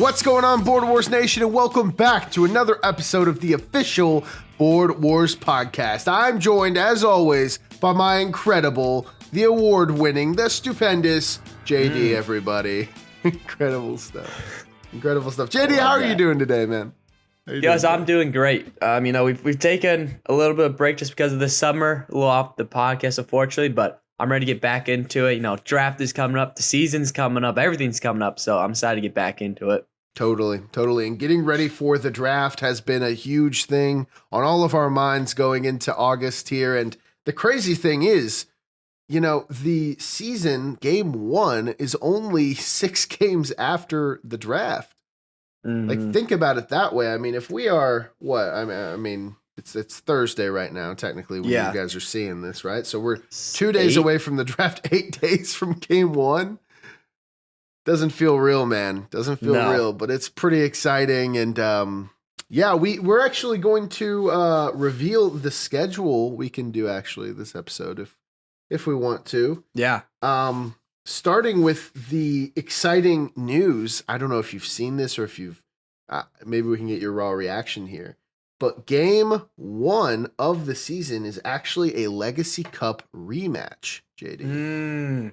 What's going on, Board Wars Nation, and welcome back to another episode of the official Board Wars podcast. I'm joined, as always, by my incredible, the award-winning, the stupendous JD, everybody. Incredible stuff. Incredible stuff. JD, how are you doing today, man? Yes, I'm doing great. We've taken a little bit of break just because of the summer, a little off the podcast, unfortunately, but I'm ready to get back into it. Draft is coming up, the season's coming up, everything's coming up, so I'm excited to get back into it. Totally. And getting ready for the draft has been a huge thing on all of our minds going into August here. And the crazy thing is, the season, game one, is only 6 games after the draft. Mm-hmm. Like, think about it that way. I mean, if we are, it's Thursday right now, technically, when you guys are seeing this, right? So we're 2 days away from the draft, 8 days from game one. Doesn't feel real, man. Doesn't feel real, but it's pretty exciting. And we're actually going to reveal the schedule we can do actually this episode if we want to. Yeah. Starting with the exciting news. I don't know if you've seen this or if you've maybe we can get your raw reaction here. But game one of the season is actually a Legacy Cup rematch, JD.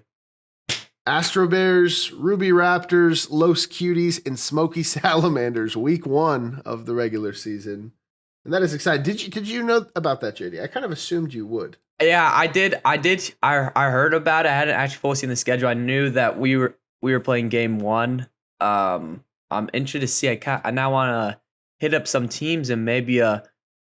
Astro Bears, Ruby Raptors, Los Cuties, and Smoky Salamanders, week one of the regular season. And that is exciting. Did you know about that, JD? I kind of assumed you would. Yeah, I did. I heard about it. I hadn't actually fully seen the schedule. I knew that we were playing game one. I'm interested to see. I now want to hit up some teams and maybe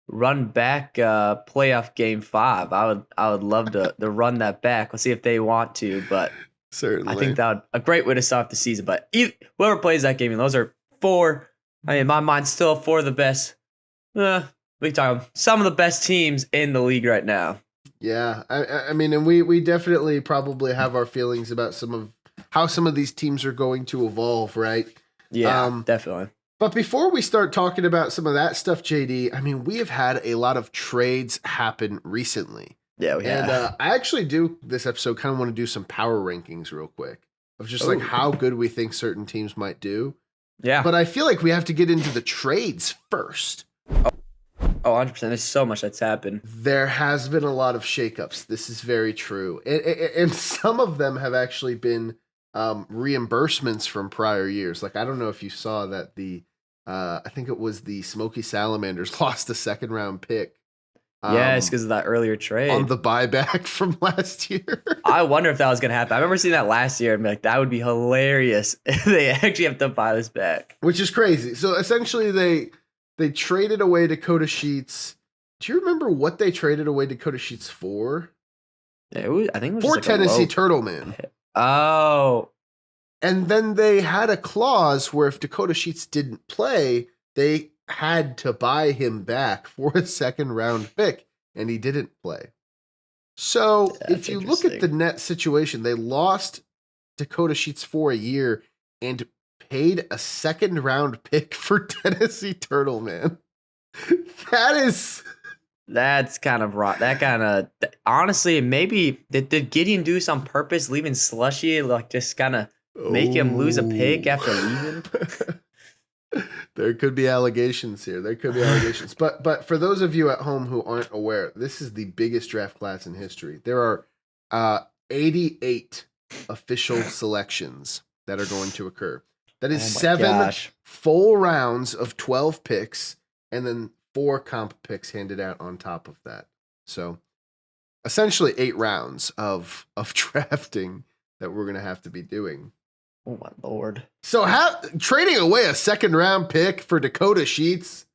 run back playoff game 5. I would love to run that back. We'll see if they want to, but certainly. I think that would a great way to start the season. But whoever plays that game, those are 4. I mean, in my mind, still 4 of the best. We talking some of the best teams in the league right now. Yeah, I mean, and we definitely probably have our feelings about how some of these teams are going to evolve, right? Yeah, definitely. But before we start talking about some of that stuff, JD, I mean, we have had a lot of trades happen recently. Yeah, we have. And I actually do this episode kind of want to do some power rankings real quick of just like how good we think certain teams might do. Yeah. But I feel like we have to get into the trades first. Oh, 100%. There's so much that's happened. There has been a lot of shakeups. This is very true. And some of them have actually been reimbursements from prior years. Like, I don't know if you saw that I think it was the Smoky Salamanders lost a 2nd round pick. Yes, because of that earlier trade. On the buyback from last year. I wonder if that was going to happen. I remember seeing that last year and be like, that would be hilarious if they actually have to buy this back. Which is crazy. So essentially they traded away Dakota Sheets. Do you remember what they traded away Dakota Sheets for? Yeah, I think it was for just Tennessee Turtleman. Oh. And then they had a clause where if Dakota Sheets didn't play, they had to buy him back for a 2nd round pick, and he didn't play. So if you look at the net situation, they lost Dakota Sheets for a year and paid a 2nd round pick for Tennessee Turtleman. That's kind of raw. That kind of, honestly, maybe did Gideon do this on purpose, leaving Slushy, like just kind of make him lose a pick after leaving? There could be allegations here. But for those of you at home who aren't aware, this is the biggest draft class in history. There are 88 official selections that are going to occur. That is 7 full rounds of 12 picks, and then 4 comp picks handed out on top of that. So essentially 8 rounds of drafting that we're going to have to be doing. Oh my Lord. So trading away a 2nd round pick for Dakota Sheets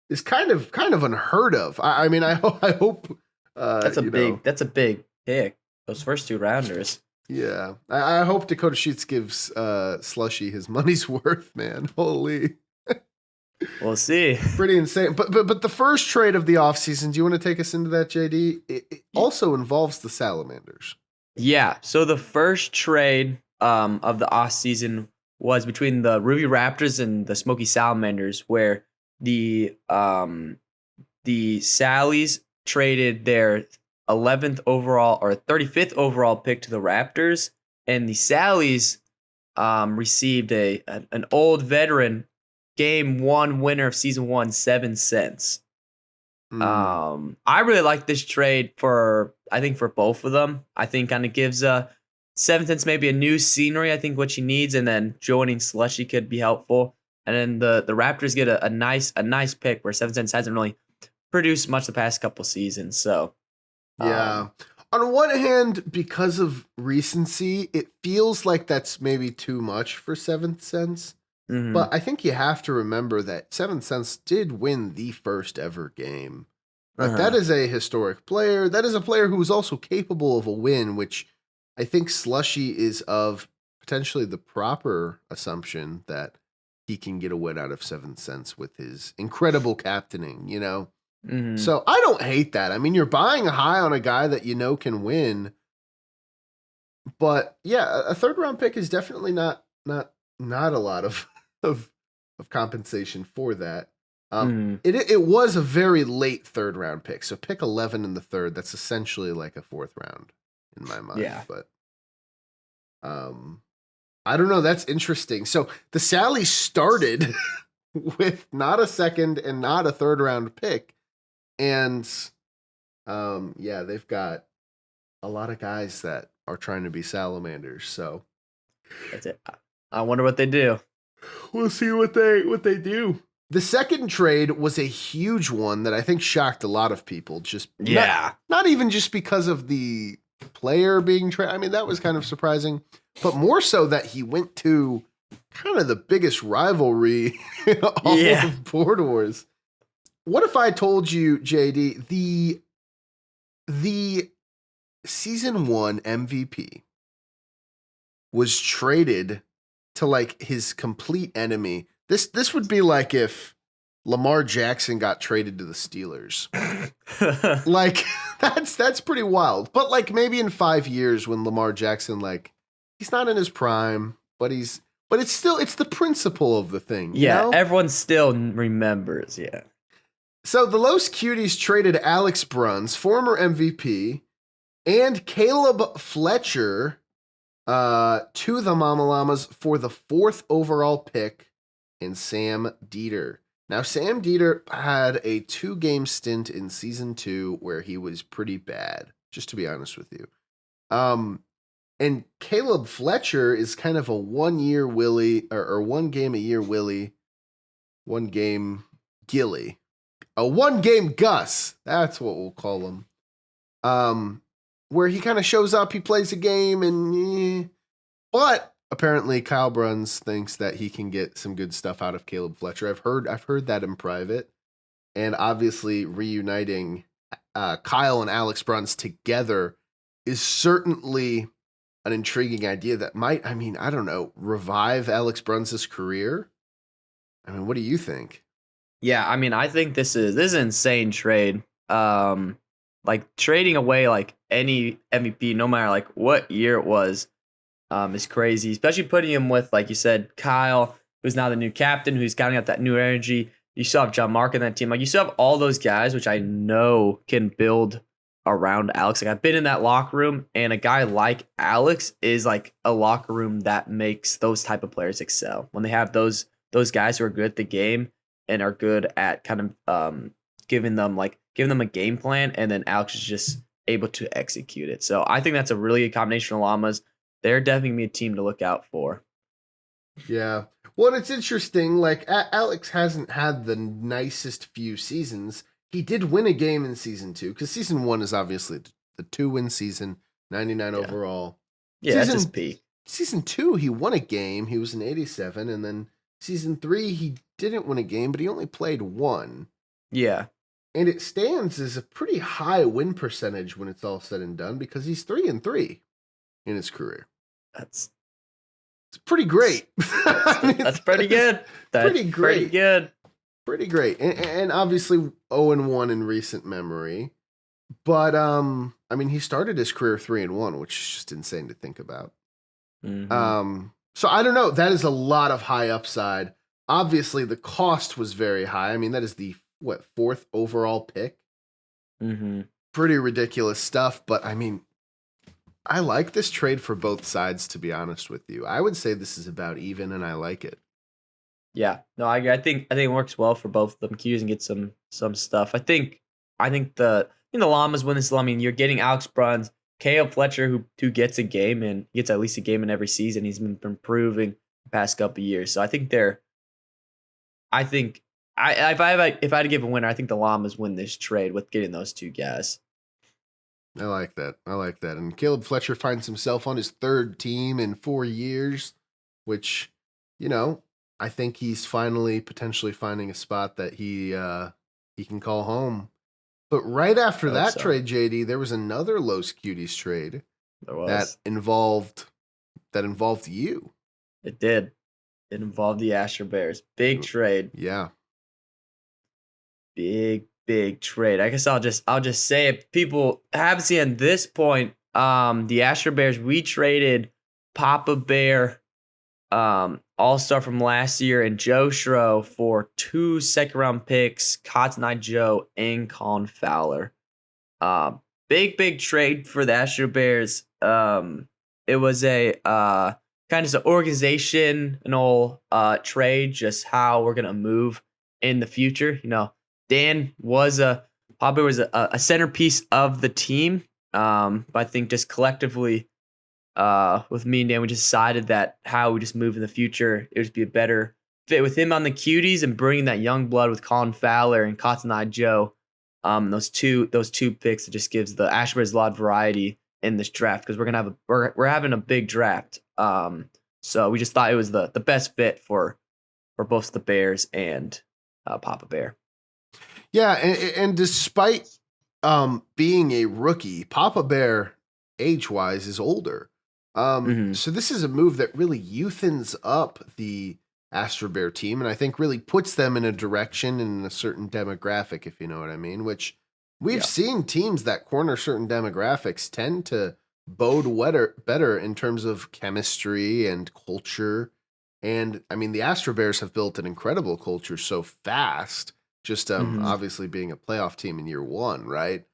is kind of unheard of. I mean, I hope that's a big pick. Those first 2 rounders. Yeah. I hope Dakota Sheets gives Slushy his money's worth, man. Holy. We'll see. Pretty insane. But the first trade of the offseason, do you want to take us into that, JD? It also involves the Salamanders. Yeah. So the first trade of the offseason was between the Ruby Raptors and the Smoky Salamanders, where the Sallies traded their 11th overall or 35th overall pick to the Raptors, and the Sallies received an old veteran game 1 winner of season 1, 7 cents. I really like this trade I think for both of them. I think kind of gives 7 cents maybe a new scenery, I think what she needs, and then joining Slushy could be helpful. And then the Raptors get a nice pick where 7 cents hasn't really produced much the past couple seasons. So yeah. On one hand, because of recency, it feels like that's maybe too much for 7 cents. But I think you have to remember that 7 cents did win the first ever game. Like that is a historic player. That is a player who is also capable of a win, which I think Slushy is of potentially the proper assumption that he can get a win out of 7 cents with his incredible captaining, you know? So I don't hate that. I mean, you're buying high on a guy that you know can win. But yeah, a third round pick is definitely not a lot of compensation for that. It was a very late third round pick. So pick 11 in the third. That's essentially like a fourth round in my mind. Yeah. But I don't know. That's interesting. So the Sally started with not a second and not a third round pick. And yeah, they've got a lot of guys that are trying to be salamanders. So that's it. I wonder what they do. We'll see what they do. The second trade was a huge one that I think shocked a lot of people. Just not even just because of the player being traded. I mean, that was kind of surprising, but more so that he went to kind of the biggest rivalry in all of Board Wars. What if I told you, JD, the season 1 MVP was traded to like his complete enemy? This would be like if Lamar Jackson got traded to the Steelers. Like that's pretty wild. But like maybe in 5 years when Lamar Jackson, like, he's not in his prime, but it's the principle of the thing. You know? Everyone still remembers. Yeah. So the Los Cuties traded Alex Bruns, former MVP, and Caleb Fletcher to the Mama Llamas for the 4th overall pick in Sam Dieter. Now, Sam Dieter had a 2-game stint in season 2 where he was pretty bad, just to be honest with you. And Caleb Fletcher is kind of a 1-year Willie, or 1 game a year Willie, 1 game Gilly. A 1-game Gus. That's what we'll call him. Where he kind of shows up, he plays a game, and but apparently Kyle Bruns thinks that he can get some good stuff out of Caleb Fletcher. I've heard that in private, and obviously reuniting Kyle and Alex Bruns together is certainly an intriguing idea that might, I mean, I don't know, revive Alex Bruns' career. I mean, what do you think? Yeah, I mean, I think this is an insane trade. Like trading away like any MVP, no matter like what year it was, is crazy. Especially putting him with, like you said, Kyle, who's now the new captain, who's counting out that new energy. You still have John Mark in that team. Like you still have all those guys, which I know can build around Alex. Like I've been in that locker room, and a guy like Alex is like a locker room that makes those type of players excel. When they have those guys who are good at the game and are good at kind of giving them a game plan, and then Alex is just able to execute it. So I think that's a really good combination of Llamas. They're definitely gonna be a team to look out for. Yeah. Well, it's interesting. Like Alex hasn't had the nicest few seasons. He did win a game in season 2 because season 1 is obviously the 2-win season, 99 overall. Yeah, that's his peak. Season 2, he won a game. He was an 87, and then season 3, he didn't win a game, but he only played 1. Yeah. And it stands as a pretty high win percentage when it's all said and done because he's 3-3 in his career. It's pretty great. That's pretty good. That's pretty good. Pretty great. And obviously 0-1 in recent memory. But I mean, he started his career 3-1, which is just insane to think about. So I don't know. That is a lot of high upside. Obviously, the cost was very high. I mean, that is the 4th overall pick. Pretty ridiculous stuff. But I mean, I like this trade for both sides, to be honest with you. I would say this is about even, and I like it. Yeah, no, I agree. I think it works well for both of them. Qs and get some stuff. I think the Llamas win this. I mean, you're getting Alex Bruns, Caleb Fletcher, who gets a game and gets at least a game in every season. He's been improving the past couple of years. So I think they're. I think if I had to give a winner, I think the Llamas win this trade with getting those two guys. I like that. I like that. And Caleb Fletcher finds himself on his third team in 4 years, which, I think he's finally potentially finding a spot that he can call home. But right after I hope that so. trade, JD, there was another Los Cuties trade There that was. involved you. It did. It involved the Asher Bears. Big trade. Yeah. Big trade. I guess I'll just say if people haven't seen at this point, the Asher Bears, we traded Papa Bear, all-star from last year, and Joe Schro for 2 second-round picks, Cotton Eye Joe and Colin Fowler. Big trade for the Asher Bears. It was a kind of an organizational trade, just how we're gonna move in the future. Dan was probably was a centerpiece of the team. But I think just collectively, with me and Dan, we decided that how we just move in the future, it would be a better fit with him on the Cuties and bringing that young blood with Colin Fowler and Cotton Eye Joe. Those two picks, it just gives the Ashburns a lot of variety in this draft because we're having a big draft. So we just thought it was the best fit for both the Bears and Papa Bear. Yeah, and despite being a rookie, Papa Bear, age-wise, is older. So this is a move that really youthens up the Astro Bear team, and I think really puts them in a direction and in a certain demographic, if you know what I mean, which we've seen teams that corner certain demographics tend to bode better in terms of chemistry and culture. And, I mean, the Astro Bears have built an incredible culture so fast, just obviously being a playoff team in year 1, right?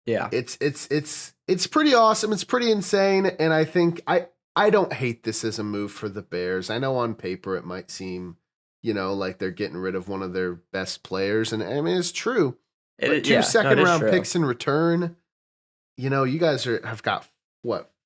Yeah. It's pretty awesome. It's pretty insane. And I think I don't hate this as a move for the Bears. I know on paper it might seem, like they're getting rid of one of their best players. And I mean, it's true. But 2 second-round picks in return, you guys have got,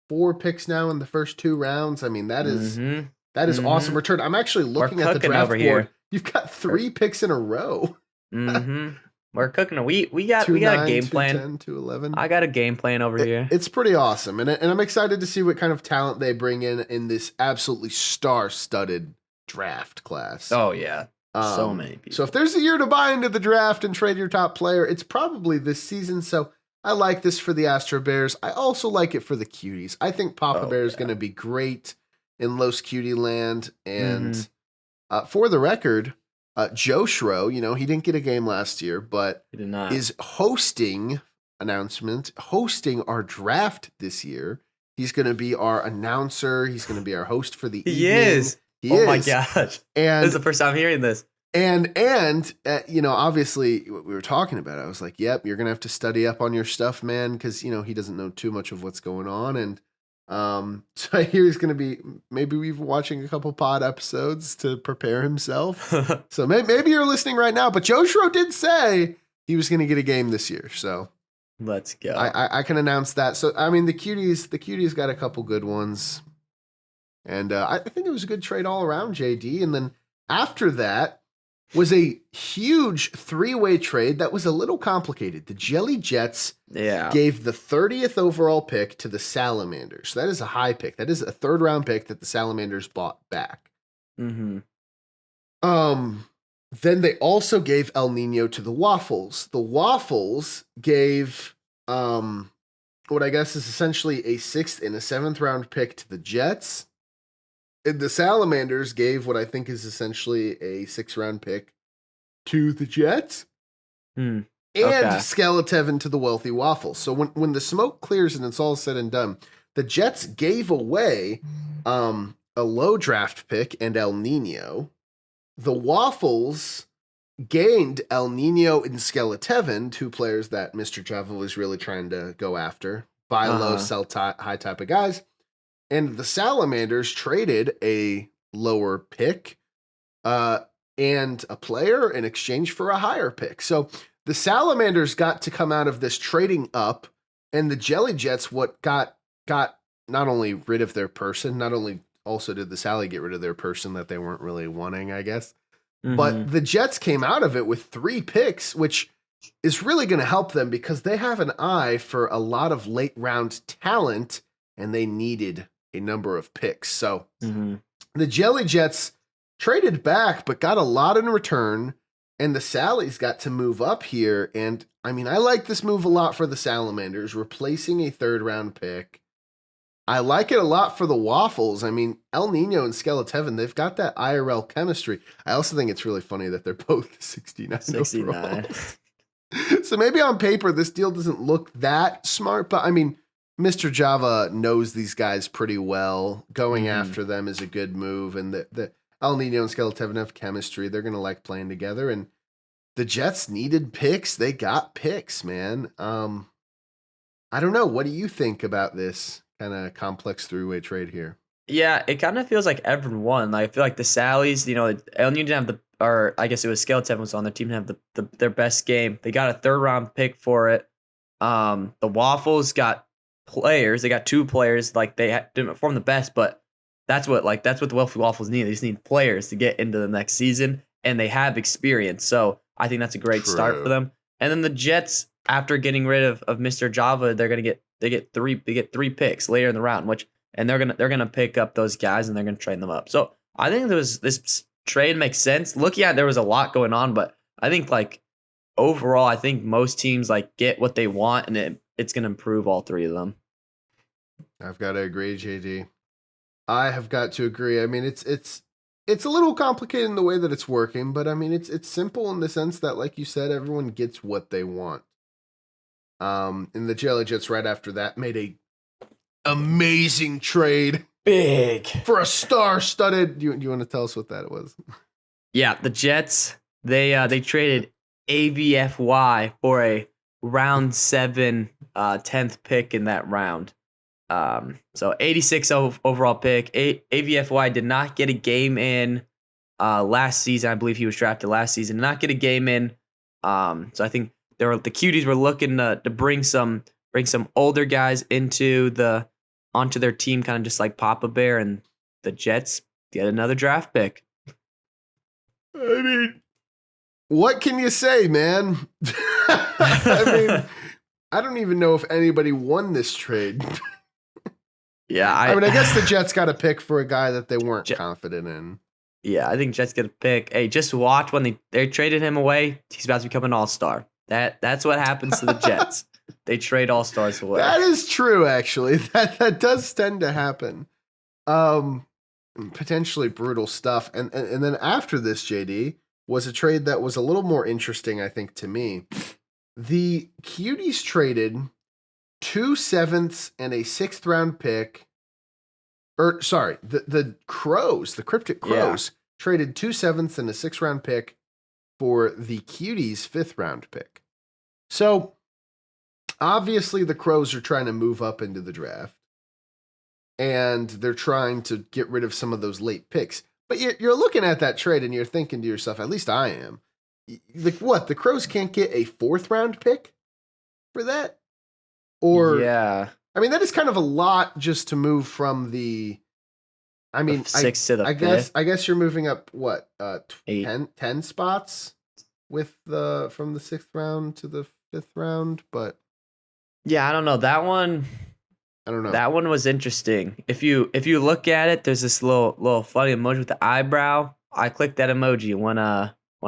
4 picks now in the first 2 rounds? I mean, that is awesome return. I'm actually looking at the draft board. Here. You've got 3 picks in a row. We're cooking. We got a game plan. 2-10, 2-11. I got a game plan over here. It's pretty awesome, and I'm excited to see what kind of talent they bring in this absolutely star-studded draft class. Oh yeah, so many people. So if there's a year to buy into the draft and trade your top player, it's probably this season. So I like this for the Astro Bears. I also like it for the Cuties. I think Papa Bear is going to be great in Los Cutie land, and for the record. Joe Schro, he didn't get a game last year, but he did not. Is hosting our draft this year. He's going to be our announcer. He's going to be our host for the evening. He is. He is. My gosh. And this is the first time hearing this. And obviously we were talking about it. I was like, yep, you're going to have to study up on your stuff, man, because, he doesn't know too much of what's going on. And so I hear he's going to be maybe even watching a couple pod episodes to prepare himself. So maybe you're listening right now, but Joe Schro did say he was going to get a game this year. So let's go. I can announce that. So, I mean, the cuties got a couple good ones, and I think it was a good trade all around, JD. And then after that was a huge 3-way trade that was a little complicated. The Jelly Jets gave the 30th overall pick to the Salamanders. So that is a high pick. That is a 3rd-round pick that the Salamanders bought back. Mm-hmm. Then they also gave El Nino to the Waffles. The Waffles gave what I guess is essentially a 6th and a 7th-round pick to the Jets. And the Salamanders gave what I think is essentially a 6th-round pick to the Jets. And Skeletevan to the Wealthy Waffles. So when the smoke clears and it's all said and done, the Jets gave away a low draft pick and El Nino. The Waffles gained El Nino and Skeletevan, 2 players that Mr. Travel is really trying to go after, buy low, Uh-huh. sell high type of guys. And the Salamanders traded a lower pick and a player in exchange for a higher pick. So the Salamanders got to come out of this trading up, and the Jelly Jets got not only rid of their person, not only also did the Sally get rid of their person that they weren't really wanting, I guess. But the Jets came out of it with 3 picks, which is really going to help them because they have an eye for a lot of late round talent, and they needed a number of picks. So the Jelly Jets traded back, but got a lot in return, and the Sallies got to move up here. And I mean, I like this move a lot for the Salamanders, replacing a 3rd round pick. I like it a lot for the Waffles. I mean, El Nino and Skeleteven, they've got that IRL chemistry. I also think it's really funny that they're both 69 overall. So maybe on paper, this deal doesn't look that smart, but I mean, Mr. Java knows these guys pretty well. Going after them is a good move, and the El Nino and Skeleteven have chemistry. They're going to like playing together, and the Jets needed picks. They got picks, man. I don't know. What do you think about this kind of complex 3-way trade here? Yeah, it kind of feels like everyone won. Like, I feel like the Sallies, El Nino didn't have or I guess it was Skeleteven was on their team, didn't have their best game. They got a 3rd round pick for it. The Waffles got players. They got 2 players. Like, they didn't perform the best, but that's what the Wealthy Waffles need. They just need players to get into the next season, and they have experience. So I think that's a great start for them. And then the Jets, after getting rid of Mr. Java, they get 3 picks later in the round, and they're gonna pick up those guys and they're gonna trade them up. So I think this trade makes sense. Looking at it, there was a lot going on, but I think like overall, I think most teams like get what they want, and it's gonna improve all 3 of them. I've got to agree, JD. I have got to agree. I mean, it's a little complicated in the way that it's working, but I mean, it's simple in the sense that, like you said, everyone gets what they want. And the Jelly Jets right after that made a amazing trade, big for a star-studded. Do you want to tell us what that was? Yeah, the Jets they traded AVFY for a round 7 10th pick in that round. So 86 overall pick. AVFY did not get a game in last season. I believe he was drafted last season. Did not get a game in. So I think the Cuties were looking to bring some older guys onto their team, kind of just like Papa Bear, and the Jets get another draft pick. I mean, what can you say, man? I mean, I don't even know if anybody won this trade. Yeah, I mean, I guess the Jets got a pick for a guy that they weren't confident in. Yeah, I think Jets get a pick. Hey, just watch when they traded him away. He's about to become an all-star. That's what happens to the Jets. They trade all-stars away. That is true, actually. That does tend to happen. Potentially brutal stuff. And then after this, JD, was a trade that was a little more interesting, I think, to me. The Cuties traded 2 7ths and a 6th round pick. Or sorry, the Crows, the Cryptic Crows, traded 2 7ths and a 6th round pick for the Cuties' 5th round pick. So obviously the Crows are trying to move up into the draft, and they're trying to get rid of some of those late picks. But you're looking at that trade and you're thinking to yourself, at least I am, like, what? The Crows can't get a 4th round pick for that? Or yeah, I mean, that is kind of a lot just to move from the. I mean, 6 to the 5th. I guess you're moving up what 8. 10 spots with from the 6th round to the 5th round, but yeah, I don't know that one. I don't know. That one was interesting. If you look at it, there's this little funny emoji with the eyebrow. I clicked that emoji when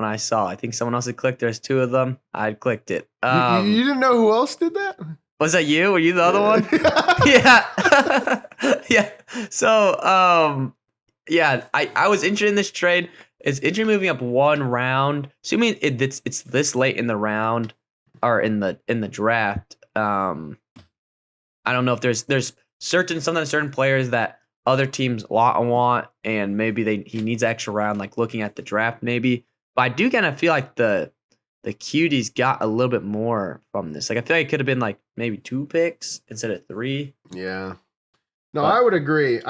I saw. I think someone else had clicked. There's 2 of them. I clicked it. You didn't know who else did that? Was that you? Were you the other one? Yeah. Yeah. So, yeah, I was interested in this trade. It's interesting moving up 1 round. Assuming it's this late in the round or in the draft. I don't know if there's certain players that other teams want, and maybe he needs extra round, like looking at the draft maybe. But I do kind of feel like the the Cuties got a little bit more from this. Like I feel like it could have been like maybe 2 picks instead of 3. Yeah. No, But I would agree.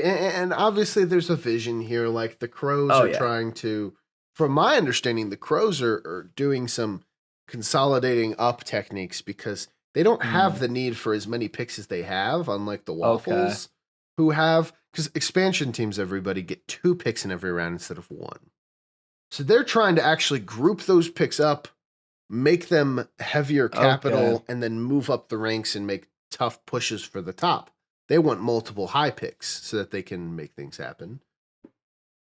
And obviously there's a vision here. Like the Crows oh are yeah, trying to, from my understanding, the Crows are doing some consolidating up techniques because they don't have the need for as many picks as they have, unlike the okay, Waffles, who have, because expansion teams, everybody get 2 picks in every round instead of 1. So they're trying to actually group those picks up, make them heavier okay. capital, and then move up the ranks and make tough pushes for the top. They want multiple high picks so that they can make things happen.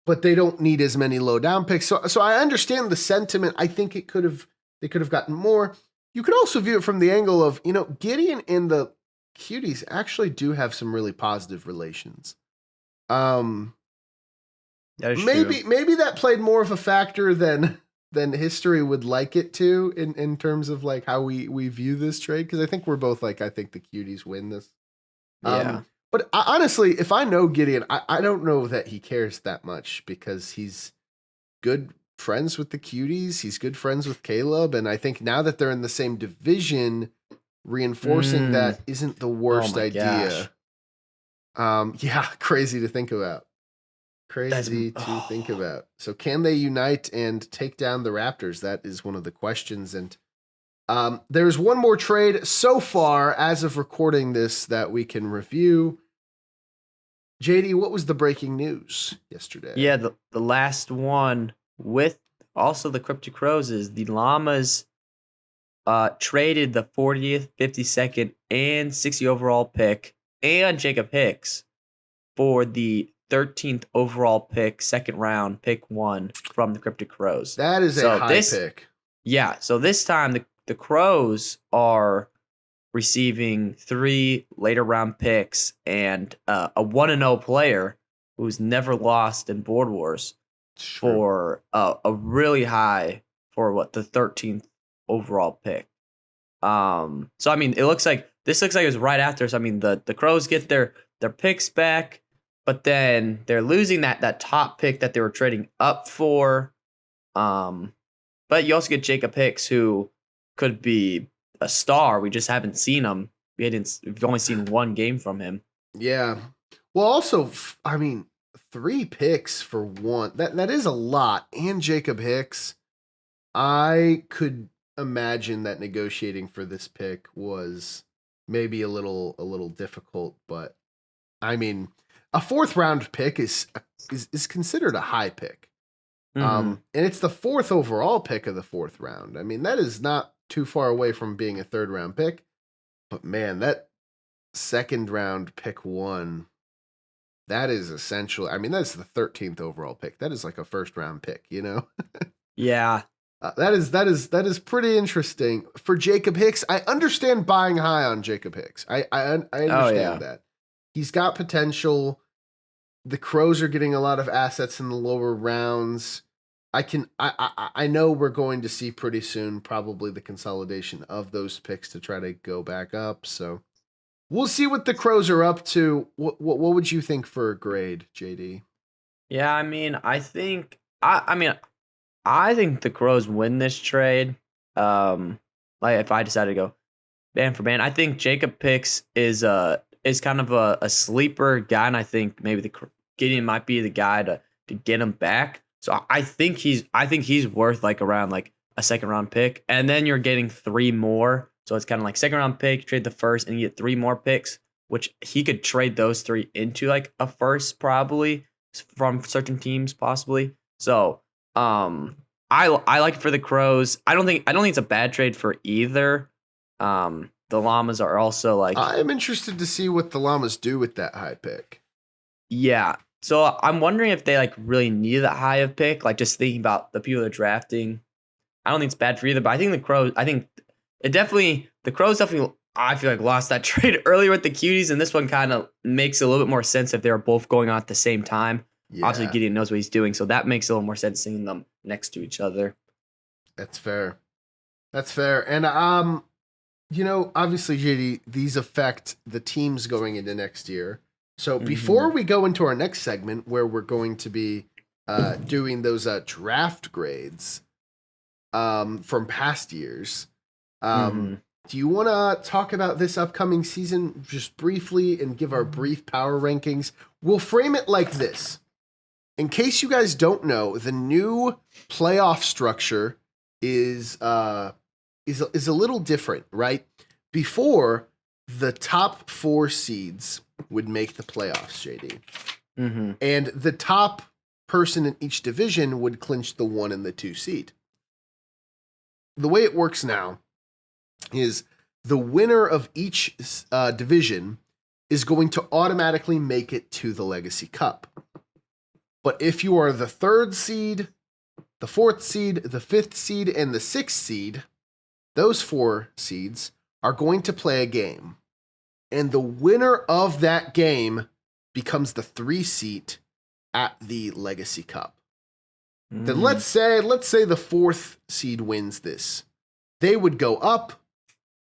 But they don't need as many low down picks. So I understand the sentiment. I think they could have gotten more. You could also view it from the angle of, Gideon and the Cuties actually do have some really positive relations. Um, That is true. maybe that played more of a factor than history would like it to in terms of like how we view this trade, because I think we're both like, I think the Cuties win this. Yeah. But honestly, if I know Gideon, I don't know that he cares that much because he's good friends with the Cuties. He's good friends with Caleb. And I think now that they're in the same division, reinforcing that isn't the Oh worst my gosh. idea. Yeah, crazy to think about. That's Crazy to think about. So can they unite and take down the Raptors? That is one of the questions. And there's one more trade so far as of recording this that we can review. JD, what was the breaking news yesterday? Yeah, the last one with also the Cryptic Crows is the Llamas traded the 40th, 52nd, and 60 overall pick and Jacob Hicks for the 13th overall pick, second round, pick 1 from the Cryptic Crows. That is a high pick. Yeah, so this time the Crows are receiving 3 later round picks and a 1-0 player who's never lost in Board Wars for a really high for the 13th overall pick. So I mean, this looks like it was right after. So I mean, the Crows get their picks back, but then they're losing that top pick that they were trading up for. But you also get Jacob Hicks, who could be a star. We just haven't seen him. We've only seen 1 game from him. Yeah. Well, also, I mean, 3 picks for 1. That is a lot. And Jacob Hicks, I could imagine that negotiating for this pick was maybe a little difficult, but I mean, a 4th round pick is considered a high pick. Mm-hmm. And it's the 4th overall pick of the 4th round. I mean, that is not too far away from being a 3rd round pick. But man, that 2nd round pick 1, that is essential. I mean, that's the 13th overall pick. That is like a 1st round pick, Yeah. That is pretty interesting for Jacob Hicks. I understand buying high on Jacob Hicks. I understand that he's got potential. The Crows are getting a lot of assets in the lower rounds. I know we're going to see pretty soon probably the consolidation of those picks to try to go back up. So we'll see what the Crows are up to. What would you think for a grade, JD? Yeah, I mean, I think the Crows win this trade. Like if I decided to go band for band, I think Jacob Hicks is kind of a sleeper guy, and I think maybe the Gideon might be the guy to get him back. So I think he's worth like around like a 2nd round pick, and then you're getting 3 more. So it's kind of like 2nd round pick, trade the 1st, and you get 3 more picks, which he could trade those 3 into like a 1st probably from certain teams possibly. So I like it for the Crows. I don't think it's a bad trade for either. The Llamas are also like, I'm interested to see what the Llamas do with that high pick. yeah. So I'm wondering if they like really need that high of pick. Like just thinking about the people they're drafting, I don't think it's bad for either. But I think the Crows definitely. I feel like lost that trade earlier with the Cuties, and this one kind of makes a little bit more sense if they were both going on at the same time. Yeah. Obviously, Gideon knows what he's doing, so that makes a little more sense seeing them next to each other. That's fair. And obviously, JD, these affect the teams going into next year. So before we go into our next segment, where we're going to be doing those draft grades, from past years. Mhm. Do you want to talk about this upcoming season just briefly and give our brief power rankings? We'll frame it like this. In case you guys don't know, the new playoff structure is a little different, right? Before, the top 4 seeds would make the playoffs, JD. Mhm. And the top person in each division would clinch the 1 and the 2 seed. The way it works now is the winner of each division is going to automatically make it to the Legacy Cup. But if you are the 3rd seed, the 4th seed, the 5th seed, and the 6th seed, those 4 seeds are going to play a game. And the winner of that game becomes the 3 seed at the Legacy Cup. Then let's say the 4th seed wins this. They would go up,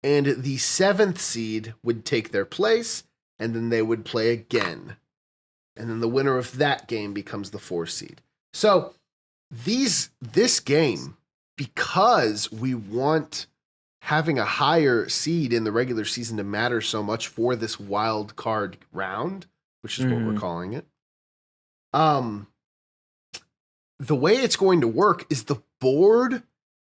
and the 7th seed would take their place, and then they would play again. And then the winner of that game becomes the 4th seed. So this game, because we want having a higher seed in the regular season to matter so much for this wild card round, which is what we're calling it. The way it's going to work is the board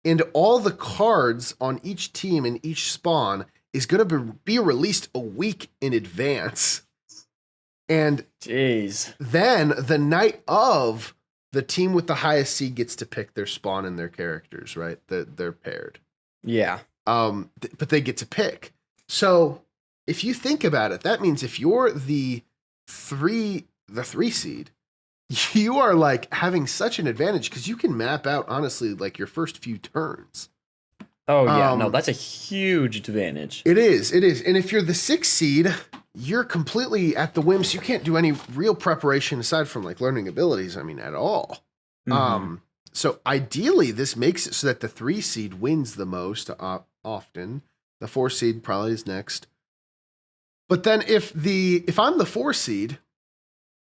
and all the cards on each team and each spawn is going to be released a week in advance. And then the night of, the team with the highest seed gets to pick their spawn and their characters, right? They're paired. Yeah. But they get to pick. So if you think about it, that means if you're the 3 seed, you are like having such an advantage because you can map out, honestly, like your first few turns. Oh, yeah. No, that's a huge advantage. It is. And if you're the 6th seed, you're completely at the whims. You can't do any real preparation aside from like learning abilities, at all. So ideally, this makes it so that the 3 seed wins the most often. The 4 seed probably is next. But then if I'm the 4 seed,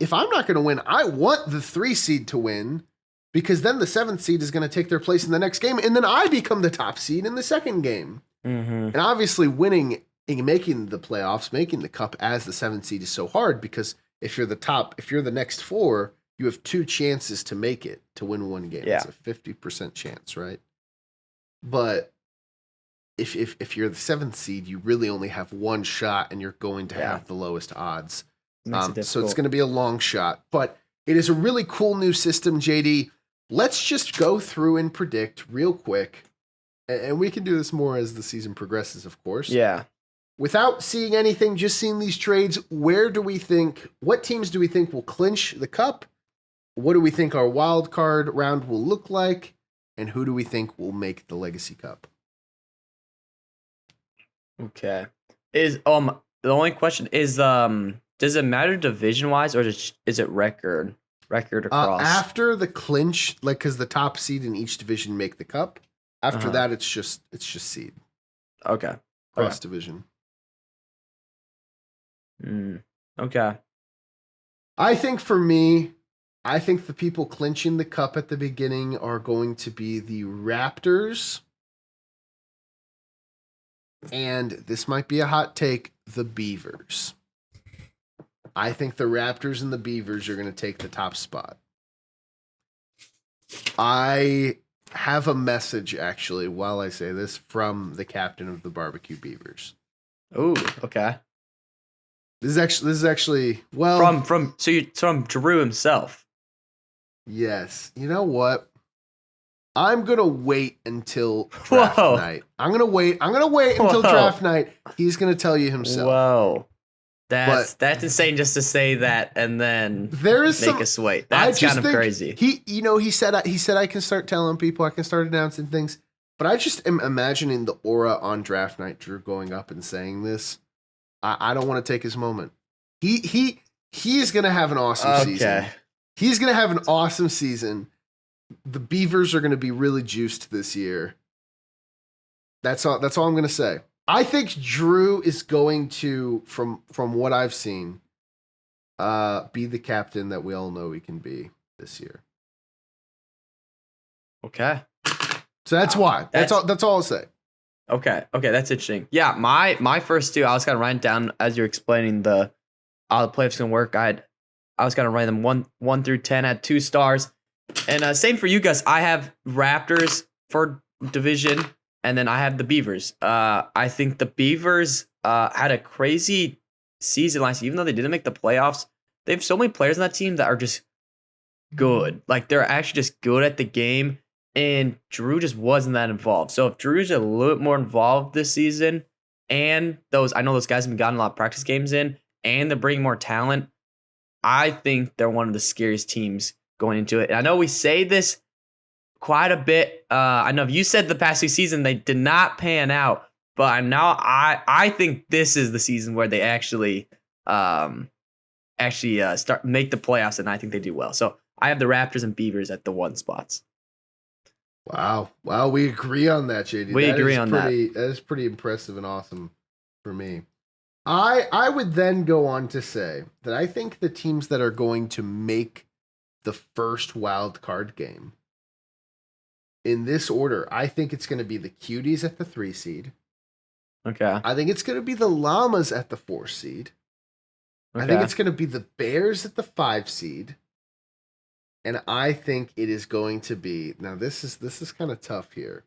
if I'm not going to win, I want the 3 seed to win because then the 7th seed is going to take their place in the next game. And then I become the top seed in the second game. And obviously winning and making the playoffs, making the cup as the 7th seed is so hard because if you're the next 4, you have 2 chances to make it, to win 1 game. Yeah. It's a 50% chance, right? But if you're the 7th seed, you really only have 1 shot and you're going to have the lowest odds. So it's going to be a long shot, but it is a really cool new system, JD. Let's just go through and predict real quick, and we can do this more as the season progresses, of course. Yeah. Without seeing anything, just seeing these trades, what teams do we think will clinch the cup? What do we think our wild card round will look like? And who do we think will make the Legacy Cup? Okay. The only question is does it matter division wise or is it record across? After the clinch, like because the top seed in each division make the cup. After that, it's just seed. Okay. Cross division. Okay. I think the people clinching the cup at the beginning are going to be the Raptors. And this might be a hot take, the Beavers. I think the Raptors and the Beavers are going to take the top spot. I have a message, actually, while I say this, from the captain of the Barbecue Beavers. Oh, okay. This is actually well from Drew himself. Yes. You know what? I'm gonna wait until draft night. I'm gonna wait until draft night. He's gonna tell you himself. Whoa. That's insane just to say that and then make us wait. That's kind of crazy. He said I can start telling people, I can start announcing things. But I just am imagining the aura on draft night, Drew going up and saying this. I don't want to take his moment. He is gonna have an awesome season. He's gonna have an awesome season. The Beavers are gonna be really juiced this year. That's all I'm gonna say. I think Drew is going to, from what I've seen, be the captain that we all know he can be this year. Okay. So that's why. That's all. That's all I'll say. Okay, that's interesting. Yeah, my first two, I was kind of writing down as you're explaining the how the playoffs gonna work. I was kind of writing them 1 through 10, had 2 stars, and same for you guys. I have Raptors for division, and then I have the Beavers. I think the Beavers had a crazy season last year, even though they didn't make the playoffs. They have so many players on that team that are just good. Like they're actually just good at the game. And Drew just wasn't that involved. So if Drew's a little bit more involved this season, and I know those guys have been gotten a lot of practice games in, and they're bringing more talent, I think they're one of the scariest teams going into it. And I know we say this quite a bit. I know you said the past 2 seasons they did not pan out, but now I think this is the season where they actually start make the playoffs, and I think they do well. So I have the Raptors and Beavers at the 1 spots. Wow, we agree on that, JD. We agree on that. That is pretty impressive and awesome for me. I would then go on to say that I think the teams that are going to make the first wild card game in this order, I think it's going to be the Cuties at the 3 seed. Okay. I think it's going to be the Llamas at the 4 seed. Okay. I think it's going to be the Bears at the 5 seed. And I think it is going to be, now this is kind of tough here.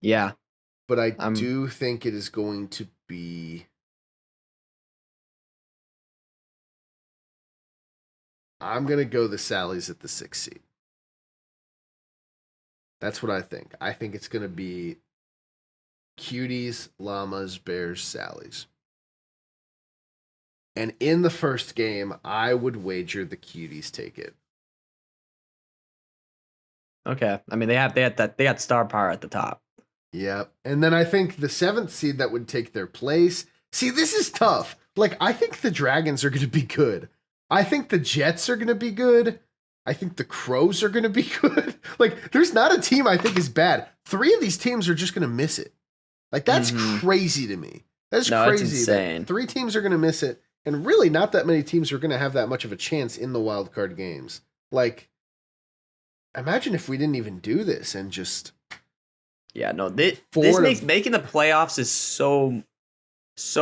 Yeah. But I do think it is going to be, I'm going to go the Sallies at the 6 seed. That's what I think. I think it's going to be Cuties, Llamas, Bears, Sallies. And in the first game, I would wager the Cuties take it. Okay. I mean, they got star power at the top. Yeah. And then I think the 7th seed that would take their place. See, this is tough. Like, I think the Dragons are going to be good. I think the Jets are going to be good. I think the Crows are going to be good. Like, there's not a team I think is bad. 3 of these teams are just going to miss it. Like, that's crazy to me. That's crazy. It's insane. 3 teams are going to miss it. And really, not that many teams are going to have that much of a chance in the wild card games. Like, imagine if we didn't even do this and just... Yeah, no, this makes making the playoffs is so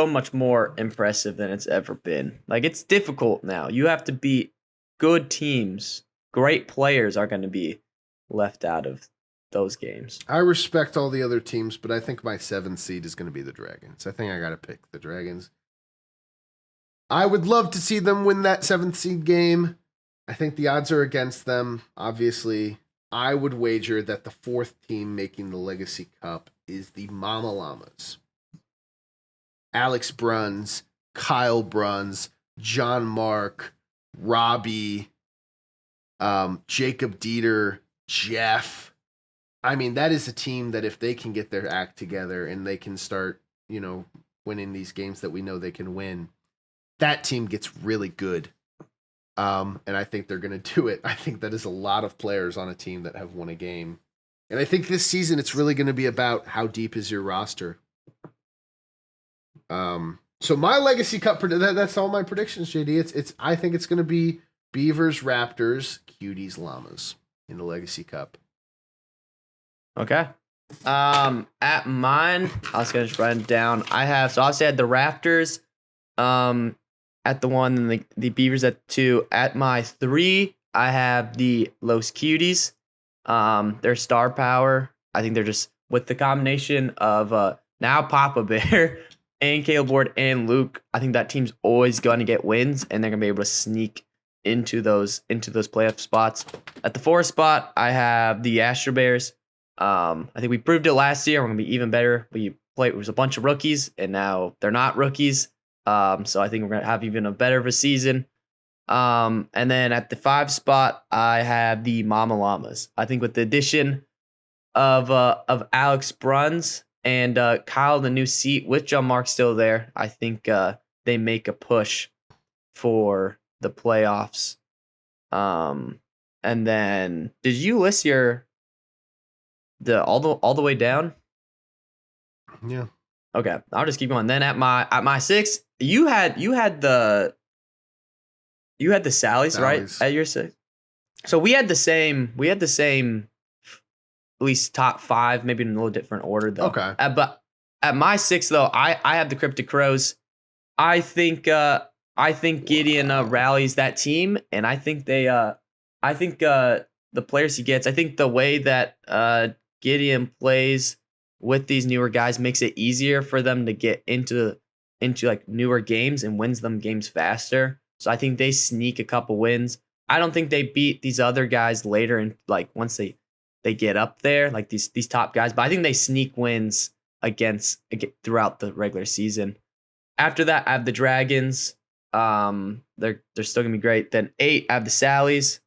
much more impressive than it's ever been. Like, it's difficult now. You have to beat good teams. Great players are going to be left out of those games. I respect all the other teams, but I think my 7th seed is going to be the Dragons. I think I got to pick the Dragons. I would love to see them win that 7th seed game. I think the odds are against them, obviously. I would wager that the 4th team making the Legacy Cup is the Mama Llamas. Alex Bruns, Kyle Bruns, John Mark, Robbie, Jacob Dieter, Jeff. I mean, that is a team that if they can get their act together and they can start, winning these games that we know they can win, that team gets really good. And I think they're going to do it. I think that is a lot of players on a team that have won a game. And I think this season it's really going to be about how deep is your roster. So my Legacy Cup, that's all my predictions, JD. I think it's going to be Beavers, Raptors, Cuties, Llamas in the Legacy Cup. Okay. At mine, I was going to just write it down. Obviously I had the Raptors at the 1 and the Beavers at 2. At my 3, I have the Los Cuties. Their star power, I think they're just with the combination of now Papa Bear and Caleb Ward and Luke. I think that team's always going to get wins, and they're going to be able to sneak into those playoff spots. At the 4th spot, I have the Astro Bears. I think we proved it last year. We're going to be even better. It was a bunch of rookies, and now they're not rookies. So I think we're going to have even a better of a season. And then at the 5 spot, I have the Mama Llamas. I think with the addition of Alex Bruns and Kyle in the new seat with John Mark still there, I think they make a push for the playoffs. And then did you list all the way down? Yeah. Okay, I'll just keep going. Then at my 6, you had the Sallies, right? At your 6. So we had the same least top 5, maybe in a little different order though. Okay. But at my 6 though, I have the Cryptic Crows. I think Gideon rallies that team, and I think the players he gets. I think the way that Gideon plays with these newer guys makes it easier for them to get into like newer games and wins them games faster. So I think they sneak a couple wins. I don't think they beat these other guys later and like once they get up there, like these top guys, but I think they sneak wins against throughout the regular season. After that, I have the Dragons. They're still gonna be great. Then 8, I have the Sallies.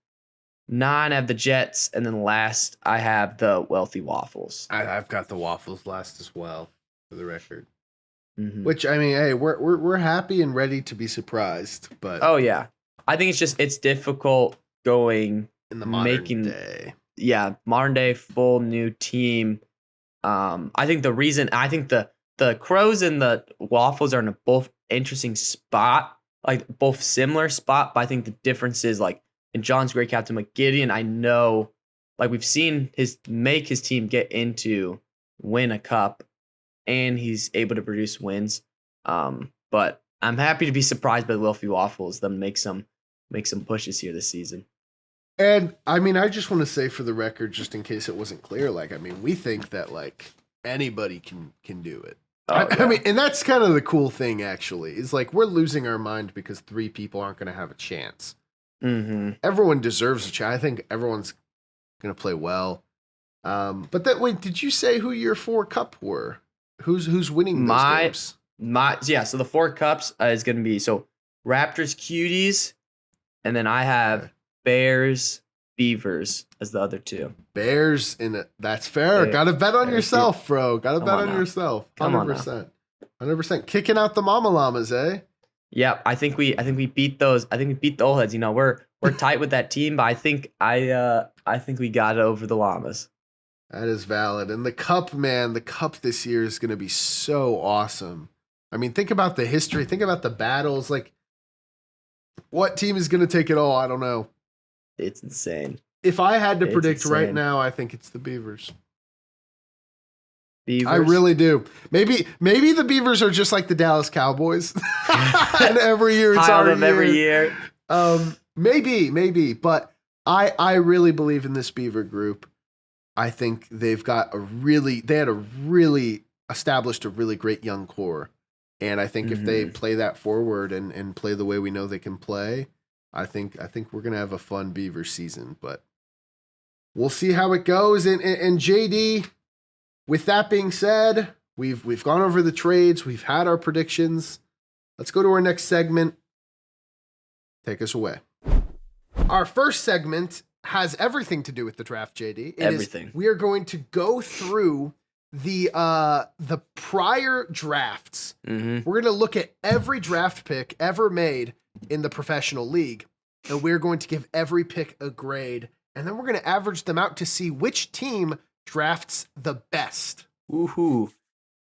9, I have the Jets, and then last, I have the Wealthy Waffles. I've got the Waffles last as well, for the record. Mm-hmm. Which, I mean, hey, we're happy and ready to be surprised, but Oh yeah, I think it's difficult going in the modern day. Yeah, modern day full new team. I think the Crows and the Waffles are in a both interesting spot, like both similar spot, but I think the difference is like in John's great captain, like Gideon, I know, like we've seen make his team get into win a cup, and he's able to produce wins. But I'm happy to be surprised by the Wealthy Waffles, them make some pushes here this season. And I mean, I just want to say for the record, just in case it wasn't clear, like, I mean, we think that like anybody can do it. I mean, and that's kind of the cool thing, actually, is like we're losing our mind because 3 people aren't going to have a chance. Mm-hmm. Everyone deserves a chance. I think everyone's going to play well. But wait, did you say who your 4 cup were? Who's winning those games? So the 4 cups is going to be Raptors, Cuties, and then I have Bears, Beavers as the other 2. Bears that's fair. Got to bet on yourself, bro. Got to bet on yourself. 100%. 100%. Kicking out the Mama Llamas, eh? Yeah, I think we beat those. I think we beat the old heads. You know, we're tight with that team, but I think we got it over the Llamas. That is valid. And the cup, man, the cup this year is going to be so awesome. I mean, think about the history. Think about the battles. Like, what team is going to take it all? I don't know. It's insane. If I had to predict right now, I think it's the Beavers. Beavers? I really do. Maybe the Beavers are just like the Dallas Cowboys. And every year it's our year. Every year. Maybe. But I really believe in this Beaver group. I think they had established a really great young core. And I think if they play that forward and play the way we know they can play, I think we're gonna have a fun Beaver season. But we'll see how it goes. And JD, with that being said, we've gone over the trades, we've had our predictions. Let's go to our next segment. Take us away. Our first segment has everything to do with the draft, JD. Everything. We are going to go through the prior drafts. Mm-hmm. We're going to look at every draft pick ever made in the professional league, and we're going to give every pick a grade, and then we're going to average them out to see which team drafts the best. Woohoo.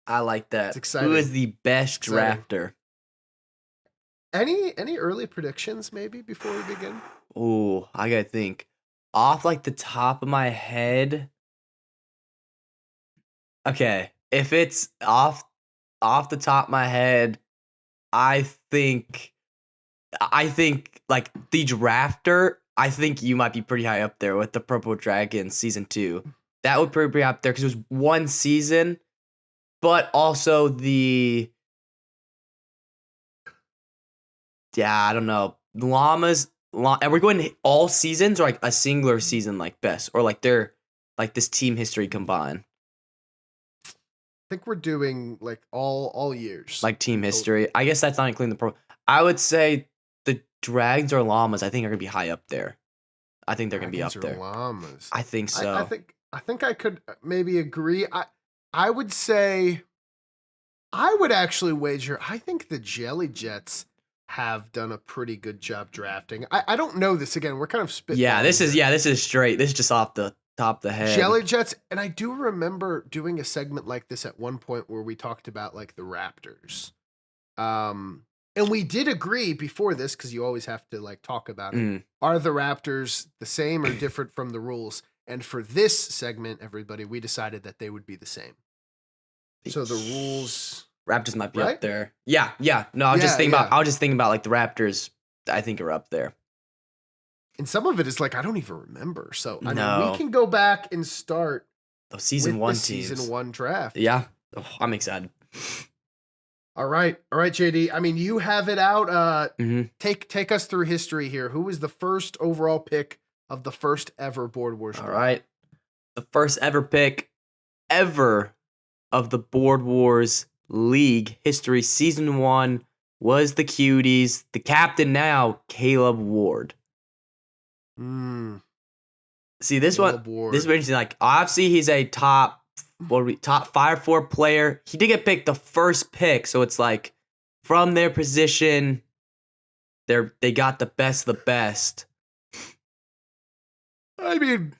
I like that. It's exciting. Who is the best drafter? Any early predictions maybe before we begin? Oh, I gotta think. Off like the top of my head. Okay, if it's off the top of my head, I think like the drafter, I think you might be pretty high up there with the Purple Dragons season 2. That would probably be up there because it was one season, but also I don't know. Llamas, and we're going all seasons or like a singular season like best, or like they're like this team history combined. I think we're doing like all years. Like team history. I guess that's not including the pro. I would say the Dragons or Llamas, I think are gonna be high up there. I think they're gonna be up there. Llamas. I think so. I think I could maybe agree. I would say I would actually wager I think the Jelly Jets have done a pretty good job drafting. I don't know this. Again, we're kind of spitballing. This is straight. This is just off the top of the head. Jelly Jets, and I do remember doing a segment like this at one point where we talked about like the Raptors. And we did agree before this, because you always have to like talk about it. Are the Raptors the same or different from the rules? And for this segment, everybody, we decided that they would be the same. So the rules, Raptors might be right? up there. Yeah. No, I was just thinking about like the Raptors. I think are up there. And some of it is like I don't even remember. So I mean, No. we can go back and start The season with one the teams. season 1 draft. Yeah. Oh, I'm excited. All right, JD. I mean, you have it out. Mhm. Take us through history here. Who was the first overall pick of the first ever Board Wars All draft? right. The first ever pick ever of the Board Wars League history, season 1, was the Cuties. The captain now, Caleb Ward. See, this Caleb one, Ward. this is interesting. Like, obviously, he's a top 5-4 player. He did get picked the first pick, so it's like from their position, they got the best of the best. I mean,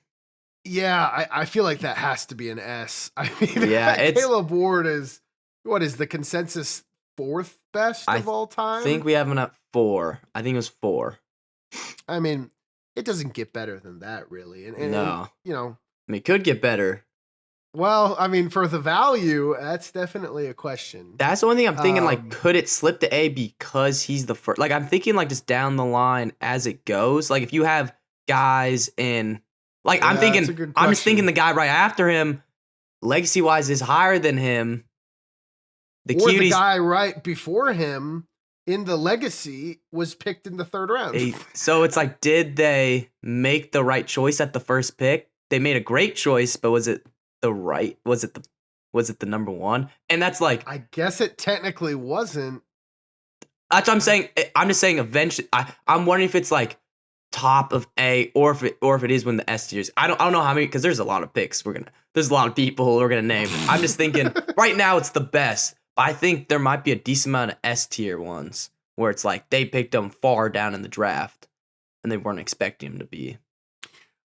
yeah, I feel like that has to be an S. I mean, Yeah, Caleb Ward is what is the consensus 4th best of all time? I think we have him at 4. I think it was 4. I mean, it doesn't get better than that, really. And No. you know, I mean, it could get better. well, I mean, for the value, that's definitely a question. That's the only thing I'm thinking, like, could it slip to A because he's the first? Like, I'm thinking, like, just down the line as it goes. Like, if you have guys in, like, Yeah, I'm that's a thinking, good I'm just thinking question. the guy right after him, legacy-wise, is higher than him. The Or the Cuties, guy right before him in the legacy was picked in the 3rd round. so it's like, did they make the right choice at the first pick? They made a great choice, but was it the right? Was it the number 1? And that's like, I guess it technically wasn't. that's what I'm saying. I'm just saying eventually. I'm wondering if it's like top of A or if it is when the S tiers. I don't know how many, because there's a lot of picks. There's a lot of people we're gonna name. I'm just thinking right now it's the best. But I think there might be a decent amount of S tier ones where it's like they picked them far down in the draft and they weren't expecting him to be.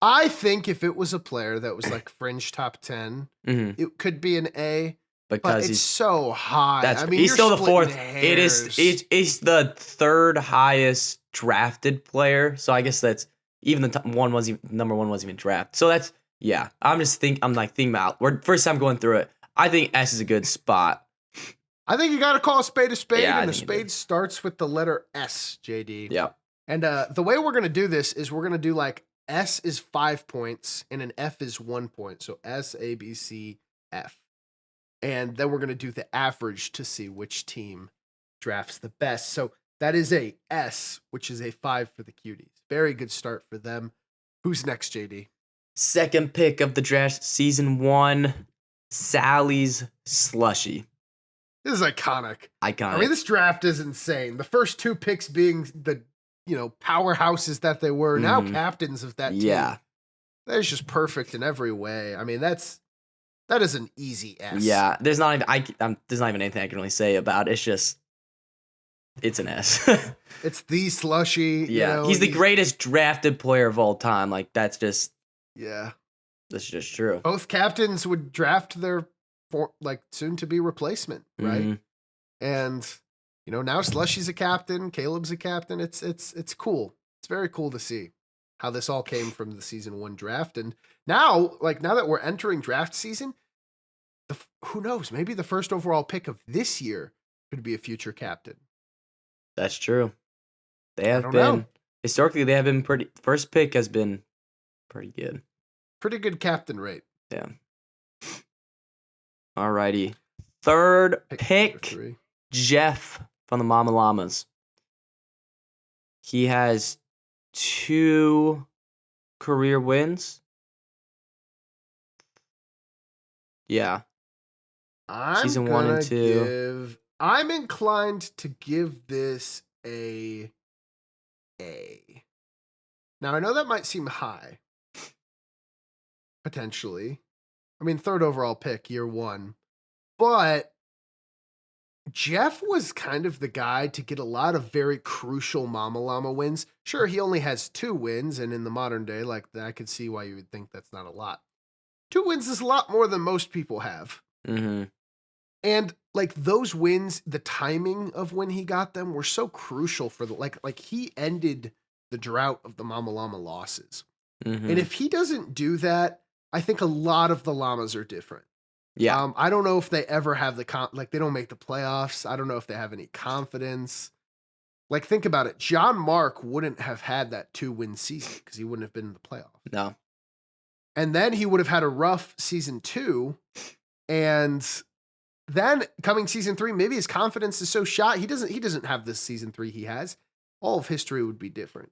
I think if it was a player that was like fringe top 10, it could be an A. But Because it's so high. I mean, he's still the 4th. Hairs. It's the 3rd highest drafted player. So I guess that's even the number 1 wasn't even drafted. So that's, yeah. I'm thinking about, we're first time going through it. I think S is a good spot. I think you got to call a spade, Yeah, and a spade starts with the letter S, JD. Yeah. And the way we're going to do this is we're going to do like S is 5 points and an F is 1 point. So S, A, B, C, F. And then we're going to do the average to see which team drafts the best. So that is a S, which is a 5 for the Cuties. Very good start for them. Who's next, JD? Second pick of the draft, season 1, Sally's Slushy. This is iconic. I mean, this draft is insane. The first 2 picks being the, powerhouses that they were, now captains of that team. Yeah. That is just perfect in every way. I mean, that is an easy S. Yeah, there's not even anything I can really say about it. It's an S. It's the Slushy. Yeah, he's the greatest drafted player of all time. Like, that's just true. Both captains would draft their soon to be replacement, right? And now Slushy's a captain, Caleb's a captain. It's cool. It's very cool to see how this all came from the season 1 draft. And now that we're entering draft season, who knows? Maybe the first overall pick of this year could be a future captain. That's true. They have been historically. They have been pretty. First pick has been pretty good. Pretty good captain rate. Yeah. Alrighty. Third pick, Jeff from the Mama Llamas. He has 2 career wins. Yeah. Season 1 and 2. I'm inclined to give this a A. Now, I know that might seem high. Potentially. I mean, 3rd overall pick, year 1. But Jeff was kind of the guy to get a lot of very crucial Mama Llama wins. Sure, he only has 2 wins, and in the modern day, I could see why you would think that's not a lot. 2 wins is a lot more than most people have. And those wins, the timing of when he got them were so crucial for the he ended the drought of the Mama Llama losses. Mhm. And if he doesn't do that, I think a lot of the Llamas are different. Yeah. I don't know if they ever have like they don't make the playoffs. I don't know if they have any confidence. Like, think about it. John Mark wouldn't have had that 2-win season because he wouldn't have been in the playoffs. No. And then he would have had a rough season 2. And then coming season 3, maybe his confidence is so shot. He doesn't have this season 3 he has. All of history would be different.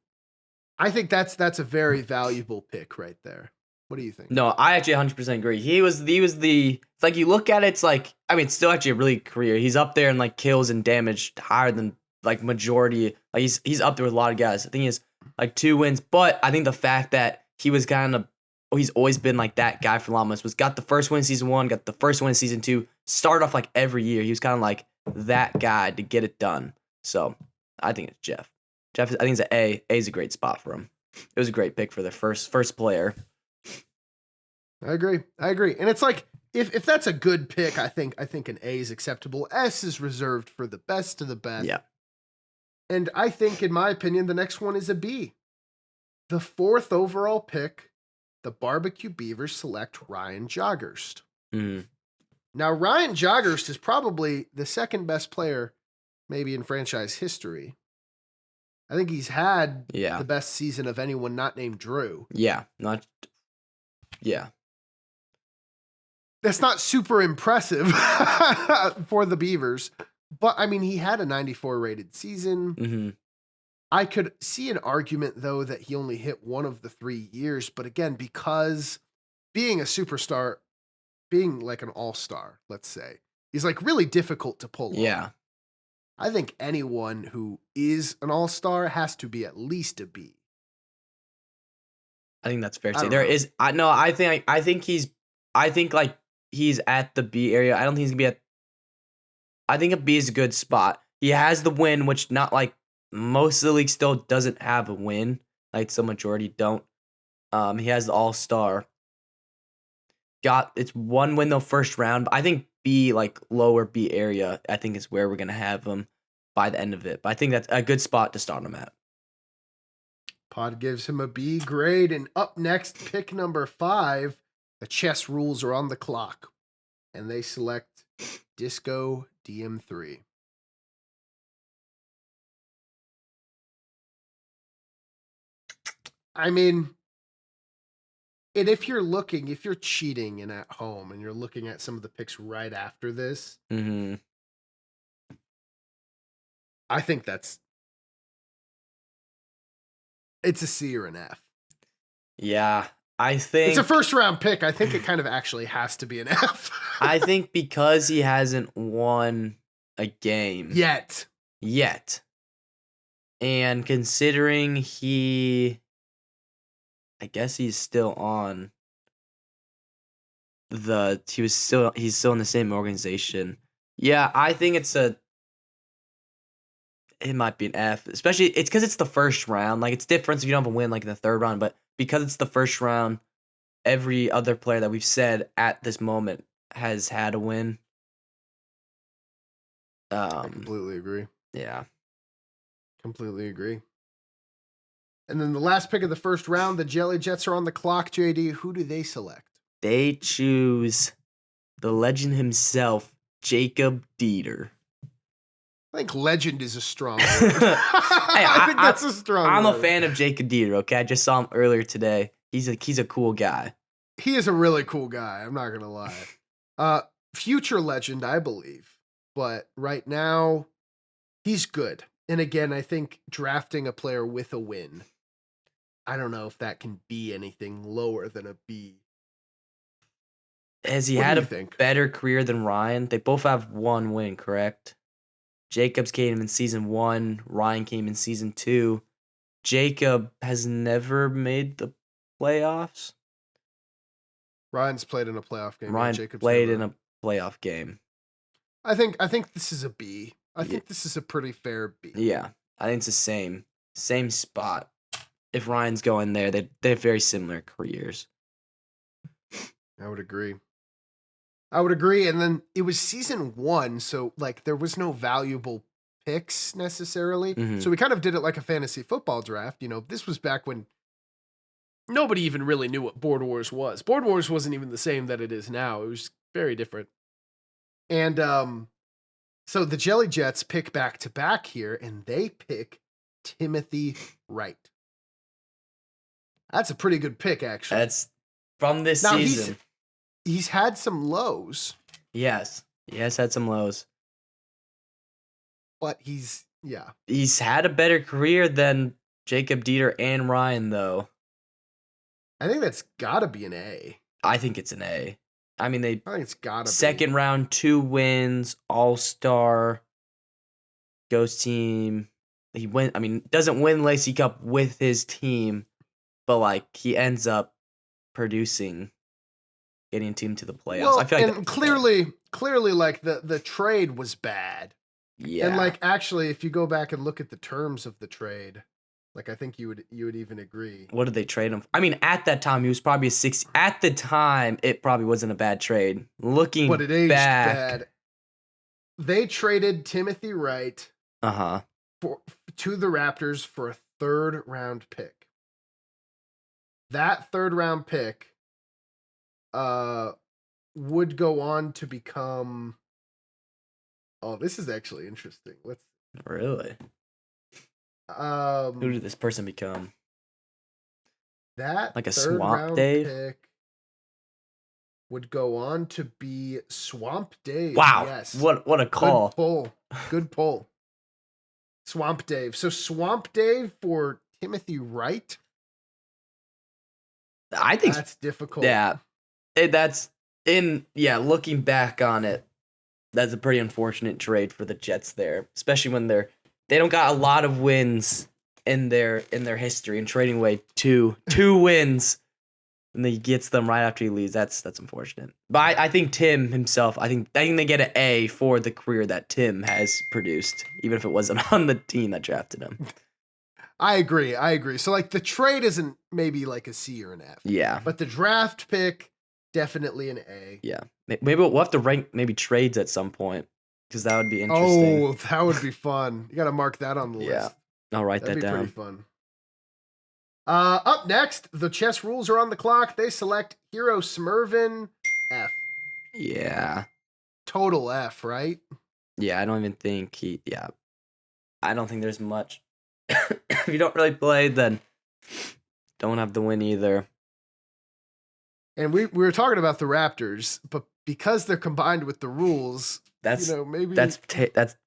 I think that's a very valuable pick right there. What do you think? No, I actually 100% agree. He was the it's like you look at it, it's like, I mean, it's still actually a really career. He's up there in like kills and damage higher than like majority. Like he's up there with a lot of guys. I think he has like 2 wins, but I think the fact that he was kind of he's always been like that guy for Llamas, got the first win in season 1, got the first win in season 2, started off like every year. He was kind of like that guy to get it done. So I think it's Jeff. I think it's an A. A is a great spot for him. It was a great pick for the first player. I agree. And it's like, if that's a good pick, I think an A is acceptable. S is reserved for the best of the best. Yeah. And I think, in my opinion, the next one is a B. The 4th overall pick, the Barbecue Beavers select Ryan Jogerst. Mm-hmm. Now, Ryan Jogerst is probably the second best player maybe in franchise history. I think he's had the best season of anyone not named Drew. Yeah. That's not super impressive for the Beavers. But, I mean, he had a 94 rated season. Mm-hmm. I could see an argument, though, that he only hit one of the 3 years. But again, because being a superstar, being like an all-star, let's say, is like really difficult to pull off. I think anyone who is an all-star has to be at least a B. I think that's fair to say. I think like he's at the B area. I don't think he's gonna be I think a B is a good spot. He has the win, which not like most of the league still doesn't have a win. Like the majority don't. He has the all-star. It's 1 win though first round, but I think B, like lower B area, I think is where we're gonna have him by the end of it. But I think that's a good spot to start him at. Pod gives him a B grade. And up next, pick number 5, the chess rules are on the clock. And they select Disco DM3. I mean, and if you're cheating and at home and you're looking at some of the picks right after this, Mm-hmm. I think it's a C or an F. Yeah, I think it's a first round pick. I think it kind of actually has to be an F. I think because he hasn't won a game yet. And considering I guess he's still on he's still in the same organization. Yeah, I think it might be an F, especially it's because it's the first round. Like it's different if you don't have a win like in the 3rd round, but because it's the first round, every other player that we've said at this moment has had a win. I completely agree. Yeah. Completely agree. And then the last pick of the first round, the Jelly Jets are on the clock. JD, who do they select? They choose the legend himself, Jacob Dieter. I think legend is a strong word. I think that's a strong I'm word. a fan of Jacob Dieter, okay? I just saw him earlier today. He's a cool guy. He is a really cool guy. I'm not going to lie. Future legend, I believe. But right now, he's good. And again, I think drafting a player with a win, I don't know if that can be anything lower than a B. Has he had a better career than Ryan? They both have 1 win, correct? Jacobs came in season 1. Ryan came in season 2. Jacob has never made the playoffs. Ryan's played in a playoff game. Ryan Jacobs played in a playoff game. I think this is a B. I think this is a pretty fair B. Yeah, I think it's the same spot. If Ryan's going there, they have very similar careers. I would agree. And then it was season 1, so like there was no valuable picks necessarily. Mm-hmm. So we kind of did it like a fantasy football draft. This was back when nobody even really knew what Board Wars was. Board Wars wasn't even the same that it is now. It was very different. And so the Jelly Jets pick back to back here, and they pick Timothy Wright. That's a pretty good pick, actually. That's from this Now, season. He's had some lows. Yes. He has had some lows. But he's had a better career than Jacob Dieter and Ryan, though. I think that's got to be an A. I think it's an A. I mean, I think it's got to be. Second round, 2 wins, All-Star, Ghost team. He doesn't win Lacey Cup with his team, but like he ends up producing, getting a team to the playoffs. Well, I feel like and clearly, like the trade was bad. Yeah. And like actually, if you go back and look at the terms of the trade, like I think you would even agree. What did they trade him? I mean, at that time he was probably a 60. At the time, it probably wasn't a bad trade. Looking but it aged back, bad. They traded Timothy Wright to the Raptors for a 3rd round pick. That 3rd round pick would go on to become. Oh, this is actually interesting. Really? Who did this person become? That like a 3rd Swamp round Dave pick would go on to be Swamp Dave. Wow. Yes. What a call. Good pull. Swamp Dave. So Swamp Dave for Timothy Wright. I think that's difficult. Yeah. Looking back on it, that's a pretty unfortunate trade for the Jets there, especially when they don't got a lot of wins in their history, and trading away two wins and he gets them right after he leaves. That's unfortunate. But I think Tim himself, I think they get an A for the career that Tim has produced, even if it wasn't on the team that drafted him. I agree. So like the trade isn't maybe like a C or an F. Yeah. But the draft pick, definitely an A. Yeah. Maybe we'll have to rank maybe trades at some point, because that would be interesting. Oh, that would be fun. You got to mark that on the list. I'll write that down. That'd be pretty fun. Up next, the chess rules are on the clock. They select Hero Smurvin, F. Yeah. Total F, right? Yeah, I don't even think I don't think there's much. If you don't really play, then don't have the win either. And we were talking about the Raptors, but because they're combined with the rules, maybe that's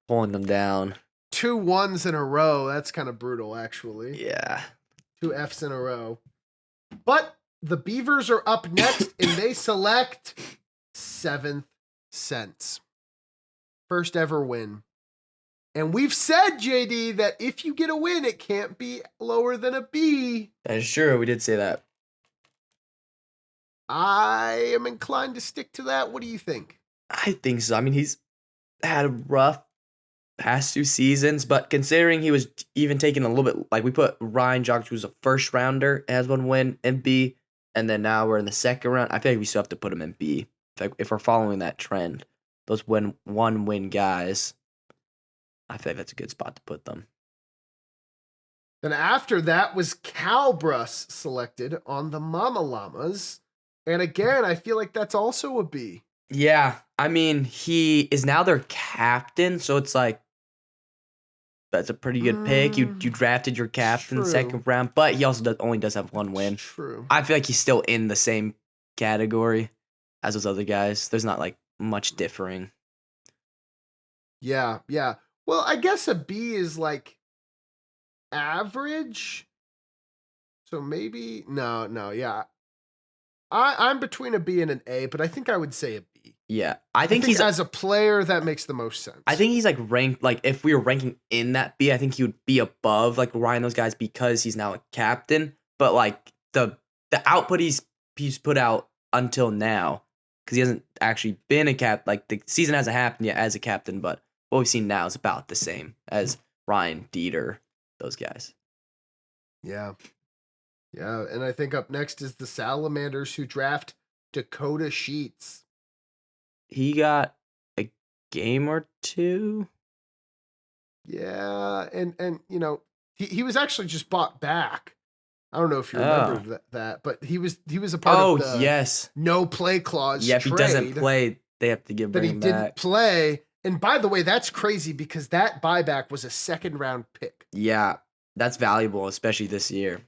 pulling them down. 2 1s in a row. That's kind of brutal, actually. Yeah. 2 Fs in a row. But the Beavers are up next, and they select 7th Sense. First ever win. And we've said, JD, that if you get a win, it can't be lower than a B. That is true. We did say that. I am inclined to stick to that. What do you think? I think so. I mean, he's had a rough past 2 seasons, but considering he was even taking a little bit, like we put Ryan Jokic, who's a first rounder, has 1 win in B, and then now we're in the 2nd round. I feel like we still have to put him in B. If we're following that trend, those 1-win guys, I feel like that's a good spot to put them. Then after that was Calbrus selected on the Mama Llamas. And again, I feel like that's also a B. Yeah, I mean, he is now their captain, so it's like, that's a pretty good pick. You drafted your captain 2nd round, but he also only does have 1 win. True. I feel like he's still in the same category as those other guys. There's not like much differing. Yeah. Well, I guess a B is like average. So maybe no, yeah. I'm between a B and an A, but I think I would say a B. Yeah, I think he's as a player that makes the most sense. I think he's like ranked, like if we were ranking in that B, I think he would be above like Ryan, those guys, because he's now a captain. But like the output he's put out until now, because he hasn't actually been a cap, like the season hasn't happened yet as a captain, but what we've seen now is about the same as Ryan, Dieter, those guys. Yeah, and I think up next is the Salamanders, who draft Dakota Sheets. He got a game or 2. Yeah, and he was actually just bought back. I don't know if you remember that, but he was a part of the yes. no play clause Yeah, if he doesn't trade play, they have to that he him didn't back. play. And by the way, that's crazy because that buyback was a second round pick. Yeah, that's valuable, especially this year.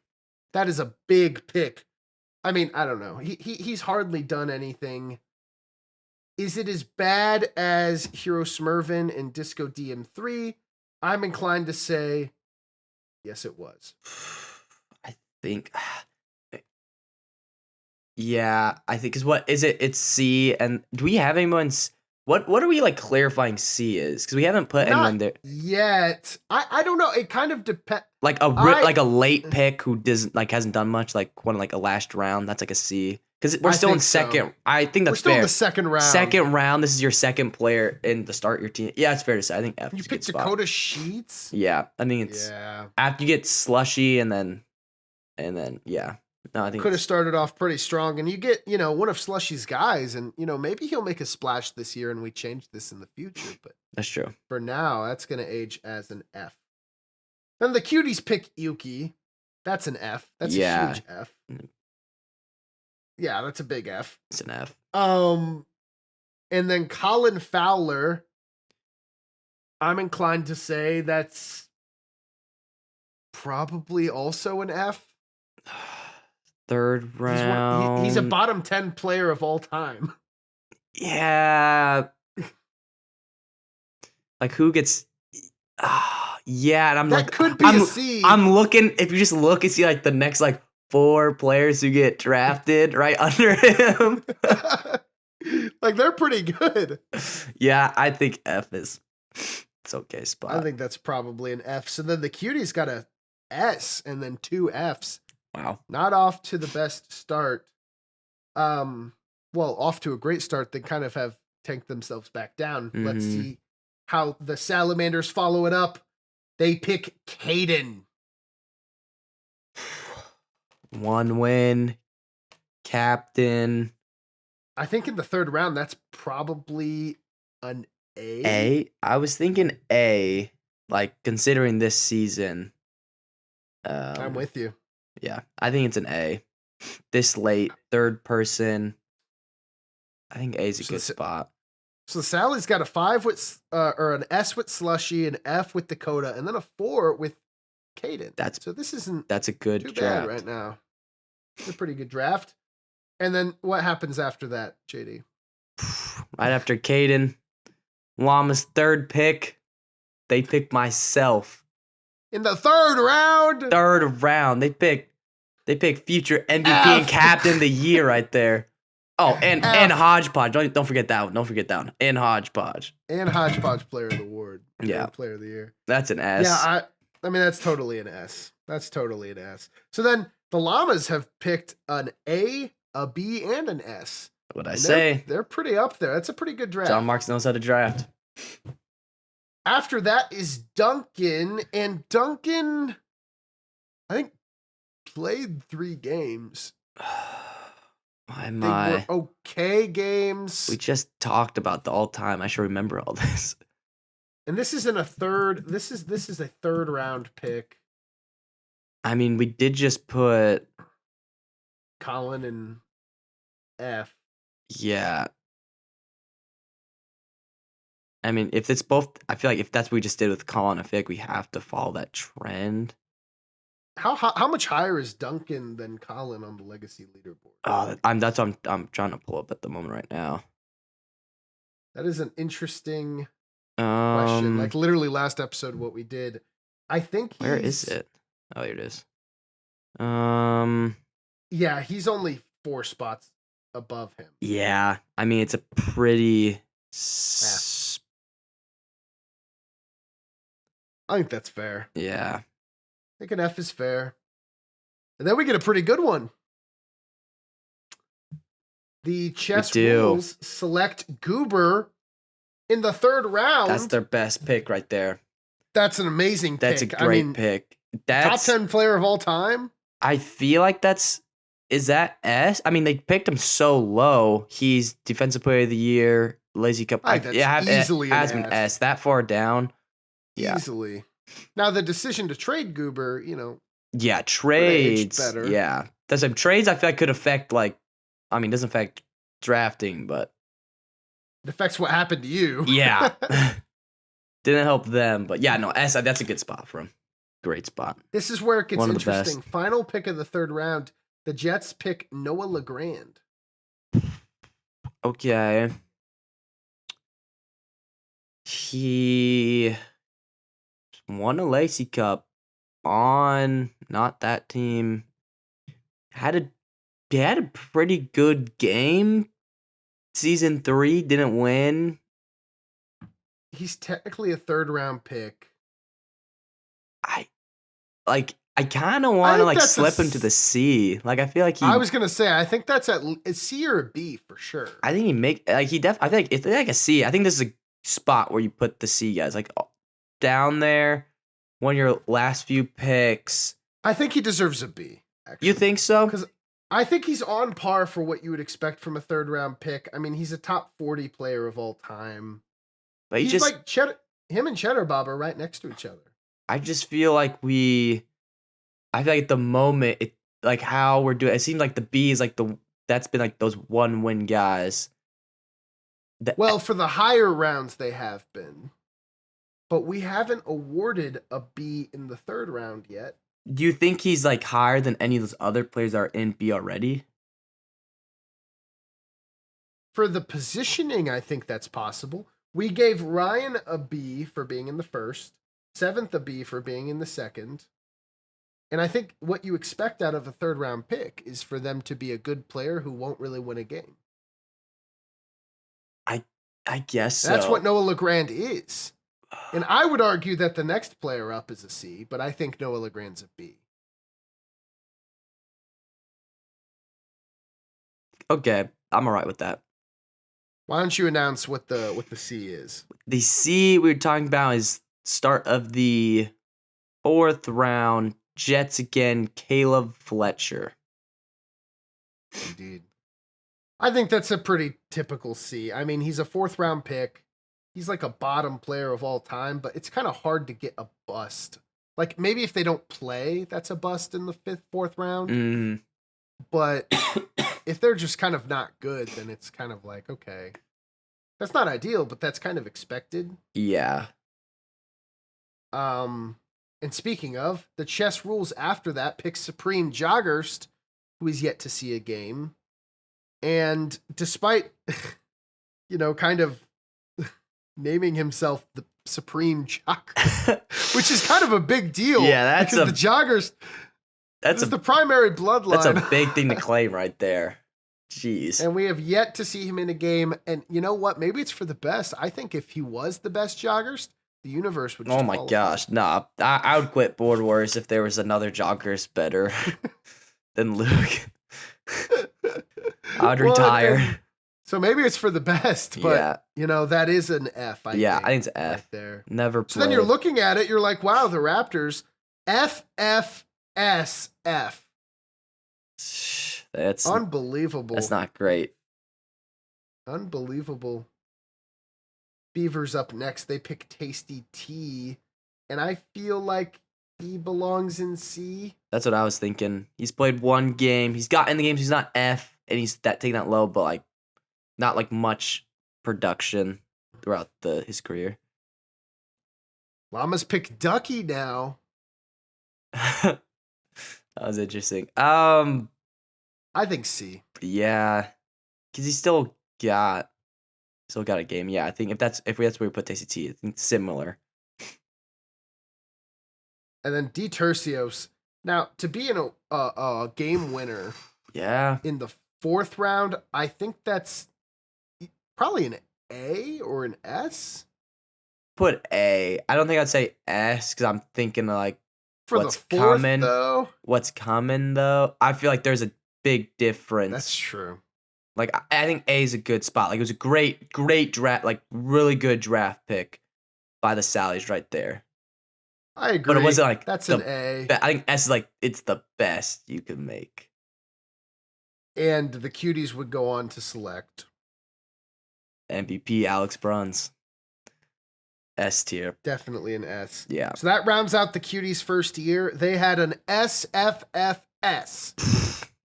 That is a big pick. I mean, I don't know. He's hardly done anything. Is it as bad as Hero Smurvin and Disco DM3? I'm inclined to say yes, it was. I think. Yeah, I think, because what is it? It's C, and do we have anyone? What are we like clarifying C is? Because we haven't put anyone there yet. I don't know. It kind of depends. like like a late pick who doesn't like hasn't done much, like one like a last round. That's like a C, because we're still in second. So. I think that's we're still fair. in the second round. Second round. This is your second player in the start your team. Yeah, it's fair to say. I think F. You is a picked good spot. Dakota Sheets. Yeah, I think it's after you get Slushy and then yeah. No, I think could have started off pretty strong, and you get one of Slushy's guys, and maybe he'll make a splash this year, and we change this in the future. But that's true. For now, that's gonna age as an F. Then the cuties pick Yuki. That's an F. That's a huge F. Yeah, that's a big F. It's an F. And then Colin Fowler. I'm inclined to say that's probably also an F. Third round. He's a bottom 10 player of all time. Yeah. Like who gets? Yeah, and I'm that could be a C. I'm looking. If you just look and see like the next like 4 players who get drafted right under him, like they're pretty good. Yeah, I think F is it's okay spot. I think that's probably an F. So then the cuties got a S and then 2 Fs. Wow. Not off to the best start. Well, off to a great start. They kind of have tanked themselves back down. Mm-hmm. Let's see how the Salamanders follow it up. They pick Caden. 1 win. Captain. I think in the third round, that's probably an A. A? I was thinking A, like considering this season. I'm with you. Yeah, I think it's an A. This late, third person. I think A is a good spot. So Sally's got a 5 with, or an S with Slushy, an F with Dakota, and then a 4 with Caden. So this isn't. That's a good too draft bad right now. It's a pretty good draft. And then what happens after that, JD? Right after Caden, Llama's third pick. They pick myself. In the third round. Third round. They pick future MVP and captain of the year right there. Oh, and Hodgepodge. Don't forget that one. Don't forget that one. And Hodgepodge. And Hodgepodge player of the award. Yeah. Player of the year. That's an S. Yeah, I mean that's totally an S. That's totally an S. So then the Llamas have picked an A, a B, and an S. What'd I say? They're pretty up there. That's a pretty good draft. John Marks knows how to draft. After that is Duncan, and Duncan, I think, played 3 games. My. They were okay games. We just talked about the all-time. I should remember all this. And this is in a third. This is a third round pick. I mean, we did just put Colin and F. Yeah. I mean, if it's both, I feel like if that's what we just did with Colin, I feel like we have to follow that trend. How much higher is Duncan than Colin on the legacy leaderboard? Oh, that's what I'm trying to pull up at the moment right now. That is an interesting question. Like literally last episode, what we did. I think where is it? Oh, here it is. Yeah, he's only 4 spots above him. Yeah, I mean it's a pretty. I think that's fair. Yeah. I think an F is fair. And then we get a pretty good one. The chess rules select Goober in the third round. That's their best pick right there. That's an amazing pick. That's a great pick. That's top 10 player of all time. I feel like is that S? I mean, they picked him so low. He's defensive player of the year, Lazy Cup. Easily an S. That far down. Yeah. Easily. Now the decision to trade Goober, Yeah, aged trades. better. Yeah. That's trades I feel like could affect doesn't affect drafting, but It affects what happened to you. yeah. Didn't help them, but yeah, no, that's a good spot for him. Great spot. This is where it gets One of the interesting. best. Final pick of the third round. The Jets pick Noah LeGrand. Okay. He won a Lacey Cup on not that team. He had a pretty good game. Season 3 didn't win. He's technically a third round pick. I kind of I want to think that's slip him to the C. Like I feel like I was gonna say, I think that's a C or a B for sure. I think I feel like it's like a C. I think this is a spot where you put the C guys down there. One of your last few picks. I think he deserves a B. Actually. You think so? Because I think he's on par for what you would expect from a third round pick. I mean, he's a top 40 player of all time. But he's like him and Cheddar Bob are right next to each other. I just feel like I feel like at the moment, like how we're doing, it seems like the B is like that's been like those 1-win guys. Well, for the higher rounds, they have been. But we haven't awarded a B in the third round yet. Do you think he's like higher than any of those other players that are in B already? For the positioning, I think that's possible. We gave Ryan a B for being in the first, Seventh a B for being in the second. And I think what you expect out of a third round pick is for them to be a good player who won't really win a game. I guess so. That's what Noah LeGrand is. And I would argue that the next player up is a C, but I think Noah LeGrand's a B. Okay, I'm all right with that. Why don't you announce what the C is? The C we were talking about is start of the fourth round. Jets again, Caleb Fletcher. Indeed. I think that's a pretty typical C. I mean, he's a fourth round pick. He's like a bottom player of all time, but it's kind of hard to get a bust. Like maybe if they don't play, that's a bust in the fourth round. Mm. But if they're just kind of not good, then it's kind of like, okay. That's not ideal, but that's kind of expected. Yeah. And speaking of, the chess rules after that pick Supreme Joggerst, who is yet to see a game. And despite, kind of naming himself the Supreme Jogger, which is kind of a big deal. Yeah, the Joggers. That's the primary bloodline. That's a big thing to claim right there. Jeez. And we have yet to see him in a game. And you know what? Maybe it's for the best. I think if he was the best Joggers, the universe would just Oh my gosh. Nah. I would quit Board Wars if there was another Joggers better than Luke. I would retire. So maybe it's for the best, but that is an F. I think it's an F. Right there. Never played. So then you're looking at it, you're like, wow, the Raptors, F, F, S, F. That's unbelievable. That's not great. Unbelievable. Beavers up next. They pick Tasty T, and I feel like he belongs in C. That's what I was thinking. He's played one game. He's got in the games. He's not F, and he's taking that low, but like not like much production throughout his career. Llamas pick Ducky now. That was interesting. I think C. Yeah, because he's still got a game. Yeah, I think if that's where we put Tasty T, I think similar. And then D Tercios. Now, to be in a game winner, in the fourth round, I think that's probably an A or an S. Put A. I don't think I'd say S because I'm thinking like for what's the fourth, common. Though? What's common though? I feel like there's a big difference. That's true. Like I think A is a good spot. Like it was a great draft, like really good draft pick by the Sallies right there. I agree. But it wasn't like that's an A. I think S is like it's the best you can make. And the Cuties would go on to select MVP Alex Bruns. S tier. Definitely an S. Yeah. So that rounds out the Cuties' first year. They had an SFFS.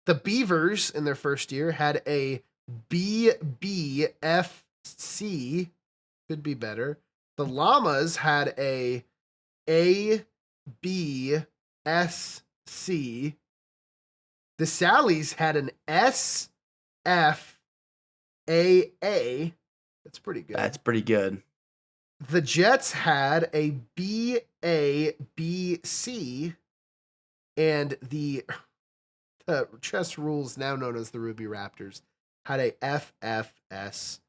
The Beavers in their first year had a BBFC. Could be better. The Llamas had a ABSC. The Sallies had an SFAA. That's pretty good. That's pretty good. The Jets had a BABC, and the chess rules, now known as the Ruby Raptors, had a FFSF.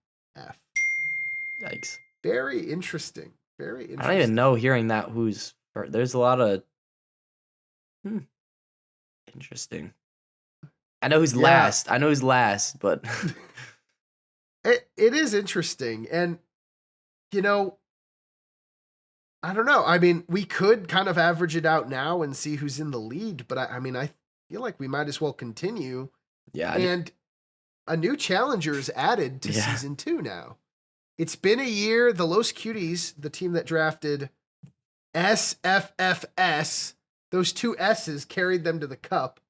Yikes. Very interesting. Very interesting. I don't even know hearing that there's a lot of interesting. I know who's last. I know who's last, but it is interesting. And you know, I don't know. I mean, we could kind of average it out now and see who's in the lead, but I mean, I feel like we might as well continue. Yeah. And a new challenger is added to season 2 now. It's been a year. The Los Cuties, the team that drafted SFFS, those two S's carried them to the cup.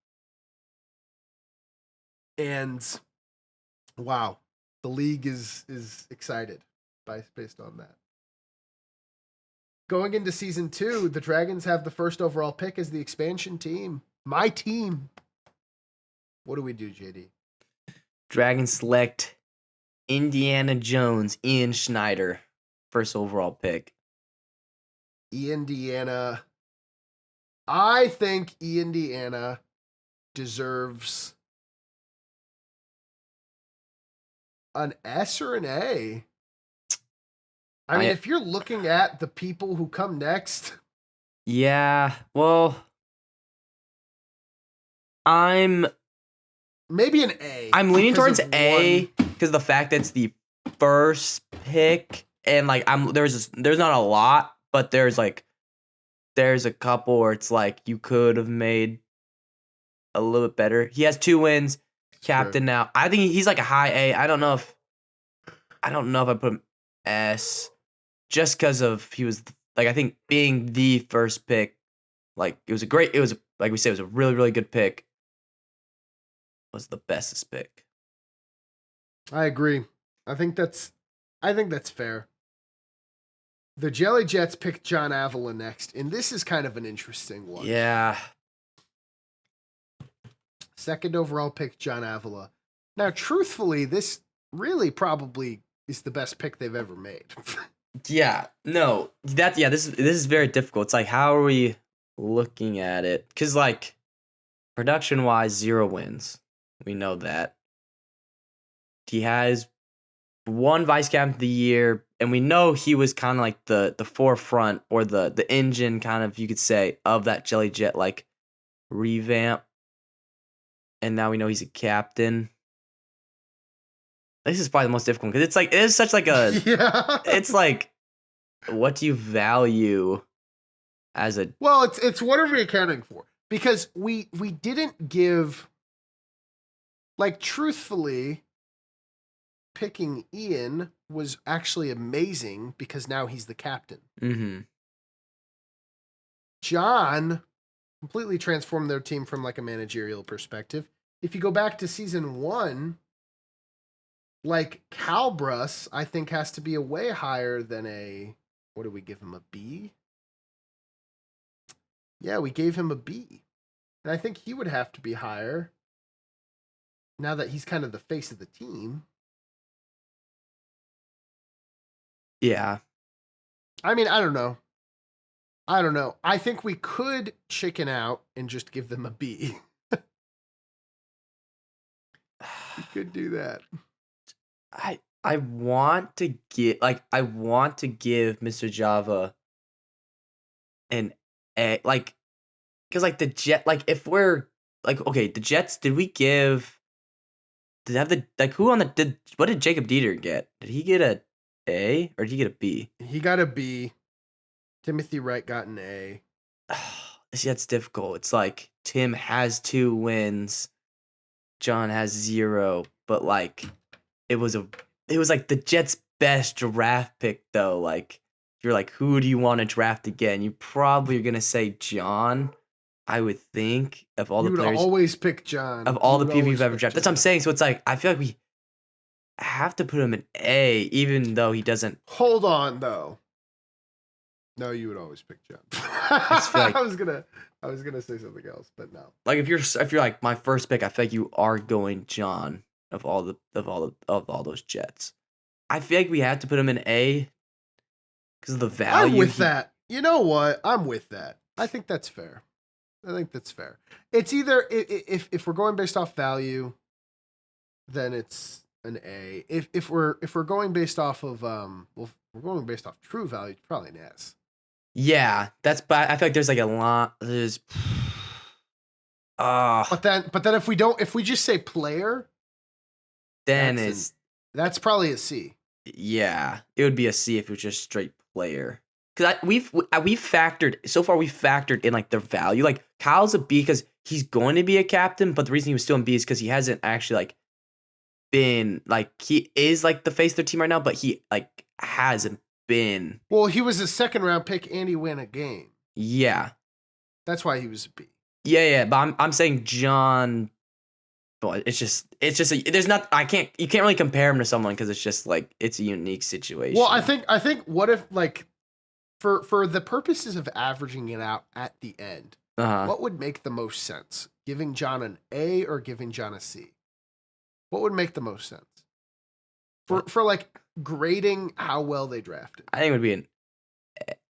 And wow, the league is excited based on that. Going into season 2, the Dragons have the first overall pick as the expansion team. My team. What do we do, JD? Dragons select Indiana Jones, Ian Schneider, first overall pick. Indiana. I think Indiana deserves an S or an A. I mean, if you're looking at the people who come next. Yeah, well, I'm maybe an A. I'm leaning towards A because the fact that it's the first pick and like there's not a lot, but there's a couple where it's like you could have made a little bit better. He has 2 wins, captain now. I think he's like a high A. I don't know if I put him S just because of he was like I think being the first pick, like it was like we said, it was a really, really good pick. Was the bestest pick. I agree. I think that's fair. The Jelly Jets picked John Avila next, and this is kind of an interesting one. Yeah. Second overall pick, John Avila. Now, truthfully, this really probably is the best pick they've ever made. Yeah. No. This is very difficult. It's like, how are we looking at it? Because like production wise, 0 wins. We know that. He has 1 vice captain of the year, and we know he was kind of like the forefront or the engine, kind of, you could say, of that Jelly Jet like revamp. And now we know he's a captain. This is probably the most difficult because it's like it is such like a it's like, what do you value as a it's what are we accounting for? Because we didn't give, like, truthfully, picking Ian was actually amazing because now he's the captain. Mm-hmm. John completely transformed their team from like a managerial perspective. If you go back to season 1, like Calbrus, I think has to be a way higher than what do we give him, a B? Yeah, we gave him a B. And I think he would have to be higher now that he's kind of the face of the team. Yeah. I mean, I don't know. I think we could chicken out and just give them a B. We could do that. I want to give Mr. Java an A, like, because like the Jet, like if we're like, okay, the Jets, did have what did Jacob Dieter get? Did he get a A or did he get a B? He got a B. Timothy Wright got an A. See, that's difficult. It's like Tim has 2 wins, John has 0, but like it was like the Jets' best draft pick though. Like you're like, who do you want to draft again? You probably are gonna say John. I would think of all You the would players always pick John. of all You the would people always you've ever pick drafted. That's what I'm John. saying. So it's like I feel like we have to put him in A, even though he doesn't. Hold on, though. No, you would always pick John. just feel like- I was gonna say something else, but no. Like if you're like my first pick, I feel like you are going John of all those Jets. I feel like we have to put him in A because of the value. I'm with that. You know what? I'm with that. I think that's fair. It's either if we're going based off value, then it's an A. If we're going based off of if we're going based off true value, it's probably an S. Yeah, but I feel like there's like a lot. There's. But then if we just say player, then that's probably a C. Yeah, it would be a C if it was just straight player. Because we've factored in like their value. Like Kyle's a B because he's going to be a captain, but the reason he was still in B is because he hasn't actually like been like he is like the face of their team right now, but he like hasn't been. Well, he was a second round pick and he won a game. Yeah, that's why he was a B. Yeah, but I'm saying John. But it's just there's not you can't really compare him to someone because it's just like it's a unique situation. Well, I think what if like for the purposes of averaging it out at the end, what would make the most sense? Giving John an A or giving John a C? What would make the most sense? For like grading how well they drafted. I think it would be an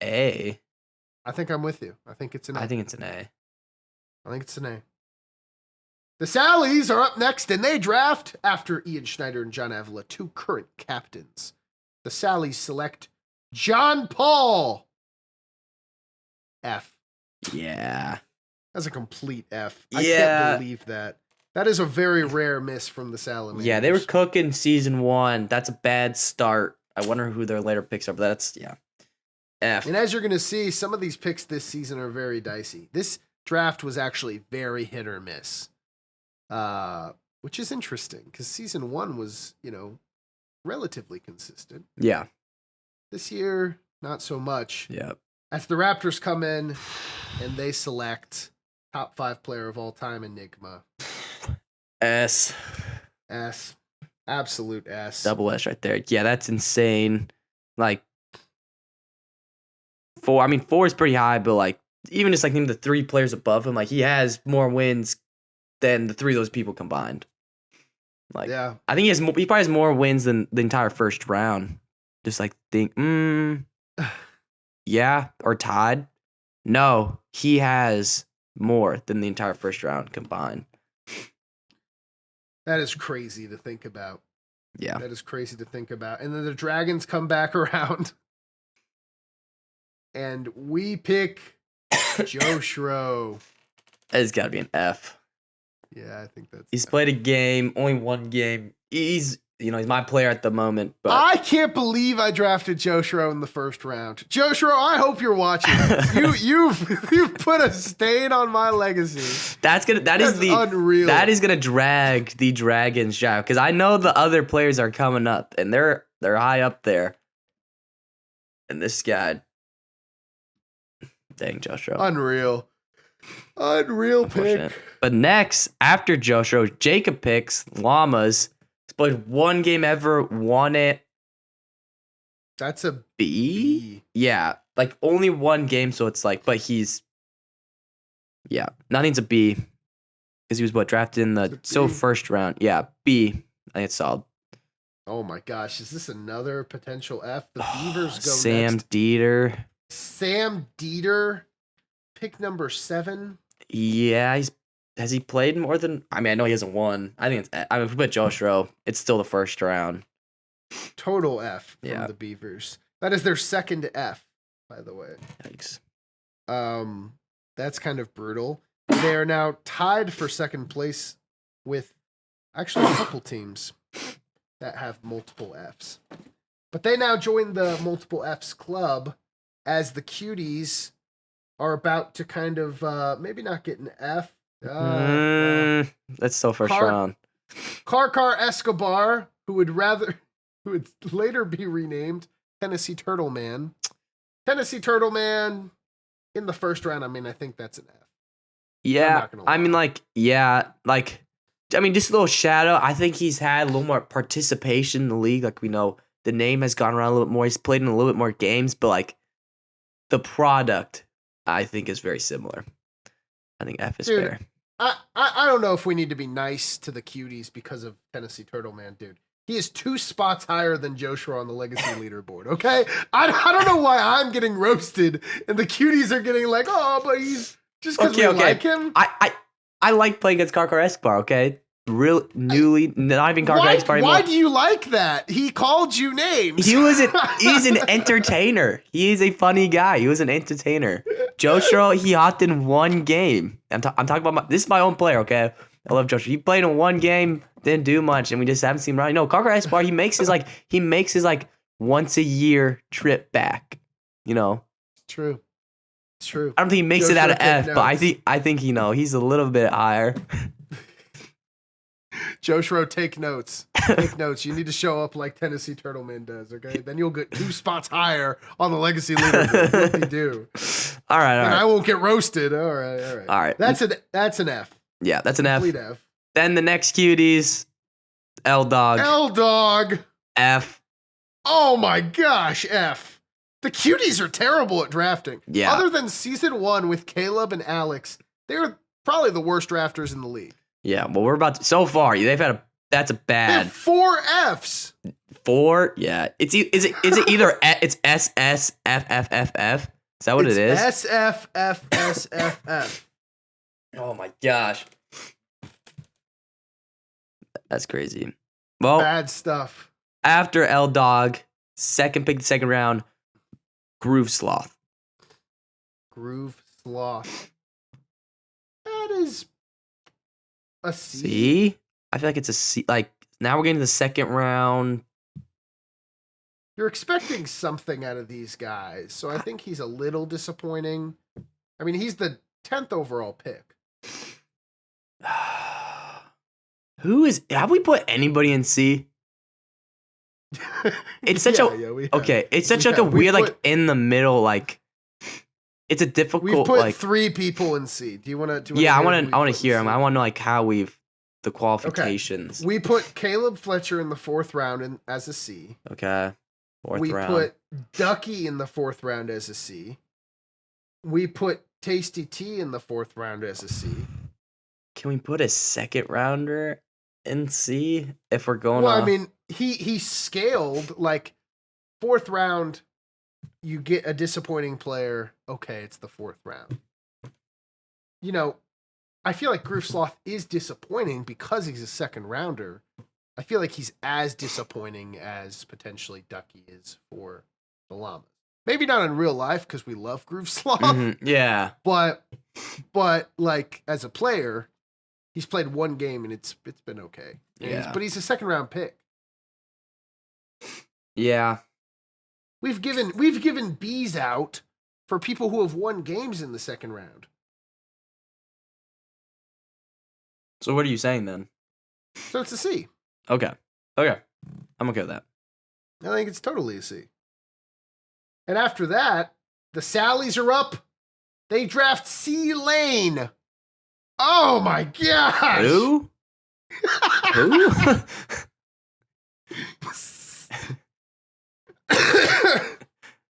A. I think I'm with you. I think it's an A. I think it's an A. I think it's an A. The Sallies are up next, and they draft after Ian Schneider and John Avila, two current captains. The Sallies select John Paul. F. Yeah. That's a complete F. I can't believe that. That is a very rare miss from the Salamanders. Yeah, they were cooking season 1. That's a bad start. I wonder who their later picks are, but that's, F. And as you're going to see, some of these picks this season are very dicey. This draft was actually very hit or miss. Which is interesting because season 1 was, relatively consistent. Yeah. This year, not so much. Yeah. As the Raptors come in and they select top 5 player of all time, Enigma. S. Absolute S. Double S right there. Yeah, that's insane. Like 4. I mean, 4 is pretty high, but like even just like name the 3 players above him, like he has more wins than the 3 of those people combined. Like, yeah, I think he probably has more wins than the entire first round. Just like think, yeah, or tied. No, he has more than the entire first round combined. That is crazy to think about. Yeah, that is crazy to think about. And then the Dragons come back around, and we pick Joe Schro. It's got to be an F. Yeah, I think that's. He's played a game, only one game. He's my player at the moment. But I can't believe I drafted Joe Schro in the first round. Joe Schro, I hope you're watching. You've put a stain on my legacy. That is unreal. That is gonna drag the Dragons down because I know the other players are coming up and they're high up there. And this guy, dang, Joe Schro. Unreal pick. But next, after Joe Schro, Jacob picks Llamas. He's played one game ever, won it. That's a B? Yeah, like only one game, so it's like, but he's, nothing's a B. Because he was drafted in the first round. Yeah, B. I think it's solid. Oh my gosh, is this another potential F? The Beavers go Sam next. Dieter. Sam Dieter, pick number 7. Yeah, has he played more than? I mean, I know he hasn't won. I think if we put Joe Schro, it's still the first round. Total F from the Beavers. That is their second F, by the way. Yikes. That's kind of brutal. They are now tied for second place with actually a couple teams that have multiple Fs. But they now join the multiple Fs club as the Cuties are about to kind of maybe not get an F. That's still first round. Car Escobar, who would later be renamed Tennessee Turtle Man. Tennessee Turtle Man in the first round. I mean, I think that's an F. I'm Yeah, not gonna I mean, lie. just a little shadow. I think he's had a little more participation in the league. Like, we know the name has gone around a little bit more. He's played in a little bit more games, but like the product, I think, is very similar. I think F is Dude, fair. I don't know if we need to be nice to the cuties because of Tennessee Turtle Man, dude. He is 2 spots higher than Joshua on the legacy leaderboard, okay? I don't know why I'm getting roasted and the cuties are getting like, oh, but he's just because we like him. I like playing against Carcar Escobar, okay? Real newly, not even Carcar Escobar anymore. Why do you like that? He called you names. He's an entertainer. He is a funny guy. He was an entertainer. Joshua, he hopped in one game. I'm talking about this is my own player, okay? I love Joshua. He played in one game, didn't do much, and we just haven't seen him right. No, Carcar Escobar, he makes his once a year trip back. You know? True. It's true. I don't think he makes it out of F, notes. but I think he's a little bit higher. Joshua, take notes. Take notes. You need to show up like Tennessee Turtle Man does, okay? Then you'll get 2 spots higher on the legacy leaderboard. What you do? All right. I won't get roasted. All right. That's an F. Yeah, that's an Complete F. F. Then the next cuties, L Dog. F. Oh my gosh, F. The cuties are terrible at drafting. Yeah. Other than season 1 with Caleb and Alex, they're probably the worst drafters in the league. Yeah, well, we're about to, so far. That's a They bad have 4 Fs. 4. Yeah, is it either it's S S F F F F? Is that what it is? S F F S F F. Oh my gosh, that's crazy. Well, Bad stuff. after L Dog, second pick, the second round, Groove Sloth. Groove Sloth. That is a C. C? I feel like it's a C. Like, now we're getting to the second round. You're expecting something out of these guys, so I think he's a little disappointing. I mean, he's the 10th overall pick. Have we put anybody in C? It's such it's such like a weird, like, in the middle, like, it's a difficult, we've put like, 3 people in C. Do you want to? Yeah, I want to hear them. I want to know, like, how the qualifications. Okay. We put Caleb Fletcher in the 4th round as a C. Okay. 4th round. We put Ducky in the 4th round as a C. We put Tasty T in the 4th round as a C. Can we put a second rounder in C if we're going? Well, I mean, he scaled, like, 4th round. You get a disappointing player. Okay, it's the 4th round. You know, I feel like Groove Sloth is disappointing because he's a second rounder. I feel like he's as disappointing as potentially Ducky is for the Llamas. Maybe not in real life because we love Groove Sloth. Mm-hmm. Yeah. But like, as a player, he's played 1 game and it's been okay. Yeah. But he's a second round pick. Yeah. We've given B's out for people who have won games in the second round. So what are you saying then? So it's a C. Okay. I'm okay with that. I think it's totally a C. And after that, the Sallies are up. They draft C Lane. Oh my gosh. Who? Who?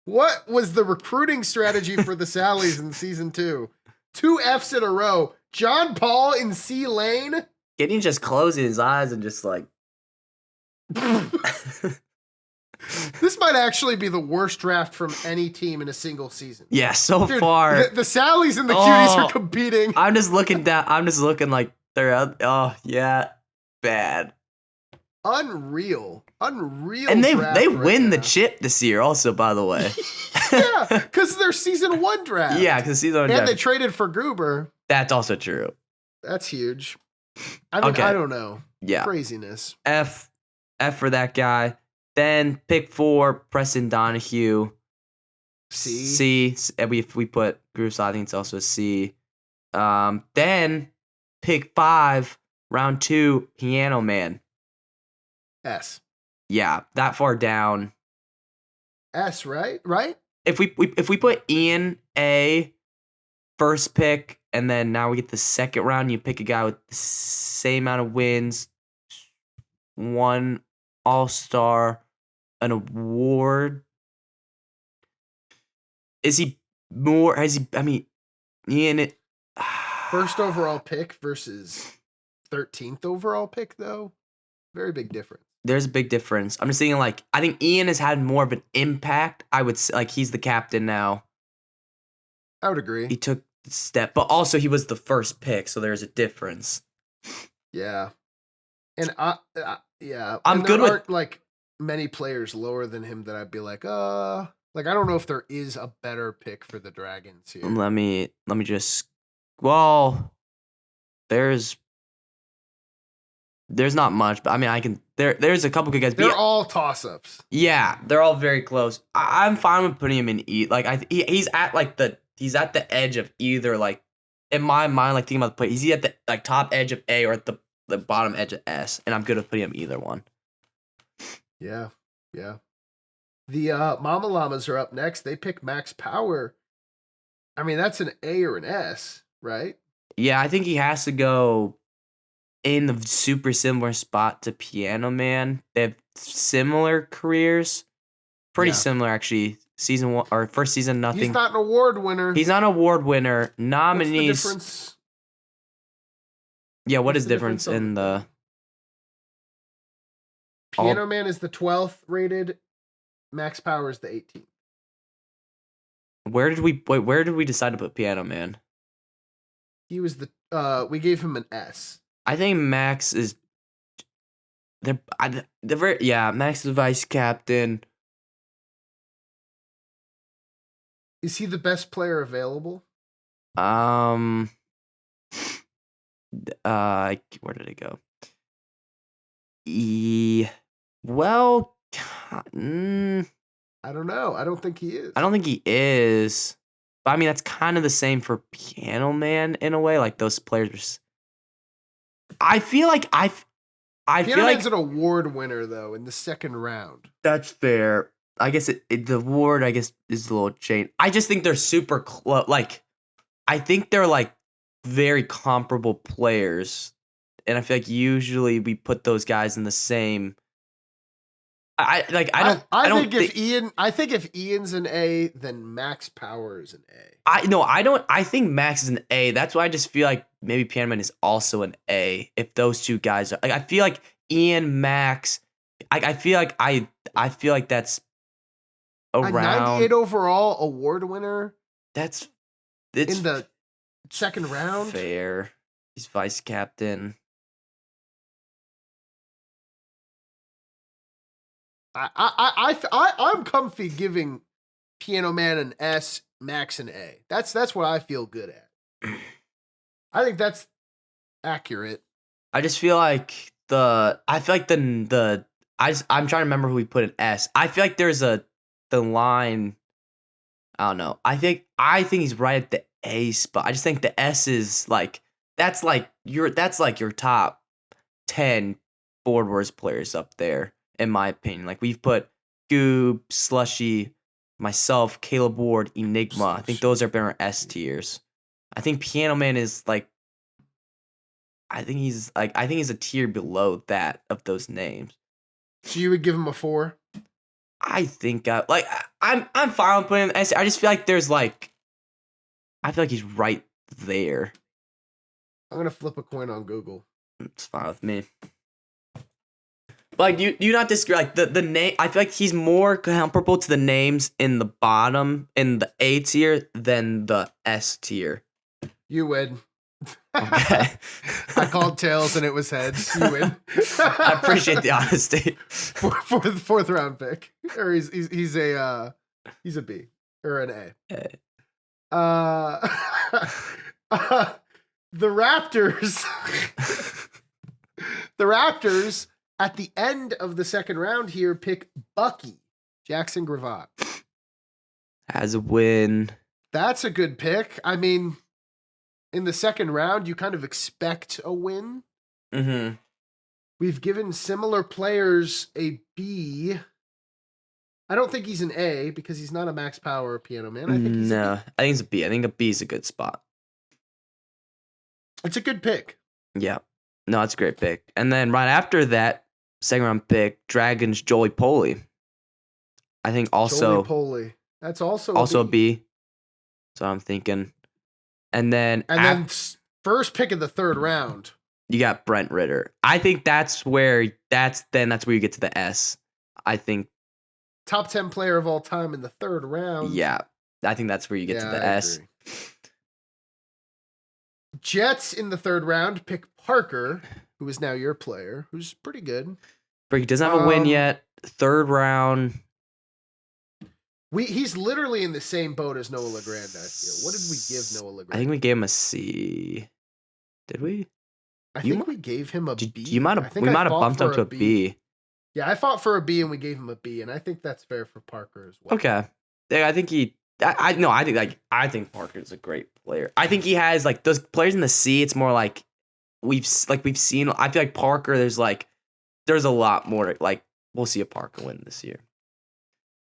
What was the recruiting strategy for the Sallies in season 2? 2 Fs in a row. John Paul in C Lane. Gideon just closing his eyes and just like. This might actually be the worst draft from any team in a single season. Yeah, so Dude, far. The Sallies and the Cuties are competing. I'm just looking down. I'm just looking like they're out. Oh, yeah. Bad. Unreal. And they win the chip this year also, by the way. Yeah, because they're season 1 draft. Yeah, because season 1 draft. And they traded for Goober. That's also true. That's huge. I mean, I don't know. Yeah. Craziness. F for that guy. Then pick 4, Preston Donahue. C. If we put Groove Sloth, I think it's also a C. Then pick 5, round 2, Piano Man. S. Yeah, that far down. S, right? Right? if we put Ian A first pick, and then now we get the second round, you pick a guy with the same amount of wins, one All-Star, an award. Is he more? Has he? I mean, Ian. First overall pick versus 13th overall pick, though. Very big difference. There's a big difference. I'm just thinking, like, I think Ian has had more of an impact. I would say, like, he's the captain now. I would agree. He took the step, but also he was the first pick, so there's a difference. Yeah. And yeah. I'm and good there with aren't, like, many players lower than him that I'd be like, I don't know if there is a better pick for the Dragons here. Let me just. Well, there's not much, but I mean, I can. There's a couple good guys. They're all toss-ups. Yeah, they're all very close. I'm fine with putting him in E. Like he's at the edge of either, like, in my mind, like, thinking about the play. He's at the, like, top edge of A or at the bottom edge of S, and I'm good with putting him either one. Yeah. The Mama Llamas are up next. They pick Max Power. I mean, that's an A or an S, right? Yeah, I think he has to go in the super similar spot to Piano Man. They have similar careers. Pretty similar, actually. Season 1 or first season, nothing. He's not an award winner. He's not an award winner. Nominees. What's the difference? Yeah, what What's is the difference difference in the Piano Man is the 12th rated. Max Power is the 18th. Where did we decide to put Piano Man? He was we gave him an S. I think Max is Max is vice captain. Is he the best player available? Where did it go? Well, I don't know. I don't think he is. I don't think he is. But I mean, that's kind of the same for Piano Man in a way. Like, those players. I feel like Piano Man's an award winner though in the second round. That's fair. I guess the award, I guess, is a little chain. I just think they're super close. Like, I think they're, like, very comparable players, and I feel like usually we put those guys in the same. I think if Ian's an A, then Max Power is an A. I think Max is an A. That's why I just feel like maybe Piano Man is also an A. If those two guys are, like, I feel like Ian, Max. I feel like that's around a 98 overall award winner. It's in the second round. Fair. He's vice captain. I'm comfy giving Piano Man an S, Max an A. That's what I feel good at. I think that's accurate. I just feel like I'm trying to remember who we put an S. I feel like there's the line. I don't know. I think he's right at the A spot. I just think the S is like that's like your top 10 Board Wars players up there, in my opinion. Like, we've put Goob, Slushy, myself, Caleb Ward, Enigma. I think those are better S tiers. I think Piano Man is like. I think he's a tier below that of those names. So you would give him a 4? I think I'm fine with putting him S. I just feel like I feel like he's right there. I'm gonna flip a coin on Google. It's fine with me. But, like, do you not disagree? Like, the name, I feel like he's more comparable to the names in the bottom, in the A tier, than the S tier. You win. Okay. I called tails and it was heads. You win. I appreciate the honesty. For the fourth round pick, or he's a B or an A. The Raptors. The Raptors at the end of the second round here pick Bucky Jackson Gravatt. Has a win. That's a good pick. I mean, in the second round, you kind of expect a win. Mm-hmm. We've given similar players a B. I don't think he's an A because he's not a max power piano man. I think he's a B. No, I think it's a B. I think a B is a good spot. It's a good pick. Yeah. No, it's a great pick. And then right after that, second round pick, Dragons Jolie Poley. I think also Jolie-Poley. That's also a B. So I'm thinking. And then first pick of the third round. You got Brent Ritter. I think that's where you get to the S. I think top 10 player of all time in the third round. Yeah. I think that's where you get to the S. Agree. Jets in the third round pick Parker, who is now your player, who's pretty good. But he doesn't have a win yet. Third round. He's literally in the same boat as Noah LeGrand, I feel. What did we give Noah LeGrand? I think we gave him a C. Did we? I think we gave him a B. We might have bumped up to a B. Yeah, I fought for a B and we gave him a B, and I think that's fair for Parker as well. Okay. Yeah, I think I think Parker's a great player. I think he has like those players in the C. It's more like we've seen. I feel like Parker. There's a lot more. Like we'll see a Parker win this year.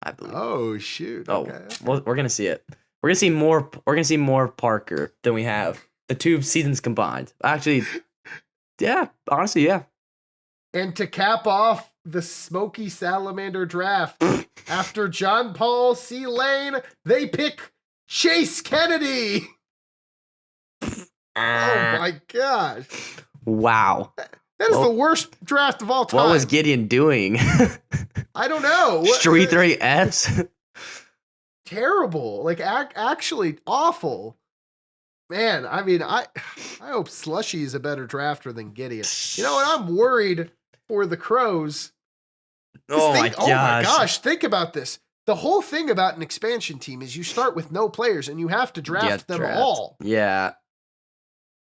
I believe. Oh shoot! Oh, okay. Well, we're gonna see it. We're gonna see more. We're gonna see more Parker than we have the 2 seasons combined. Actually, yeah. Honestly, yeah. And to cap off the Smoky Salamander draft, after John Paul C. Lane, they pick Chase Kennedy. Oh my gosh! Wow. That is the worst draft of all time. What was Gideon doing? I don't know. Street 3 Fs? Terrible. Like, actually awful. Man, I mean, I hope Slushy is a better drafter than Gideon. You know what? I'm worried for the Crows. Oh my gosh. Think about this. The whole thing about an expansion team is you start with no players and you have to draft them all. Yeah.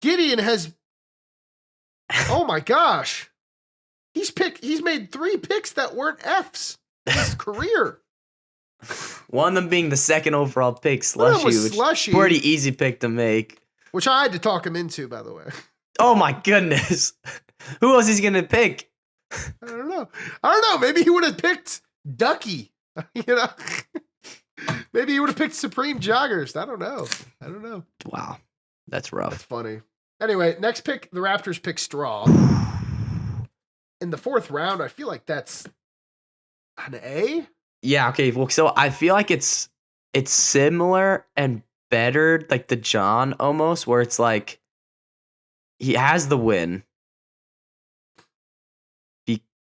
Gideon has... Oh my gosh. He's made 3 picks that weren't Fs in his career. One of them being the second overall pick, Slushy. Pretty easy pick to make. Which I had to talk him into, by the way. Oh my goodness. Who else is he gonna pick? I don't know. Maybe he would have picked Ducky. You know? Maybe he would have picked Supreme Joggers. I don't know. Wow. That's rough. That's funny. Anyway, next pick, the Raptors pick Straw. In the 4th round, I feel like that's an A. Yeah, okay. Well, so I feel like it's similar and better, like the John almost, where it's like he has the win.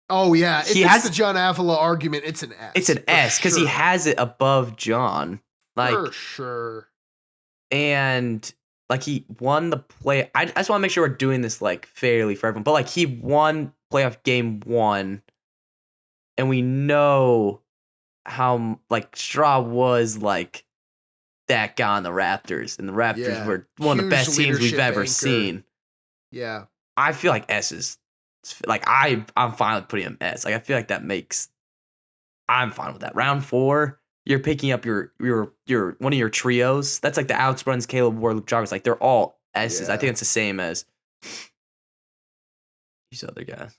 Oh yeah, if it's the John Avila argument, it's an S. It's an S because he has it above John, like for sure. And like he won the play. I just want to make sure we're doing this like fairly for everyone. But like he won playoff game 1, and we know how like Straw was like that guy on the Raptors, and the Raptors were one of the best teams we've ever seen. Yeah, I feel like S is like I'm fine with putting him S. Like I feel like I'm fine with that. Round 4. You're picking up your one of your trios. That's like the Outspruns, Caleb Ward, Luke Joggers. Like they're all S's. Yeah. I think it's the same as these other guys.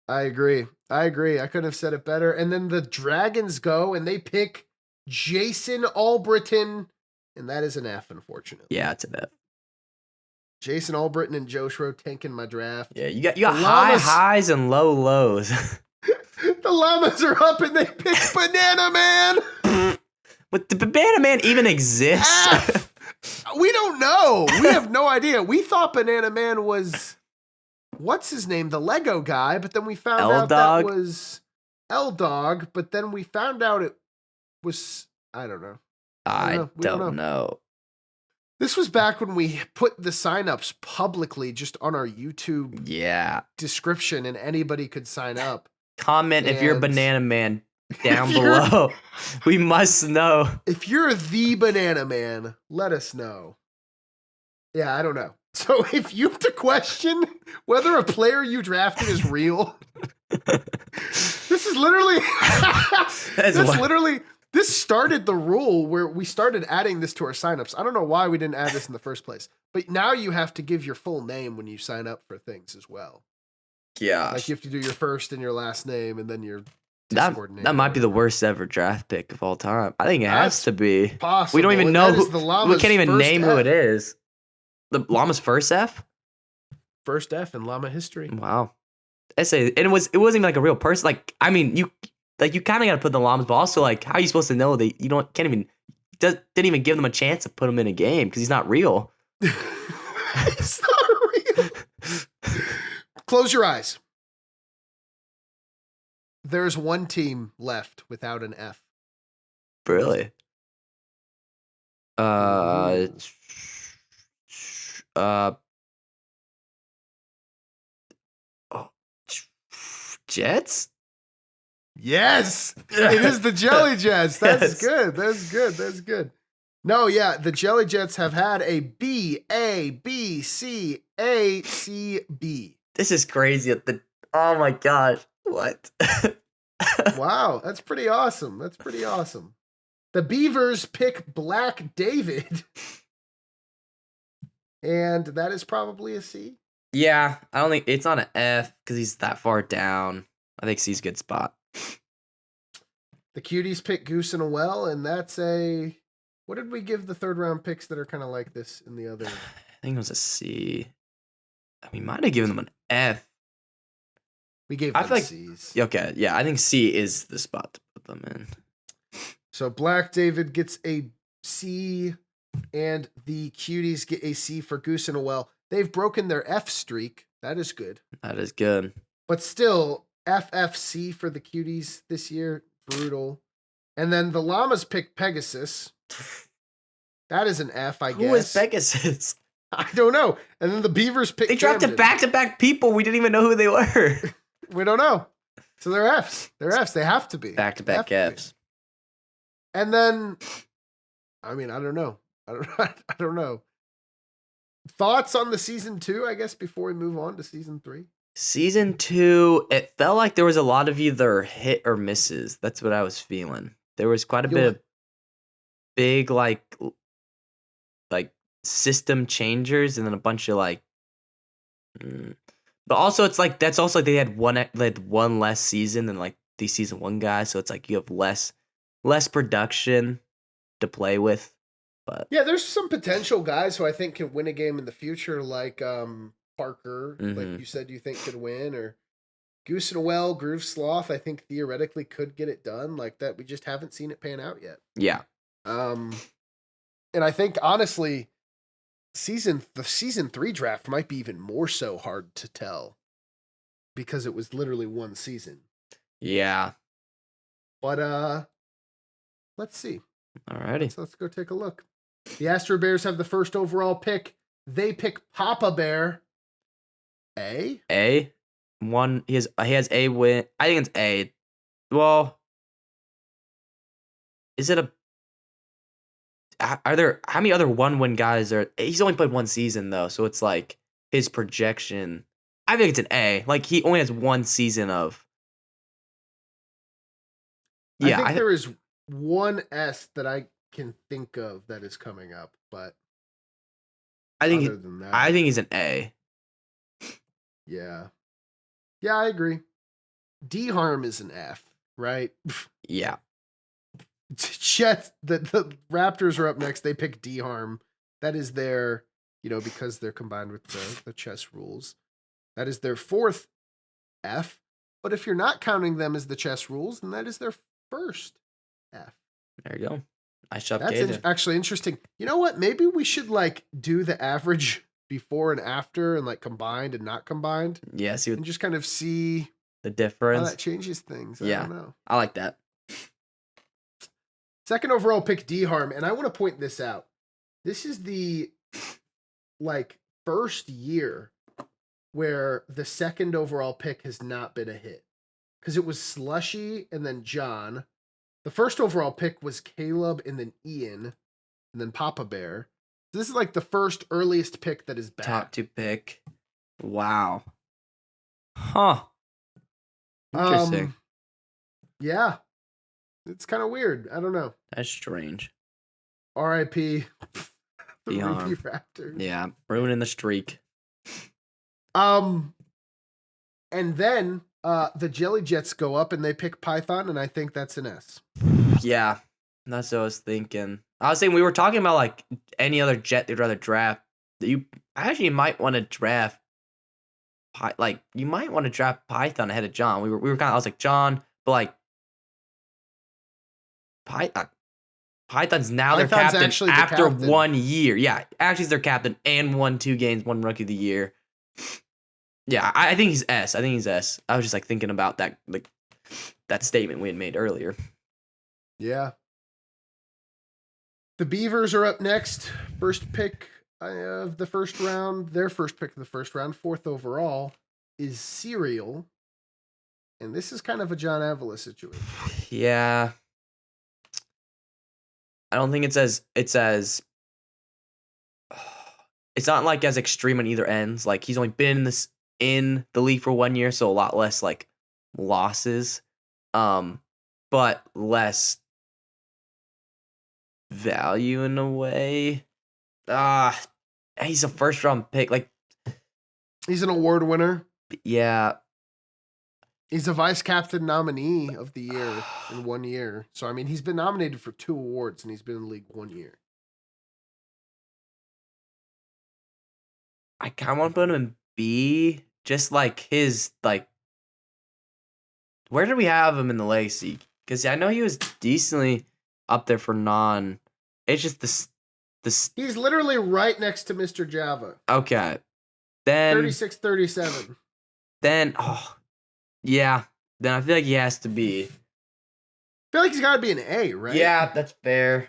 I agree. I couldn't have said it better. And then the Dragons go and they pick Jason Albritton, and that is an F, unfortunately. Yeah, it's an F. Jason Albritton and Joe Schro tanking my draft. Yeah, you got high highs and low lows. The Llamas are up and they pick Banana Man. But the Banana Man even exists? F. We don't know. We have no idea. We thought Banana Man was, what's his name? The Lego guy. But then we found out that was L-Dog. But then we found out it was, I don't know. I don't know. This was back when we put the signups publicly just on our YouTube description and anybody could sign up. Comment if you're Banana Man down below. We must know. If you're the Banana Man, let us know. Yeah, I don't know. So if you have to question whether a player you drafted is real, this is literally this started the rule where we started adding this to our signups. I don't know why we didn't add this in the first place, but now you have to give your full name when you sign up for things as well. Yeah. Like you have to do your first and your last name and then your That might be the worst ever draft pick of all time. I think it has to be. Possible. We don't even And know that is who. the We Llama's can't even first name who it F. is. The Llama's first F. First F in llama history. Wow. I say, and it wasn't even like a real person. Like, I mean, you kind of got to put the Llamas, but also like, how are you supposed to know that you can't even didn't even give them a chance to put him in a game because he's not real. He's not real. Close your eyes. There's one team left without an F. Really? Jets? Yes, it is the Jelly Jets. That's Yes. good. That's good. No, yeah, the Jelly Jets have had a B, A, B, C, A, C, B. This is crazy. Oh my gosh. What? Wow, that's pretty awesome. The Beavers pick Black David. And that is probably a C. Yeah, I don't think it's not an F because he's that far down. I think C's a good spot. The Cuties pick Goose in a Well, and that's a... What did we give the third round picks that are kind of like this in the other? I think it was a C. We might have given them an F. We gave I them feel like C's. Okay, yeah, I think C is the spot to put them in. So Black David gets a C, and the Cuties get a C for Goose in a Well. They've broken their F streak. That is good. That is good. But still, FFC for the Cuties this year. Brutal. And then the Llamas pick Pegasus. That is an F, I guess. Who is Pegasus? I don't know. And then the Beavers pick They drafted Camden. back-to-back people. We didn't even know who they were. We don't know. So they're Fs. They have to be. Back-to-back They have to be. Fs. And then, I mean, I don't know. I don't know. Thoughts on the season 2, I guess, before we move on to season 3? Season 2, it felt like there was a lot of either hit or misses. That's what I was feeling. There was quite a bit of big, like system changers, and then a bunch of but also it's like that's also like they had one less season than like the season 1 guys, so it's like you have less production to play with. But yeah, there's some potential guys who I think can win a game in the future, like Parker, like you said, you think could win, or Goose in a Well, Groove Sloth. I think theoretically could get it done like that. We just haven't seen it pan out yet. Yeah. And I think honestly, the season 3 draft might be even more so hard to tell because it was literally one season. Yeah. But let's see. Alrighty. So let's go take a look. The Astro Bears have the first overall pick. They pick Papa Bear. A? A. One. He has A win. I think it's A. Well, is it a? Are there how many other 1-win guys are? He's only played one season though, so it's like his projection. I think it's an A. Like he only has one season of. Yeah, I think there is one S that I can think of that is coming up, but I think other than that, I think he's an A. Yeah, I agree. D-Harm is an F, right? Yeah. Chet, the Raptors are up next. They pick D-Harm. That is their, because they're combined with the chess rules. That is their 4th F. But if you're not counting them as the chess rules, then that is their first F. There you go. Nice job, That's actually interesting. You know what? Maybe we should do the average before and after and combined and not combined. Yeah, and just kind of see the difference. How that changes things. I don't know. I like that. Second overall pick, D-Harm, and I want to point this out. This is the first year where the second overall pick has not been a hit. Because it was Slushy and then John. The first overall pick was Caleb and then Ian and then Papa Bear. So this is the first earliest pick that is back. Top 2 pick. Wow. Huh. Interesting. Yeah. It's kind of weird. I don't know. That's strange. R.I.P. the D-Harm. Ruby Raptors. Yeah, ruining the streak. And then The Jelly Jets go up and they pick Python, and I think that's an S. Yeah, that's what I was thinking. I was saying we were talking about like any other jet they'd rather draft. You actually might want to draft. You might want to draft Python ahead of John. We were kind of. I was like John, but like Python's now their Python's captain actually the after captain. 1 year. Yeah, actually, he's their captain and won 2 games, won Rookie of the Year. Yeah, I think he's S. I think he's S. I was just like thinking about that, like that statement we had made earlier. Yeah. The Beavers are up next. First pick of the first round. Their first pick of the first round, 4th overall, is Serial. And this is kind of a John Avila situation. Yeah. I don't think it's not like as extreme on either ends. Like he's only been in the league for 1 year, so a lot less like losses. But less value in a way. He's a first round pick. Like He's an award winner. yeah. He's a vice captain nominee of the year in 1 year. So, I mean, he's been nominated for 2 awards and he's been in the league 1 year. I kind of want to put him in B. Just like his, like, where did we have him in the legacy? Because I know he was decently up there for non. It's just this. He's literally right next to Mr. Java. Okay. Then 36-37. Then, yeah. Then I feel like he has to be. I feel like he's got to be an A, right? Yeah, that's fair.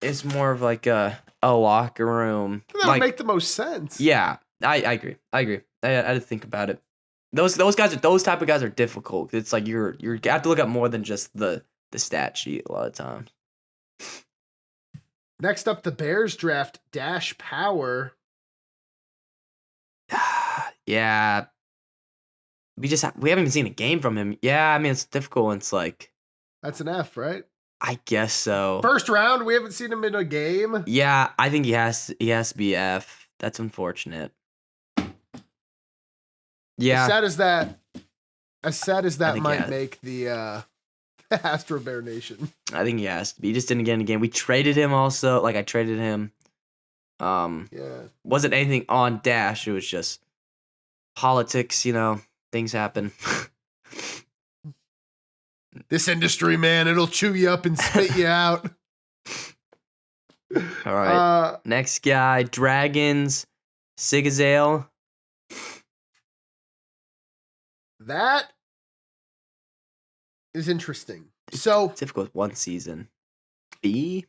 It's more of like a locker room. That would make the most sense. Yeah, I agree. I had to think about it. Those type of guys are difficult. It's like you have to look at more than just the stat sheet a lot of times. Next up, the Bears draft Dash Power. Yeah. We haven't even seen a game from him. Yeah, I mean it's difficult. It's like that's an F, right? I guess so. First round, we haven't seen him in a game. Yeah, I think he has to be F. That's unfortunate. Yeah. As sad as that might make the Astro Bear Nation. I think he has to be. He just didn't get in a game. We traded him also. Like I traded him. Yeah. Wasn't anything on Dash. It was just politics, things happen. This industry, man, it'll chew you up and spit you out. All right. Next guy, Dragons, Sigazale. That is interesting. So difficult with 1 season. B.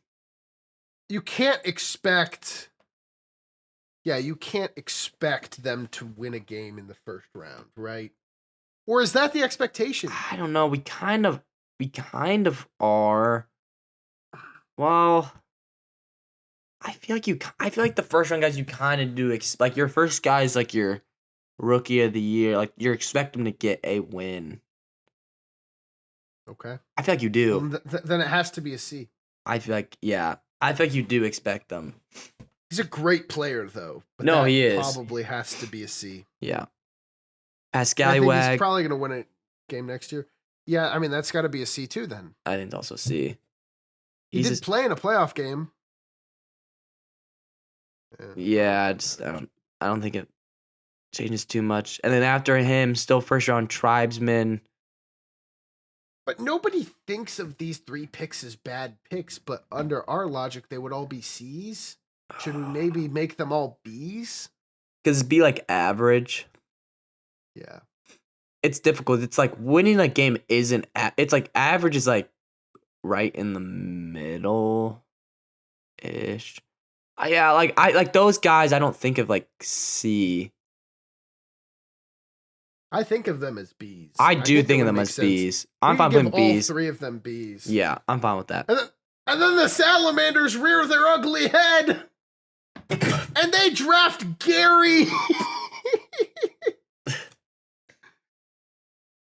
You can't expect them to win a game in the first round, right? Or is that the expectation? I don't know. We kind of are. Well, I feel like the first round guys you kind of do like your first guy is like your rookie of the year. Like you're expecting to get a win. Okay. I feel like you do. Then it has to be a C. I feel like you do expect them. He's a great player though. But no, he is. Probably has to be a C. Yeah. He's probably going to win a game next year. Yeah, I mean that's got to be a C too then. I think it's also C. He did play in a playoff game. Yeah, I don't think it changes too much. And then after him, still first round Tribesman. But nobody thinks of these 3 picks as bad picks, but under our logic, they would all be C's. Should we maybe make them all B's? Because it'd be like average. Yeah. It's difficult. It's like winning a game isn't. It's like average is like right in the middle ish. Yeah, I like those guys. I don't think of like C. I think of them as B's. I do think of them as B's. I'm fine putting B's. All 3 of them B's. Yeah, I'm fine with that. And then the Salamanders rear their ugly head, and they draft Gary.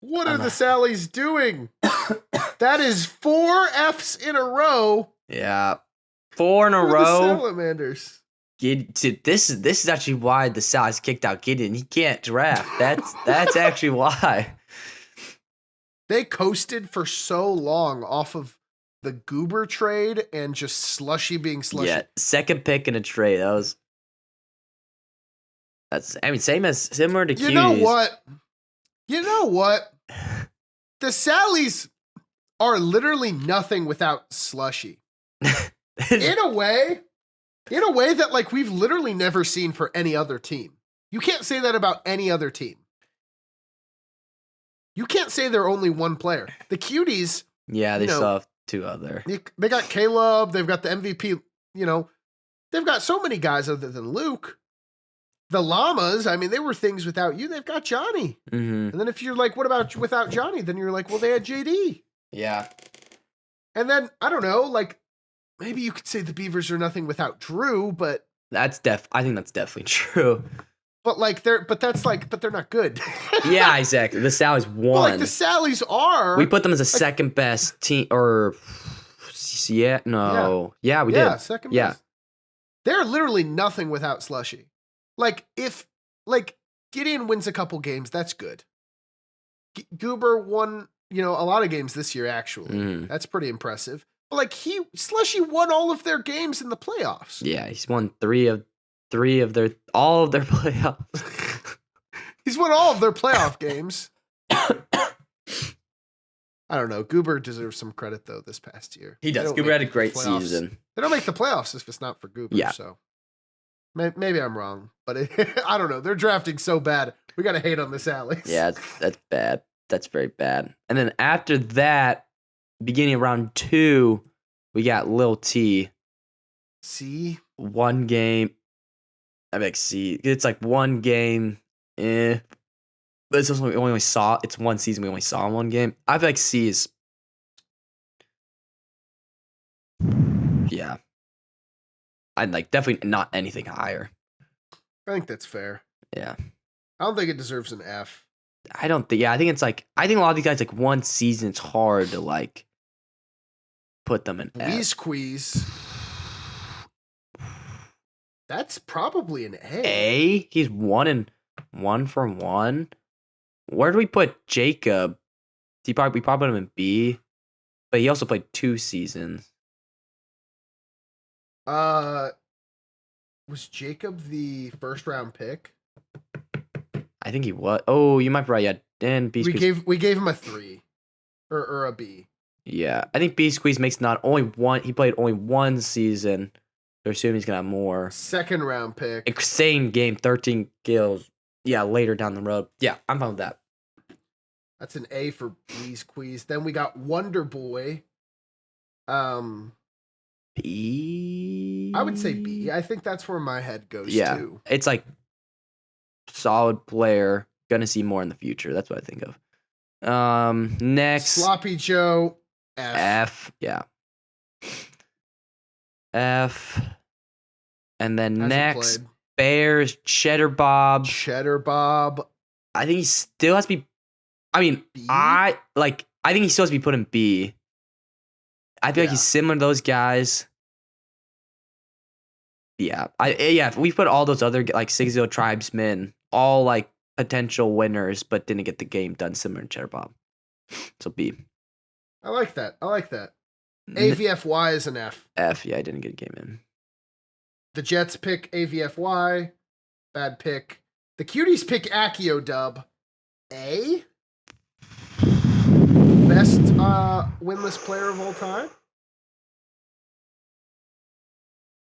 What are the Sallies doing? That is 4 Fs in a row. Yeah, 4 in a row. The Salamanders. This is actually why the Sallies kicked out Gideon. He can't draft. That's actually why. They coasted for so long off of the Goober trade and just Slushy being Slushy. Yeah, second pick in a trade. Similar to Cuties. You know what? The Sallies are literally nothing without Slushy. In a way that like we've literally never seen for any other team. You can't say that about any other team. You can't say they're only one player. The Cuties, yeah, they still have two other. They got Caleb. They've got the MVP. They've got so many guys other than Luke. The Llamas, I mean, they were things without you. They've got Johnny. Mm-hmm. And then if you're like, what about without Johnny? Then you're like, well, they had JD. Yeah. And then, I don't know, like, maybe you could say the Beavers are nothing without Drew, but... I think that's definitely true. But like they're not good. Yeah, exactly. The Sallies won. But like the Sallies are. We put them as a second best team, or we did. Yeah, second best. They're literally nothing without Slushy. Like if Gideon wins a couple games, that's good. Goober won, a lot of games this year actually. Mm. That's pretty impressive. But like Slushy won all of their games in the playoffs. Yeah, he's won all of their playoffs. He's won all of their playoff games. I don't know. Goober deserves some credit though this past year. He does. Goober had a great season. They don't make the playoffs if it's not for Goober. Yeah. So maybe I'm wrong, but I don't know. They're drafting so bad. We got to hate on the Sallies. Yeah, that's bad. That's very bad. And then after that, beginning of round 2, we got Lil T. C. One game. I like C. It's like one game. But it's also we only saw. It's one season. We only saw one game. I feel like C is. Yeah. I'd like definitely not anything higher. I think that's fair. Yeah. I don't think it deserves an F. I don't think. Yeah, I think it's like. I think a lot of these guys like one season. It's hard to like put them in F. Squeeze. That's probably an A. A? He's 1 for 1. Where do we put Jacob? We probably put him in B, but he also played 2 seasons. Was Jacob the first round pick? I think he was. Oh, you might be right. Yeah, Dan B. We gave him a 3 or a B. Yeah, I think B Squeeze makes not only one. He played only 1 season. They're assuming he's gonna have more. Second round pick. Same game, 13 kills. Yeah, later down the road. Yeah, I'm fine with that. That's an A for Bleeze Queeze. Then we got Wonder Boy. B. I would say B. I think that's where my head goes to. It's like solid player. Gonna see more in the future. That's what I think of. Next, Sloppy Joe. F. Yeah. F. And then next, played. Bears, Cheddar Bob. Cheddar Bob. I think he still has to be. I mean, B? I think he still has to be put in B. I feel like he's similar to those guys. Yeah. If we put all those other like 6-0 tribesmen, all like potential winners, but didn't get the game done, similar to Cheddar Bob. So B. I like that. AVFY is an F. F, yeah, I didn't get a game in. The Jets pick AVFY. Bad pick. The Cuties pick Akio Dub. A. Best winless player of all time.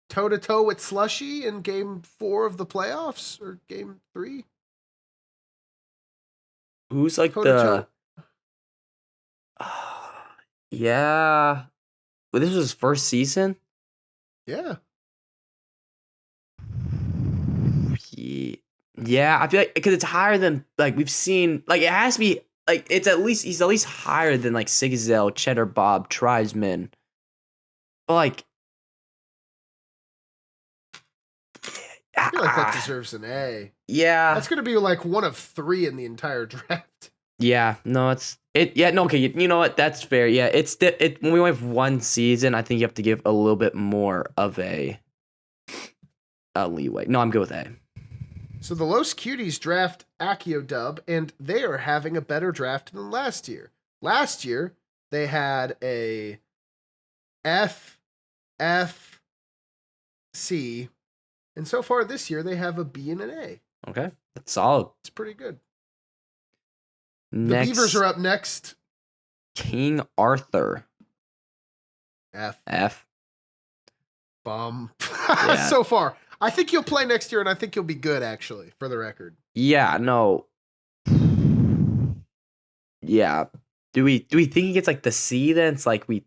Toe-to-toe with Slushy in game 4 of the playoffs or game 3. Who's like Toe-to-toe. Yeah. But this was his first season? Yeah. Yeah, I feel like because it's higher than like we've seen. Like it has to be like he's at least higher than like Sigzel, Cheddar Bob, Tribesman. But like, I feel like that deserves an A. Yeah, that's gonna be like one of 3 in the entire draft. Yeah, no, okay, you know what? That's fair. Yeah, when we only have 1 season, I think you have to give a little bit more of a leeway. No, I'm good with A. So the Los Cuties draft Akio Dub, and they are having a better draft than last year. Last year, they had a F, F, C, and so far this year, they have a B and an A. Okay, that's solid. It's pretty good. Next, The Beavers are up next. King Arthur. F. Bum. Yeah. So far. I think he'll play next year, and I think he'll be good, actually, for the record. Yeah, no. Yeah. Do we think he gets like the C then? It's like we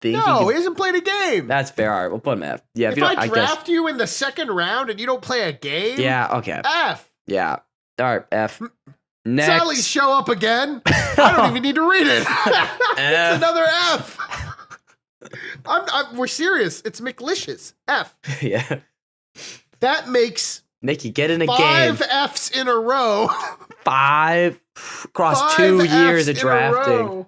think No, he hasn't played a game. That's fair. All right, we'll put him F. Yeah, if I draft you in the second round and you don't play a game, yeah, okay. F. Yeah. All right, F. Next. Sally's show up again. I don't even need to read it. It's another F. We're serious. It's McLicious. F. Yeah. That makes Nicky, get in a 5 game. Fs in a row. 5 across 2 years of drafting.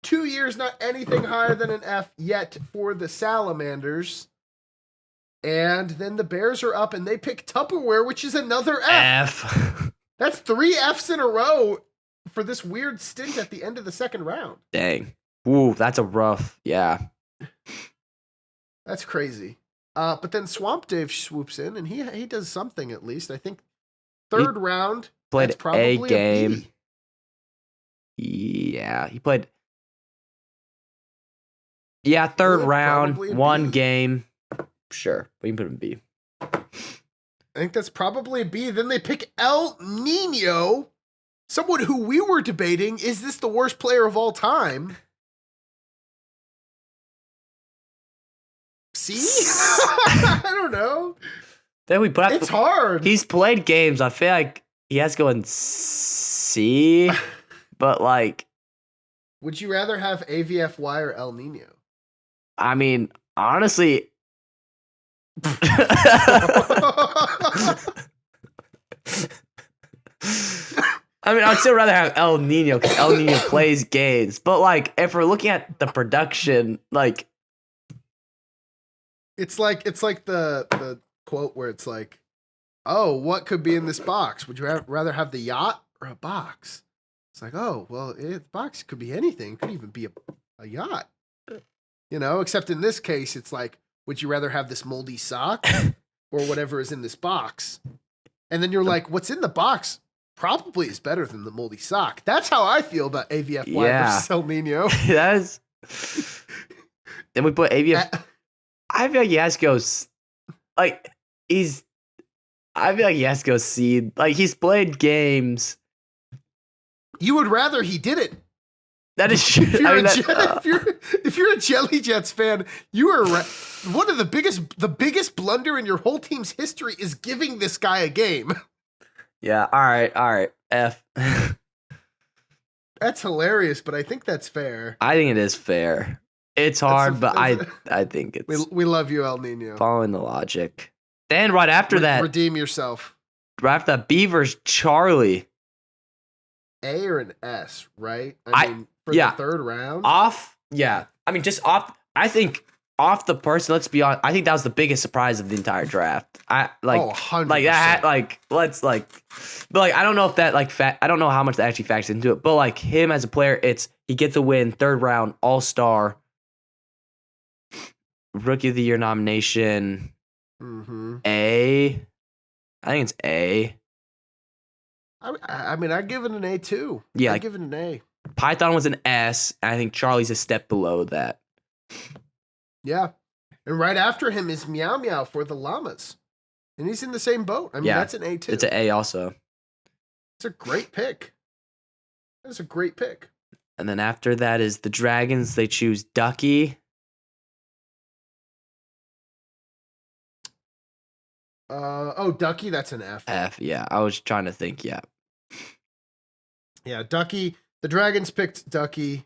2 years, not anything higher than an F yet for the Salamanders. And then the Bears are up and they pick Tupperware, which is another F. That's 3 Fs in a row for this weird stint at the end of the second round. Dang. Ooh, that's a rough. Yeah. That's crazy. But then Swamp Dave swoops in and he does something at least. I think third round. Played probably a game. B. Yeah, he played. Yeah, third round, 1 game. Sure, we can put him B. I think that's probably a B. Then they pick El Nino, someone who we were debating, is this the worst player of all time? C? I don't know. Then we put. It's hard. He's played games. I feel like he has to go in C, but like. Would you rather have AVFY or El Nino? I mean, honestly. I mean, I'd still rather have El Nino because El Nino plays games. But like, if we're looking at the production, like, it's like the quote where it's like, "Oh, what could be in this box? Would you rather have the yacht or a box?" It's like, "Oh, well, the box could be anything. It could even be a yacht." You know, except in this case, it's like, would you rather have this moldy sock or whatever is in this box? And then you're like, what's in the box probably is better than the moldy sock. That's how I feel about AVFY versus El Nino. That's. Then we put AVF. I feel like he has to go. Like, I feel like he has to go C. Like, he's played games. You would rather he did it. That is true. If you're a Jelly Jets fan, you are one of the biggest blunder in your whole team's history is giving this guy a game. Yeah. All right. F. That's hilarious, but I think that's fair. I think it is fair. It's hard, but I think it's. We love you, El Nino. Following the logic. Then right after that, redeem yourself. Right after that, Beavers Charlie. A or an S, right? I mean, for the third round? Yeah. I mean, just off, I think off the person, let's be honest, I think that was the biggest surprise of the entire draft. 100%. Like that, but like, I don't know if that, I don't know how much that actually factors into it, but like him as a player, he gets a win, third round, all-star, Rookie of the Year nomination, A. I think it's A. I mean, I give it an A too. Yeah, I give it an A. Python was an S, and I think Charlie's a step below that. Yeah. And right after him is Meow Meow for the Llamas. And he's in the same boat. I mean, that's an A too. It's an A also. It's a great pick. That's a great pick. And then after that is the Dragons. They choose Ducky. Ducky, that's an F. F, yeah. I was trying to think, yeah. Yeah, Ducky. The Dragons picked Ducky.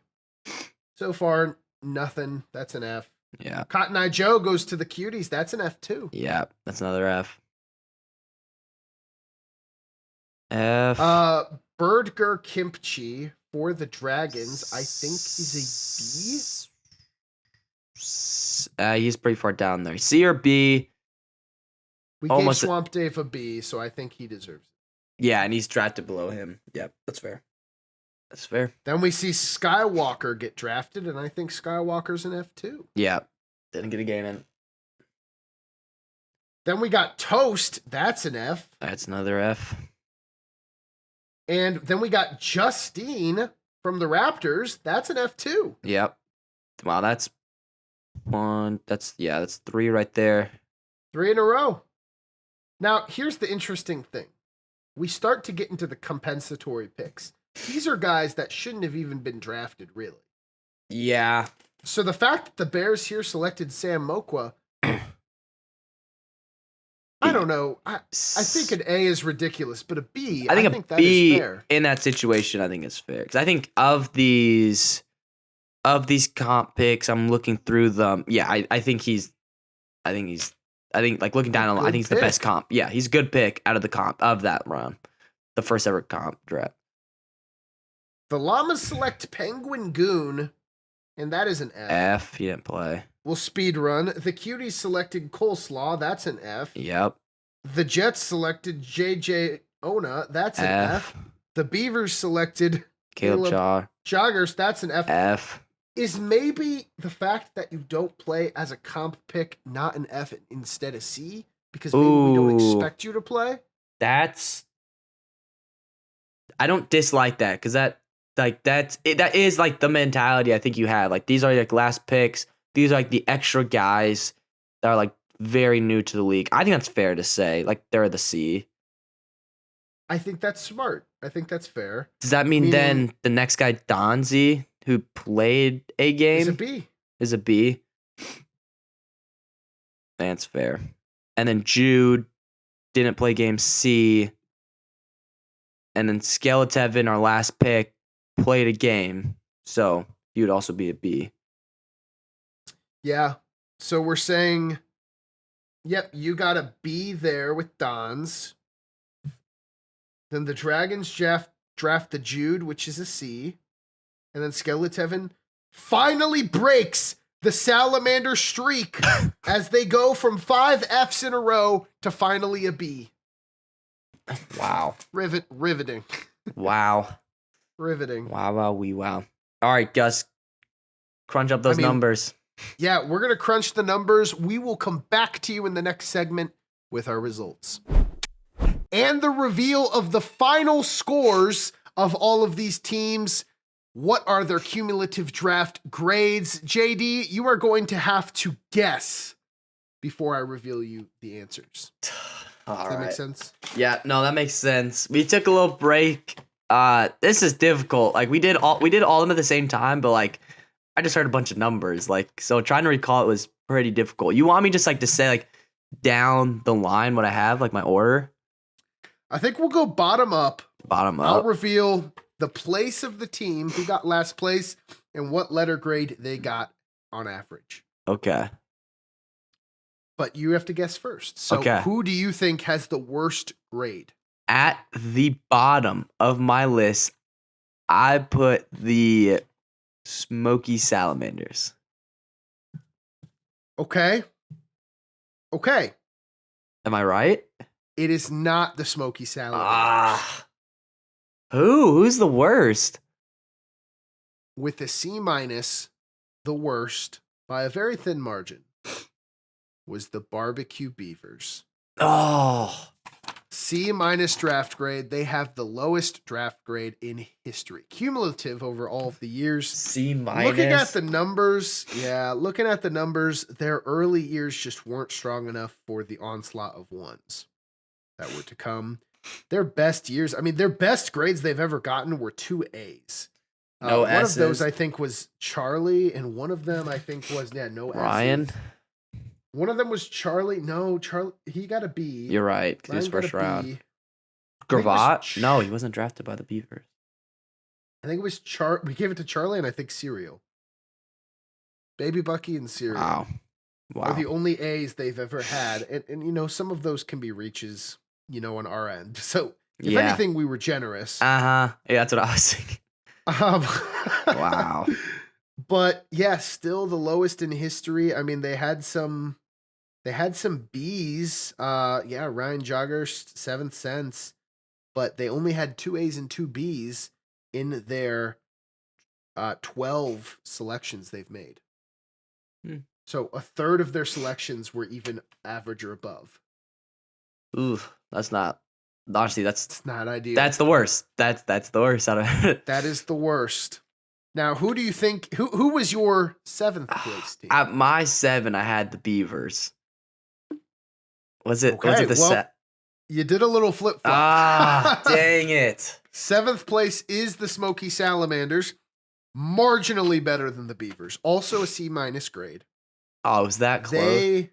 So far, nothing. That's an F. Yeah. Cotton Eye Joe goes to the Cuties. That's an F too. Yeah, that's another F. F. Birdger Kimchi for the Dragons. I think he's a B. He's pretty far down there. C or B. We gave Swamp Dave a B, so I think he deserves it. Yeah, and he's drafted below him. Yep, that's fair. That's fair. Then we see Skywalker get drafted, and I think Skywalker's an F2. Yeah. Didn't get a game in. Then we got Toast. That's an F. That's another F. And then we got Justine from the Raptors. That's an F2. Yep. Wow, that's one. That's 3 right there. 3 in a row. Now, here's the interesting thing. We start to get into the compensatory picks. These are guys that shouldn't have even been drafted, really. Yeah. So the fact that the Bears here selected Sam Mokwa, I don't know. I think an A is ridiculous, but a B, I think that is fair. In that situation, I think is fair. Because I think of these comp picks, I'm looking through them. Yeah, I think like looking down the line, I think he's the best comp. Yeah, he's a good pick out of the comp of that round. The first ever comp draft. The Llamas select Penguin Goon, and that is an F. F, he didn't play. We'll speed run. The Cuties selected Coleslaw, that's an F. Yep. The Jets selected JJ Ona, that's an F. The Beavers selected Caleb Joggers, that's an F. F. Is maybe the fact that you don't play as a comp pick not an F instead of C? Because maybe we don't expect you to play? I don't dislike that, because that is like the mentality I think you have. Like, these are like last picks. These are like the extra guys that are like very new to the league. I think that's fair to say. Like, they're the C. I think that's smart. I think that's fair. Does that mean then the next guy, Donzie, who played a game, is a B? That's fair. And then Jude didn't play game C. And then Skeletevin, our last pick, played a game. So he would also be a B. Yeah. So we're saying, yep, you got a B there with Dons. Then the Dragons draft the Jude, which is a C. And then Skeletevin finally breaks the Salamander streak as they go from 5 Fs in a row to finally a B. Wow. Riveting. Wow. Riveting. Wow. All right, Gus. Crunch up those numbers. Yeah, we're going to crunch the numbers. We will come back to you in the next segment with our results. And the reveal of the final scores of all of these teams. What are their cumulative draft grades? JD, you are going to have to guess before I reveal you the answers. Does that make sense? Yeah, no, that makes sense. We took a little break. This is difficult. Like, we did all of them at the same time, but like, I just heard a bunch of numbers. Like, so trying to recall it was pretty difficult. You want me just like to say like down the line what I have, like my order? I think we'll go bottom up. I'll reveal the place of the team, who got last place, and what letter grade they got on average. Okay. But you have to guess first. So who do you think has the worst grade? At the bottom of my list, I put the Smoky Salamanders. Okay. Am I right? It is not the Smoky Salamanders. Who's the worst? With a C-, the worst, by a very thin margin, was the Barbecue Beavers. Oh. C- draft grade. They have the lowest draft grade in history. Cumulative over all of the years. C-. Looking at the numbers, their early years just weren't strong enough for the onslaught of ones that were to come. Their best years, their best grades they've ever gotten were 2 A's. No S's. One of those, I think, was Charlie, and one of them, I think, was, no Ryan? S's. One of them was Charlie. No, Charlie, he got a B. You're right. He was first round. Gravatt? No, he wasn't drafted by the Beavers. I think it was we gave it to Charlie and I think Cereal. Baby Bucky and Cereal. Wow. Are the only A's they've ever had. And some of those can be reaches, on our end. So, if anything, we were generous. Yeah, that's what I was thinking. Wow. But, yeah, still the lowest in history. They had some B's. Ryan Jogger, 7th Sense. But they only had 2 A's and 2 B's. in their 12 selections they've made. So a third of their selections were even average or above. Ooh, that's not. Honestly, It's not ideal. that's the worst. That's the worst out of it. That is the worst. Now, who do you think? Who was your 7th place team? At my 7, I had the Beavers. Was it Okay, the well, set? You did a little flip flop. Ah, dang it. 7th place is the Smoky Salamanders, marginally better than the Beavers. Also a C- grade. Oh, was that close?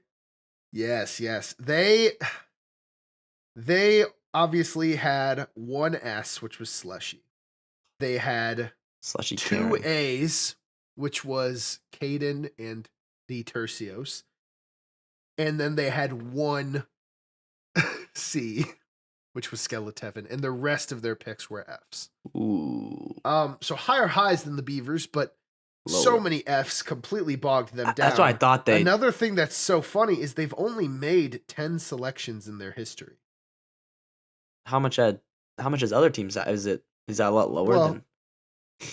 Yes. They obviously had one S, which was Slushy. They had Slushy 2 Karen. A's, which was Caden and the Tercios. And then they had 1 C, which was Skeletevin, and the rest of their picks were Fs. Ooh. So higher highs than the Beavers, but so Lower. many Fs completely bogged them down. That's what I thought they. Another thing that's so funny is they've only made 10 selections in their history. How much has other teams? Is that a lot lower Well, than?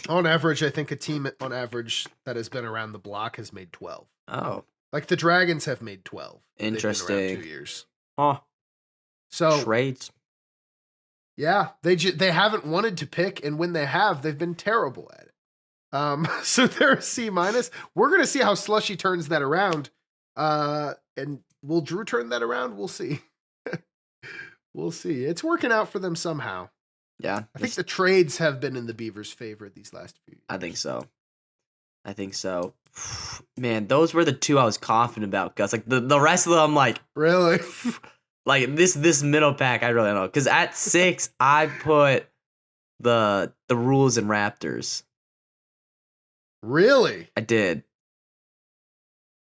On average, I think a team on average that has been around the block has made 12. Oh, Like the Dragons have made 12. interesting. They've been around 2 years. Huh. So Trades. yeah, they haven't wanted to pick, and when they have, they've been terrible at it. So they're a C-. We're gonna see how Slushy turns that around. And will Drew turn that around? We'll see. We'll see. It's working out for them somehow. Yeah, I think the trades have been in the Beavers' favor these last few years. I think so. Man, those were the 2 I was confident about, Gus. Like the rest of them, like Really? like this middle pack, I really don't know. Because at 6, I put the Rules and Raptors. Really? I did.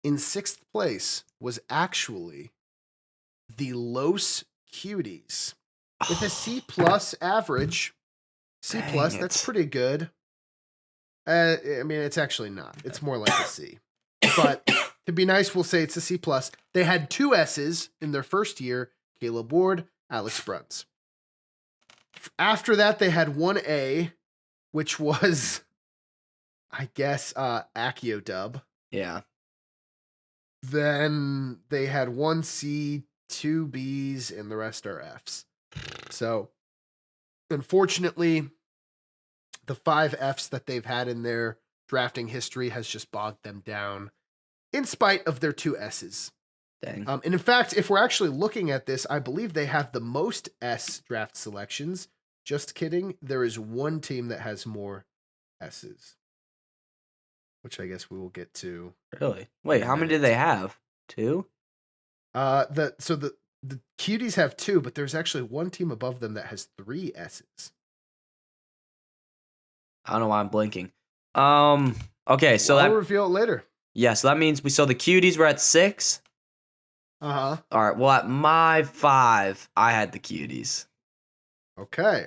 In 6th place was actually the Los Cuties with a C+ average. C+, Dang that's it. pretty good. I mean, it's actually not. It's more like a C. But to be nice, we'll say it's a C+. They had 2 S's in their first year, Caleb Ward, Alex Bruns. After that, they had 1 A, which was, I guess, Accio Dub. Yeah. Then they had 1 C, 2 B's, and the rest are F's. So, unfortunately, the 5 F's that they've had in their drafting history has just bogged them down in spite of their 2 S's. Dang. And in fact, if we're actually looking at this, I believe they have the most S draft selections. Just kidding. There is 1 team that has more S's, which I guess we will get to. Really? Wait, how many did they have? 2? The Cuties have 2, but there's actually 1 team above them that has 3 S's. I don't know why I'm blinking. Okay, so I'll reveal it later. Yeah, so that means the Cuties were at 6. Uh-huh. All right, well, at my 5, I had the Cuties. Okay.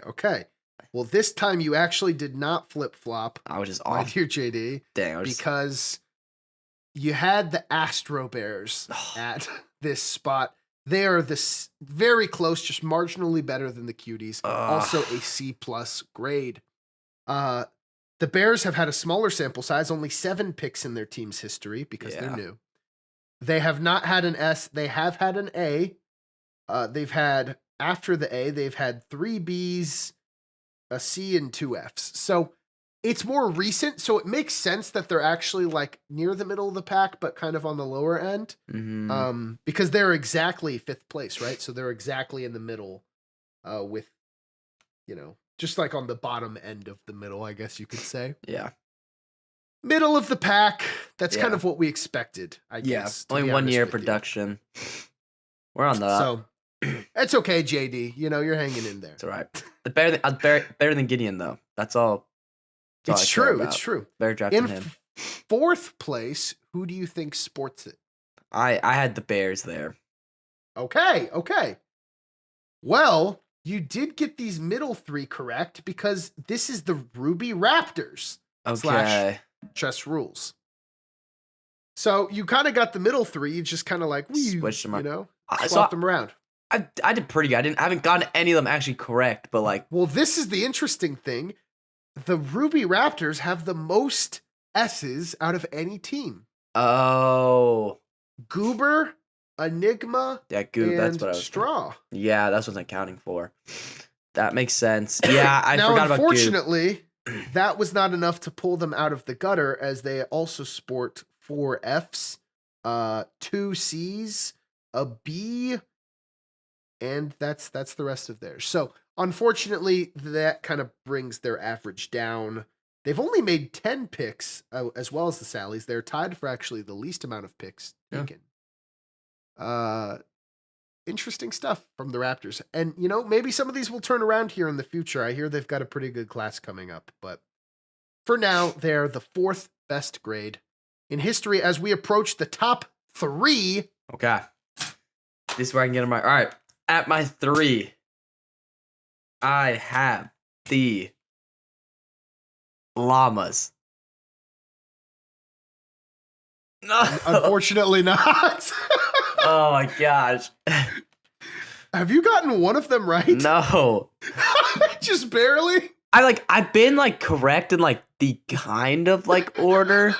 Well, this time you actually did not flip-flop, I was just my off. dear JD, Dang, because you had the Astro Bears at this spot. They are very close, just marginally better than the Cuties. Also a C+ grade. The Bears have had a smaller sample size, only 7 picks in their team's history because they're new. They have not had an S. They have had an A. They've had, after the A, they've had 3 Bs, a C, and 2 Fs. So it's more recent, so it makes sense that they're actually like near the middle of the pack, but kind of on the lower end. Mm-hmm. Because they're exactly 5th place, right? So they're exactly in the middle with, just like on the bottom end of the middle, I guess you could say. Yeah. Middle of the pack. That's kind of what we expected, I guess. Only 1 year production. We're on the. So it's okay, JD. You're hanging in there. It's all right. Better than Gideon, though. That's all. It's true. It's true. Better drafting in him. 4th place, who do you think sports it? I had the Bears there. Okay. Well, you did get these middle 3 correct because this is the Ruby Raptors. Okay. Chess rules. So you kind of got the middle 3. You just kind of like switched them up. Swap them around. I did pretty good. I haven't gotten any of them actually correct, but like. Well, this is the interesting thing. the Ruby Raptors have the most S's out of any team. Oh. Goober, Enigma, Yeah, Goob, and that's what I was Straw. Yeah, that's what I'm accounting for. That makes sense. Yeah, I now, forgot about Goob. unfortunately, that was not enough to pull them out of the gutter, as they also sport 4 Fs, 2 Cs, a B, and that's the rest of theirs. So, unfortunately, that kind of brings their average down. They've only made 10 picks, as well as the Sallies. They're tied for actually the least amount of picks taken. Interesting stuff from the Raptors. And, maybe some of these will turn around here in the future. I hear they've got a pretty good class coming up. But for now, they're the 4th best grade in history as we approach the top 3. Okay. This is where I can get them right. All right. At my 3, I have the Llamas. No. Unfortunately not. Oh my gosh. Have you gotten one of them right? No. Just barely? I've been correct in the kind of order.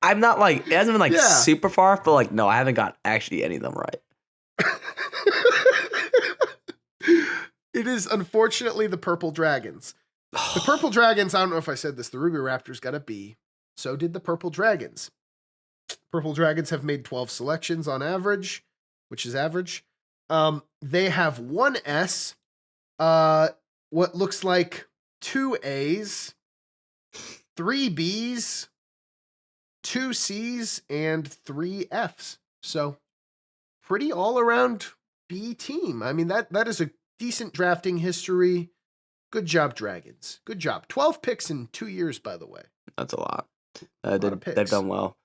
I'm not it hasn't been super far, but no, I haven't got actually any of them right. It is unfortunately the Purple Dragons. The Purple Dragons, I don't know if I said this, the Ruby Raptors got a B. So did the Purple Dragons. Purple Dragons have made 12 selections on average, which is average. They have 1 S, what looks like 2 A's, 3 B's, 2 C's, and 3 F's. So pretty all-around B team. I mean, that is a decent drafting history. Good job, Dragons. Good job. 12 picks in 2 years, by the way. That's a lot. They've done well.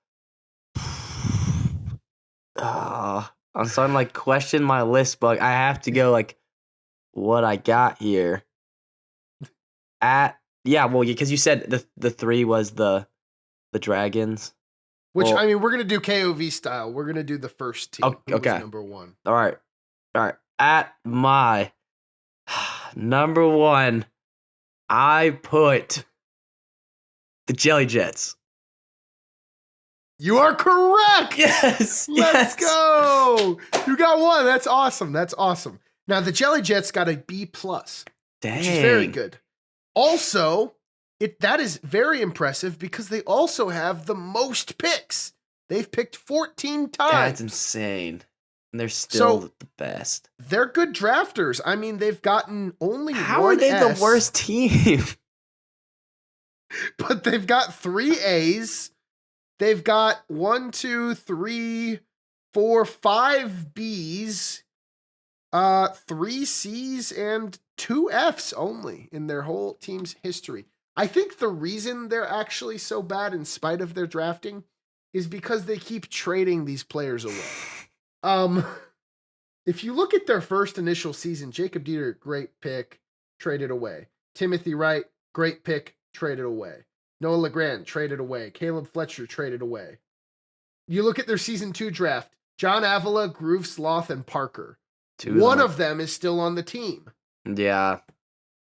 I'm starting to question my list, but I have to go what I got here. Because you said the 3 was the Dragons. Which, I mean, we're going to do KOV style. We're going to do the first team. Who was number 1. All right. At my number 1, I put the Jelly Jets. You are correct. Yes. Let's go. You got 1. That's awesome. That's awesome. Now, the Jelly Jets got a B+. Dang. Which is very good. Also, that is very impressive because they also have the most picks. They've picked 14 times. That's insane. And they're still the best. They're good drafters. I mean, they've gotten only How 1 are they S, the worst team? But they've got 3 A's. They've got 1, 2, 3, 4, 5 B's, 3 C's, and 2 F's only in their whole team's history. I think the reason they're actually so bad in spite of their drafting is because they keep trading these players away. If you look at their first initial season, Jacob Dieter, great pick, traded away. Timothy Wright, great pick, traded away. Noah LeGrand, traded away. Caleb Fletcher, traded away. You look at their season 2 draft, John Avila, Groove Sloth, and Parker. 2 One of them is still on the team. Yeah.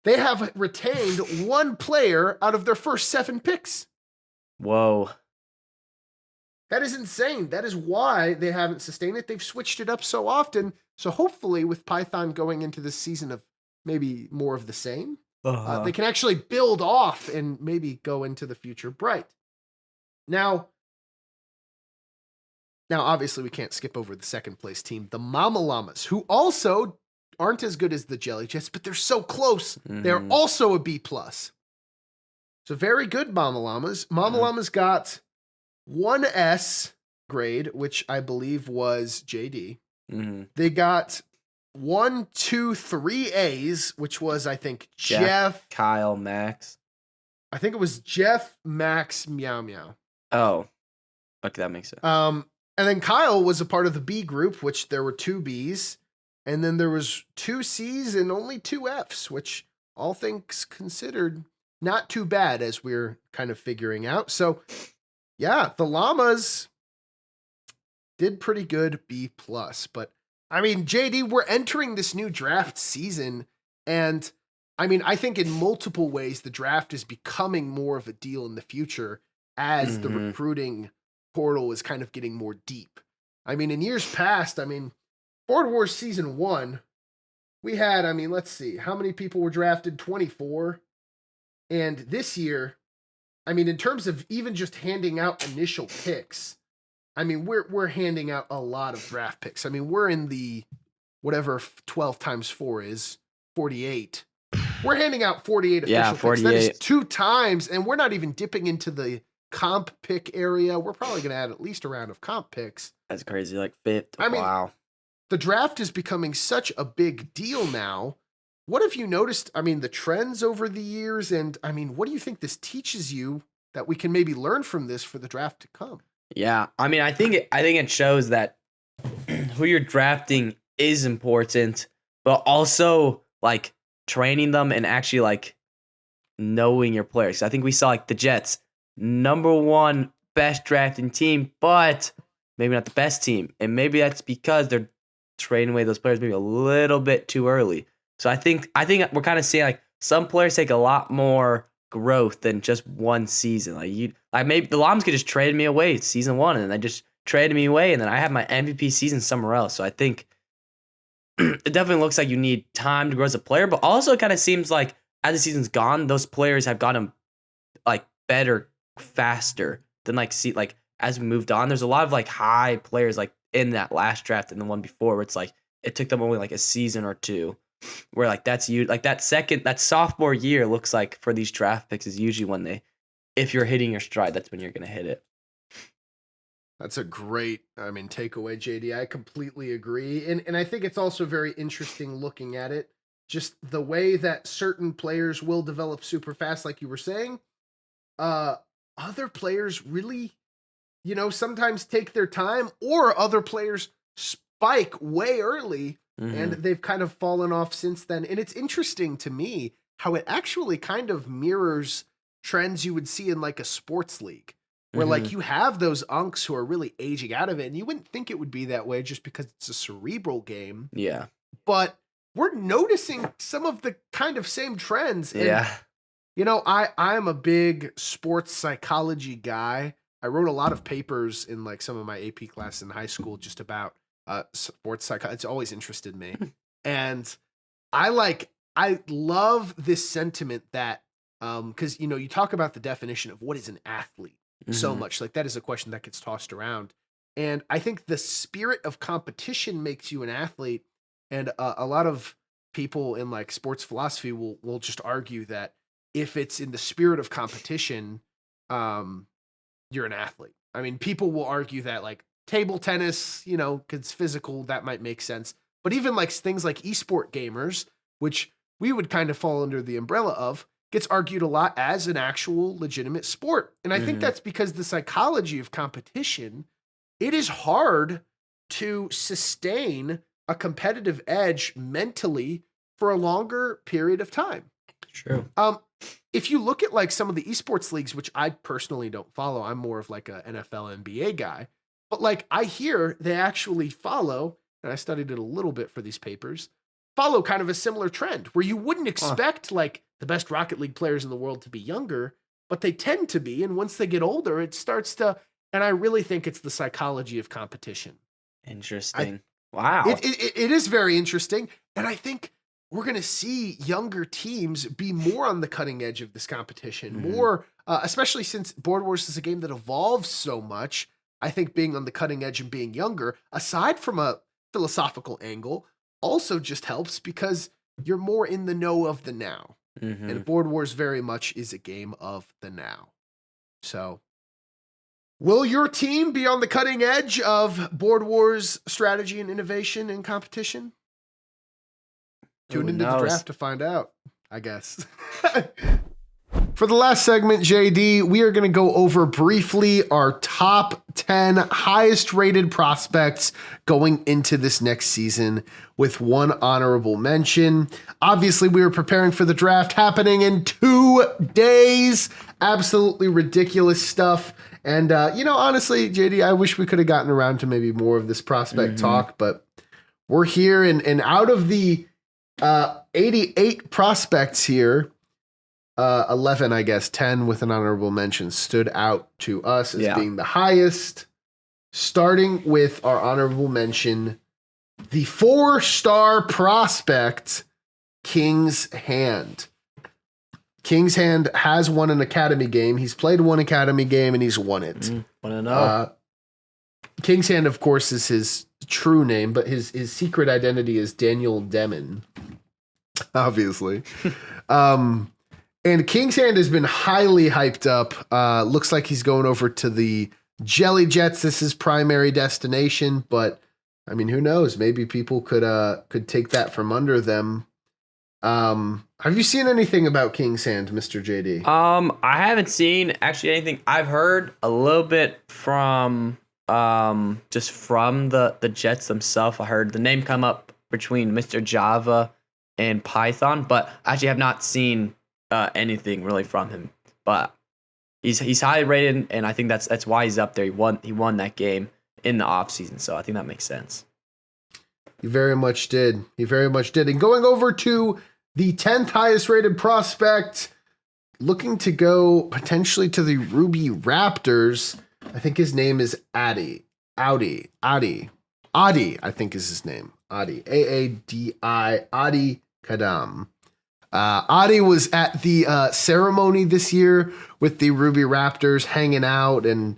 They have retained 1 player out of their first 7 picks. Whoa. That is insane. That is why they haven't sustained it. They've switched it up so often. So hopefully with Python going into this season of maybe more of the same, they can actually build off and maybe go into the future bright. Now, obviously we can't skip over the second place team, the Mama Llamas, who also aren't as good as the Jelly Jets, but they're so close. Mm-hmm. They're also a B+. So very good, Mama Llamas. Mama Llamas got 1 S grade, which I believe was JD. Mm-hmm. They got 1, 2, 3 A's, which was, I think, Jeff, Kyle, Max. I think it was Jeff, Max, Meow Meow. Oh, okay, that makes sense. And then Kyle was a part of the B group, which there were 2 B's, and then there was 2 C's and only 2 F's, which all things considered, not too bad as we're kind of figuring out. So, yeah, the Llamas did pretty good, B+. But I mean, JD, we're entering this new draft season, and I mean, I think in multiple ways, the draft is becoming more of a deal in the future as the recruiting portal is kind of getting more deep. I mean, in years past, I mean, Board Wars Season 1, we had, I mean, let's see, how many people were drafted? 24. And this year, I mean, in terms of even just handing out initial picks, I mean, we're handing out a lot of draft picks. I mean, we're in the whatever 12 times 4 is, 48. We're handing out 48 official 48. picks. That is 2 times, and we're not even dipping into the comp pick area. We're probably going to add at least a round of comp picks. That's crazy. Like 5th. I mean, wow. The draft is becoming such a big deal now. What have you noticed? I mean, the trends over the years, and I mean, what do you think this teaches you that we can maybe learn from this for the draft to come? Yeah, I mean, I think it shows that who you're drafting is important, but also like training them and actually like knowing your players. I think we saw like the Jets, #1 best drafting team, but maybe not the best team, and maybe that's because they're trading away those players maybe a little bit too early. So I think we're kind of seeing like some players take a lot more growth than just one season. Like maybe the Lambs could just trade me away season 1, and they just traded me away, and then I have my MVP season somewhere else. So I think it definitely looks like you need time to grow as a player, but also it kind of seems like as the season's gone, those players have gotten like better faster than like as we moved on. There's a lot of like high players like in that last draft and the one before where it's like it took them only like a season or two. Where like that's you like that sophomore year looks like for these draft picks is usually when if you're hitting your stride, that's when you're gonna hit it. That's a great, takeaway, JD. I completely agree. And I think it's also very interesting looking at it, just the way that certain players will develop super fast, like you were saying. Other players really, sometimes take their time, or other players spike way early, and they've kind of fallen off since then. And it's interesting to me how it actually kind of mirrors trends you would see in like a sports league, where like you have those unks who are really aging out of it, and you wouldn't think it would be that way just because it's a cerebral game. Yeah. But we're noticing some of the kind of same trends. And, yeah. I'm a big sports psychology guy. I wrote a lot of papers in like some of my AP classes in high school just about sports psychology. It's always interested me. And I love this sentiment that, because, you talk about the definition of what is an athlete so much. Like that is a question that gets tossed around. And I think the spirit of competition makes you an athlete. And a lot of people in like sports philosophy will just argue that if it's in the spirit of competition, you're an athlete. I mean, people will argue that like table tennis, because it's physical, that might make sense. But even like things like esport gamers, which we would kind of fall under the umbrella of, gets argued a lot as an actual legitimate sport. And I think that's because the psychology of competition, it is hard to sustain a competitive edge mentally for a longer period of time. True. If you look at like some of the esports leagues, which I personally don't follow, I'm more of like a NFL, NBA guy, but like I hear they actually follow, and I studied it a little bit for these papers, follow kind of a similar trend where you wouldn't expect like the best Rocket League players in the world to be younger, but they tend to be. And once they get older, it starts to, and I really think it's the psychology of competition. Interesting. Wow. It is very interesting. And I think we're going to see younger teams be more on the cutting edge of this competition, more, especially since Board Wars is a game that evolves so much. I think being on the cutting edge and being younger, aside from a philosophical angle, also just helps because you're more in the know of the now. And Board Wars very much is a game of the now. So, will your team be on the cutting edge of Board Wars strategy and innovation and competition? Tune into the draft to find out, I guess. For the last segment, JD, we are going to go over briefly our top 10 highest rated prospects going into this next season with one honorable mention. Obviously, we were preparing for the draft happening in 2 days. Absolutely ridiculous stuff. And, honestly, JD, I wish we could have gotten around to maybe more of this prospect talk, but we're here and out of the 88 prospects here. 11, I guess, 10 with an honorable mention stood out to us as being the highest. Starting with our honorable mention, the 4-star prospect, King's Hand. King's Hand has won an academy game. He's played one academy game and he's won it. Want to know? King's Hand, of course, is his true name, but his secret identity is Daniel Demon, obviously. And King's Hand has been highly hyped up. Looks like he's going over to the Jelly Jets. This is primary destination, but I mean, who knows? Maybe people could take that from under them. Have you seen anything about King's Hand, Mr. JD? I haven't seen actually anything. I've heard a little bit from just from the Jets themselves. I heard the name come up between Mr. Java and Python, but I actually have not seen anything really from him. But he's highly rated, and I think that's why he's up there. He won that game in the offseason, so I think that makes sense. He very much did. And going over to the 10th highest rated prospect, looking to go potentially to the Ruby Raptors. I think his name is Adi, I think is his name. Adi, Aadi, Adi Kadam. Adi was at the ceremony this year with the Ruby Raptors, hanging out, and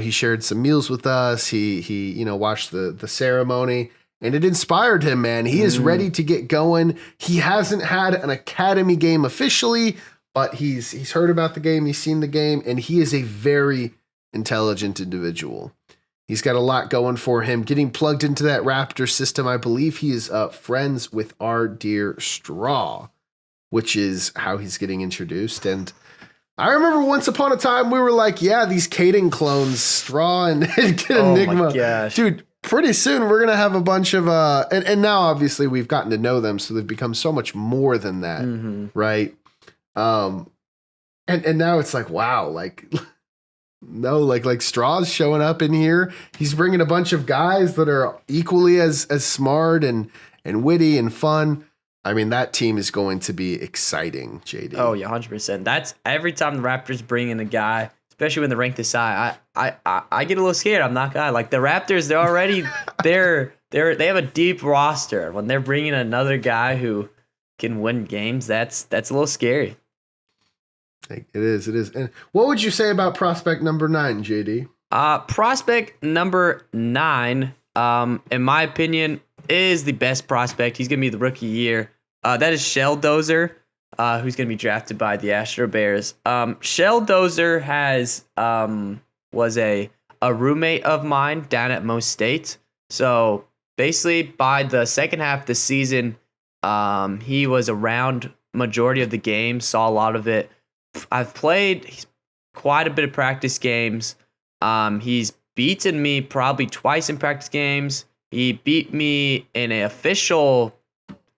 he shared some meals with us. He watched the ceremony, and it inspired him, man. He is ready to get going. He hasn't had an academy game officially, but he's heard about the game, he's seen the game, and he is a very intelligent individual. He's got a lot going for him. Getting plugged into that Raptor system, I believe he is friends with our dear Straw, which is how he's getting introduced. And I remember once upon a time we were like, yeah, these Caden clones, Straw and Enigma. Oh my gosh. Dude, pretty soon we're going to have a bunch of, and now obviously we've gotten to know them, so they've become so much more than that, right? And now it's like, wow, like... No, like Straw's showing up in here. He's bringing a bunch of guys that are equally as smart and witty and fun. I mean, that team is going to be exciting, JD. Oh yeah, 100%. That's every time the Raptors bring in a guy, especially when they rank this high. I get a little scared. I'm not gonna lie. Like the Raptors, they're already they have a deep roster. When they're bringing another guy who can win games, that's a little scary. It is. And what would you say about prospect number 9, JD? Prospect number 9, in my opinion, is the best prospect. He's going to be the rookie year. That is Shell Dozer, who's going to be drafted by the Astro Bears. Shell Dozer was a roommate of mine down at Mo State. So basically, by the second half of the season, he was around majority of the games, saw a lot of it. I've played quite a bit of practice games. He's beaten me probably twice in practice games. He beat me in an official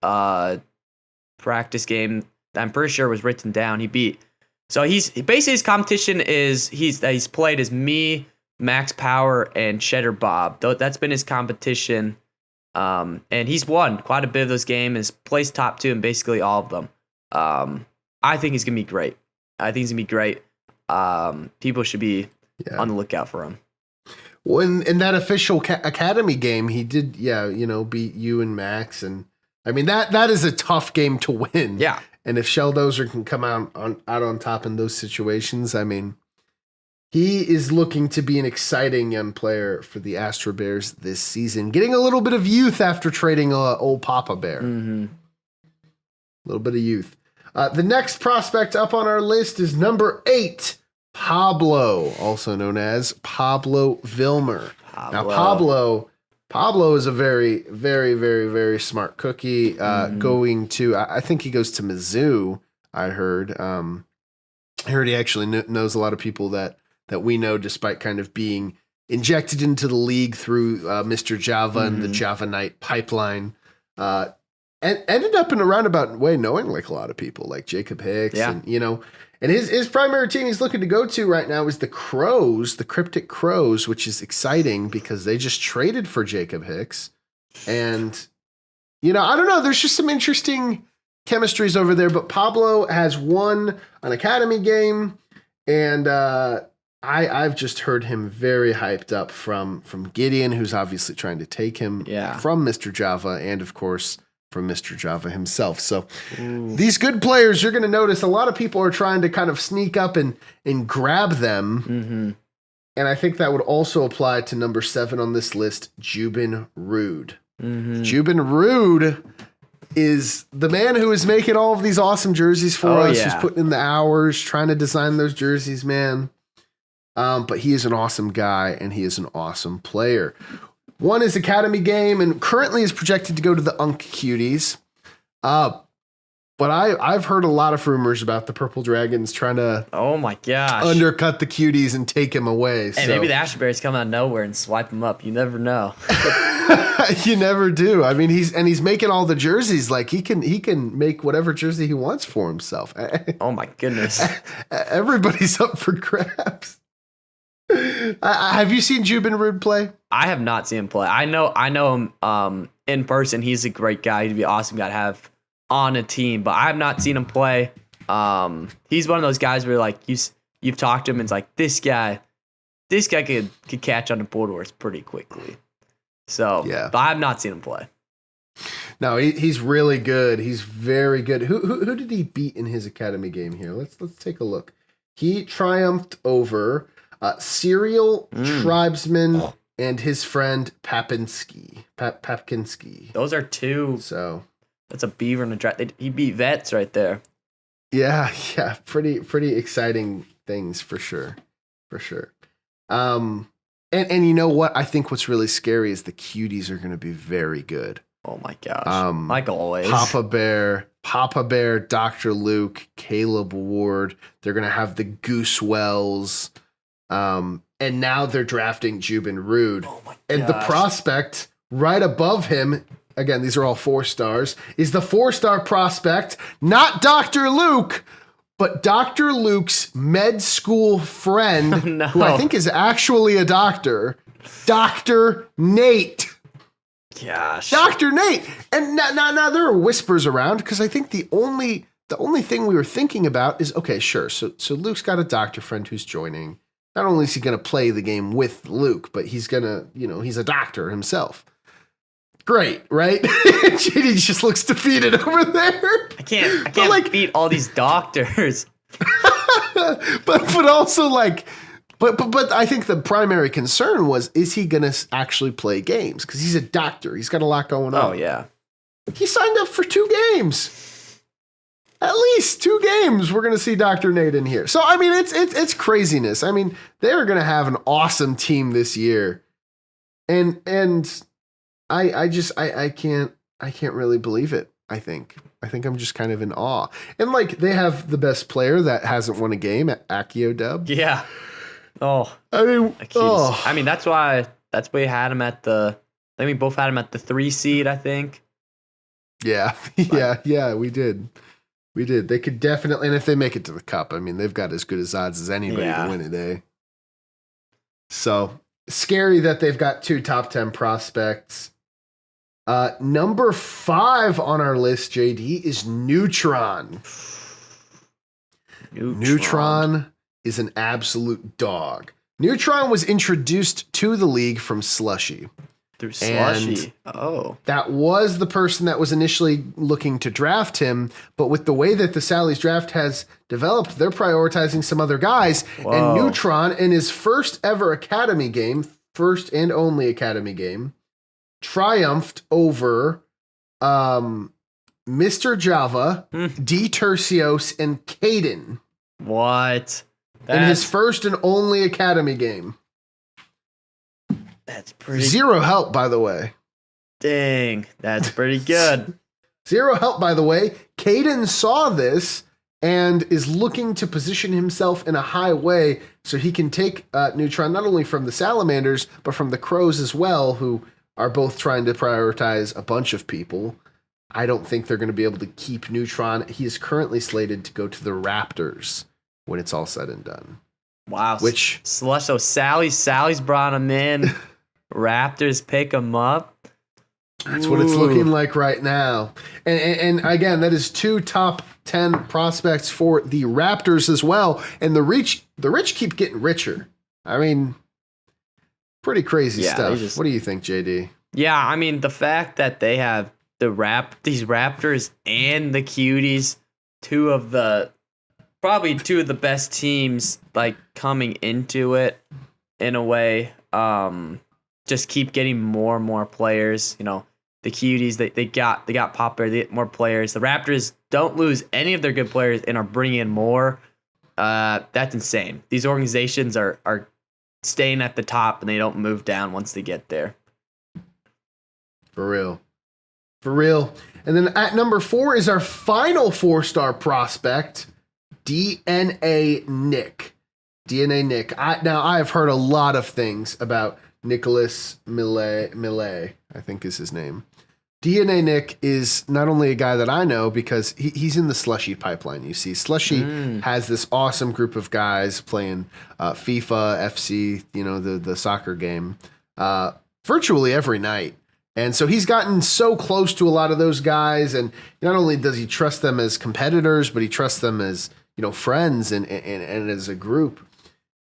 practice game that I'm pretty sure was written down. So he's basically his competition is he's played as me, Max Power, and Cheddar Bob. That's been his competition. And he's won quite a bit of those games. Has placed top 2 in basically all of them. I think he's gonna be great. People should be on the lookout for him. Well, in that official academy game, he did, beat you and Max. And I mean, that is a tough game to win. Yeah. And if Shell Dozer can come out on top in those situations, I mean, he is looking to be an exciting young player for the Astro Bears this season. Getting a little bit of youth after trading old Papa Bear. A little bit of youth. The next prospect up on our list is number 8, Pablo, also known as Pablo Vilmer. Now, Pablo is a very, very, very, very smart cookie. Going to, I think he goes to Mizzou. I heard. I heard he actually knows a lot of people that we know, despite kind of being injected into the league through Mr. Java and the Java Knight pipeline. And ended up in a roundabout way knowing like a lot of people, like Jacob Hicks, and and his primary team he's looking to go to right now is the Crows, the Cryptic Crows, which is exciting because they just traded for Jacob Hicks, and I don't know. There's just some interesting chemistries over there, but Pablo has won an academy game, and I've just heard him very hyped up from Gideon, who's obviously trying to take him from Mr. Java, and of course from Mr. Java himself. So these good players, you're going to notice a lot of people are trying to kind of sneak up and grab them. Mm-hmm. And I think that would also apply to number 7 on this list, Jubin Rude. Mm-hmm. Jubin Rude is the man who is making all of these awesome jerseys for us. Yeah. Who's putting in the hours, trying to design those jerseys, man. But he is an awesome guy, and he is an awesome player. Won his academy game, and currently is projected to go to the Unk Cuties. But I've heard a lot of rumors about the Purple Dragons trying to oh my gosh undercut the Cuties and take him away. Hey, maybe the Ashenberries come out of nowhere and swipe him up. You never know. You never do. I mean, he's making all the jerseys. Like he can make whatever jersey he wants for himself. Oh my goodness. Everybody's up for grabs. Have you seen Jubin Rude play? I have not seen him play. I know him in person. He's a great guy. He'd be an awesome guy to have on a team, but I have not seen him play. He's one of those guys where like you've talked to him and it's like this guy could catch on the board horse pretty quickly. So yeah, but I have not seen him play. No, he's really good. He's very good. Who did he beat in his academy game here? Let's take a look. He triumphed over Serial Tribesman and his friend Papinski. Those are two. So that's a beaver in the draft. He beat Vets right there. Yeah, pretty exciting things for sure. And you know what? I think what's really scary is the Cuties are going to be very good. Oh my gosh, like always. Papa Bear, Dr. Luke, Caleb Ward. They're going to have the Goose Wells. And now they're drafting Jubin Rude. Oh my gosh. And the prospect right above him, again, these are all 4 stars, is the 4-star prospect, not Dr. Luke, but Dr. Luke's med school friend, who I think is actually a doctor, Dr. Nate. Gosh. Dr. Nate. And now there are whispers around, because I think the only thing we were thinking about is, okay, sure, so Luke's got a doctor friend who's joining. Not only is he going to play the game with Luke, but he's going to, he's a doctor himself. Great, right? JD just looks defeated over there. I can't beat all these doctors. but also but I think the primary concern was, is he going to actually play games? Because he's a doctor. He's got a lot going on. Oh, yeah. He signed up for 2 games. At least 2 games, we're going to see Dr. Nate in here. So, I mean, it's craziness. I mean, they're going to have an awesome team this year. And I can't really believe it, I think. I'm just kind of in awe. And, they have the best player that hasn't won a game at Akio Dub. Yeah. Oh. I mean, that's why we had him at I think we both had him at the 3 seed, I think. Yeah. Yeah, we did. They could definitely, and if they make it to the cup, I mean, they've got as good as odds as anybody to win it, eh? So, scary that they've got 2 top 10 prospects. Number 5 on our list, JD, is Neutron. Neutron is an absolute dog. Neutron was introduced to the league from Slushy. Through Slushy. Oh. That was the person that was initially looking to draft him, but with the way that the Sally's draft has developed, they're prioritizing some other guys. Whoa. And Neutron, in his first ever academy game, first and only academy game, triumphed over Mr. Java, D. Tercios, and Caden. What? In his first and only academy game. That's pretty... 0 help, by the way. Dang, that's pretty good. 0 help, by the way. Caden saw this and is looking to position himself in a high way so he can take Neutron not only from the Salamanders, but from the Crows as well, who are both trying to prioritize a bunch of people. I don't think they're going to be able to keep Neutron. He is currently slated to go to the Raptors when it's all said and done. Wow. Which... So Sally's brought him in. Raptors pick him up. That's what it's looking like right now. And again, that is 2 top 10 prospects for the Raptors as well. And the rich keep getting richer. I mean, pretty crazy stuff. What do you think, JD? Yeah, I mean, the fact that they have these Raptors and the Cuties, probably two of the best teams like coming into it in a way. Just keep getting more and more players. You know, the Cuties they got popular, they get more players. The Raptors don't lose any of their good players and are bringing in more. That's insane. These organizations are staying at the top and they don't move down once they get there. For real. And then at number 4 is our final 4-star prospect, DNA Nick. Now, I've heard a lot of things about Nicholas Millet, I think is his name. DNA Nick is not only a guy that I know because he's in the Slushy pipeline. You see, Slushy has this awesome group of guys playing FIFA, FC, the soccer game, virtually every night. And so he's gotten so close to a lot of those guys. And not only does he trust them as competitors, but he trusts them as, friends and as a group.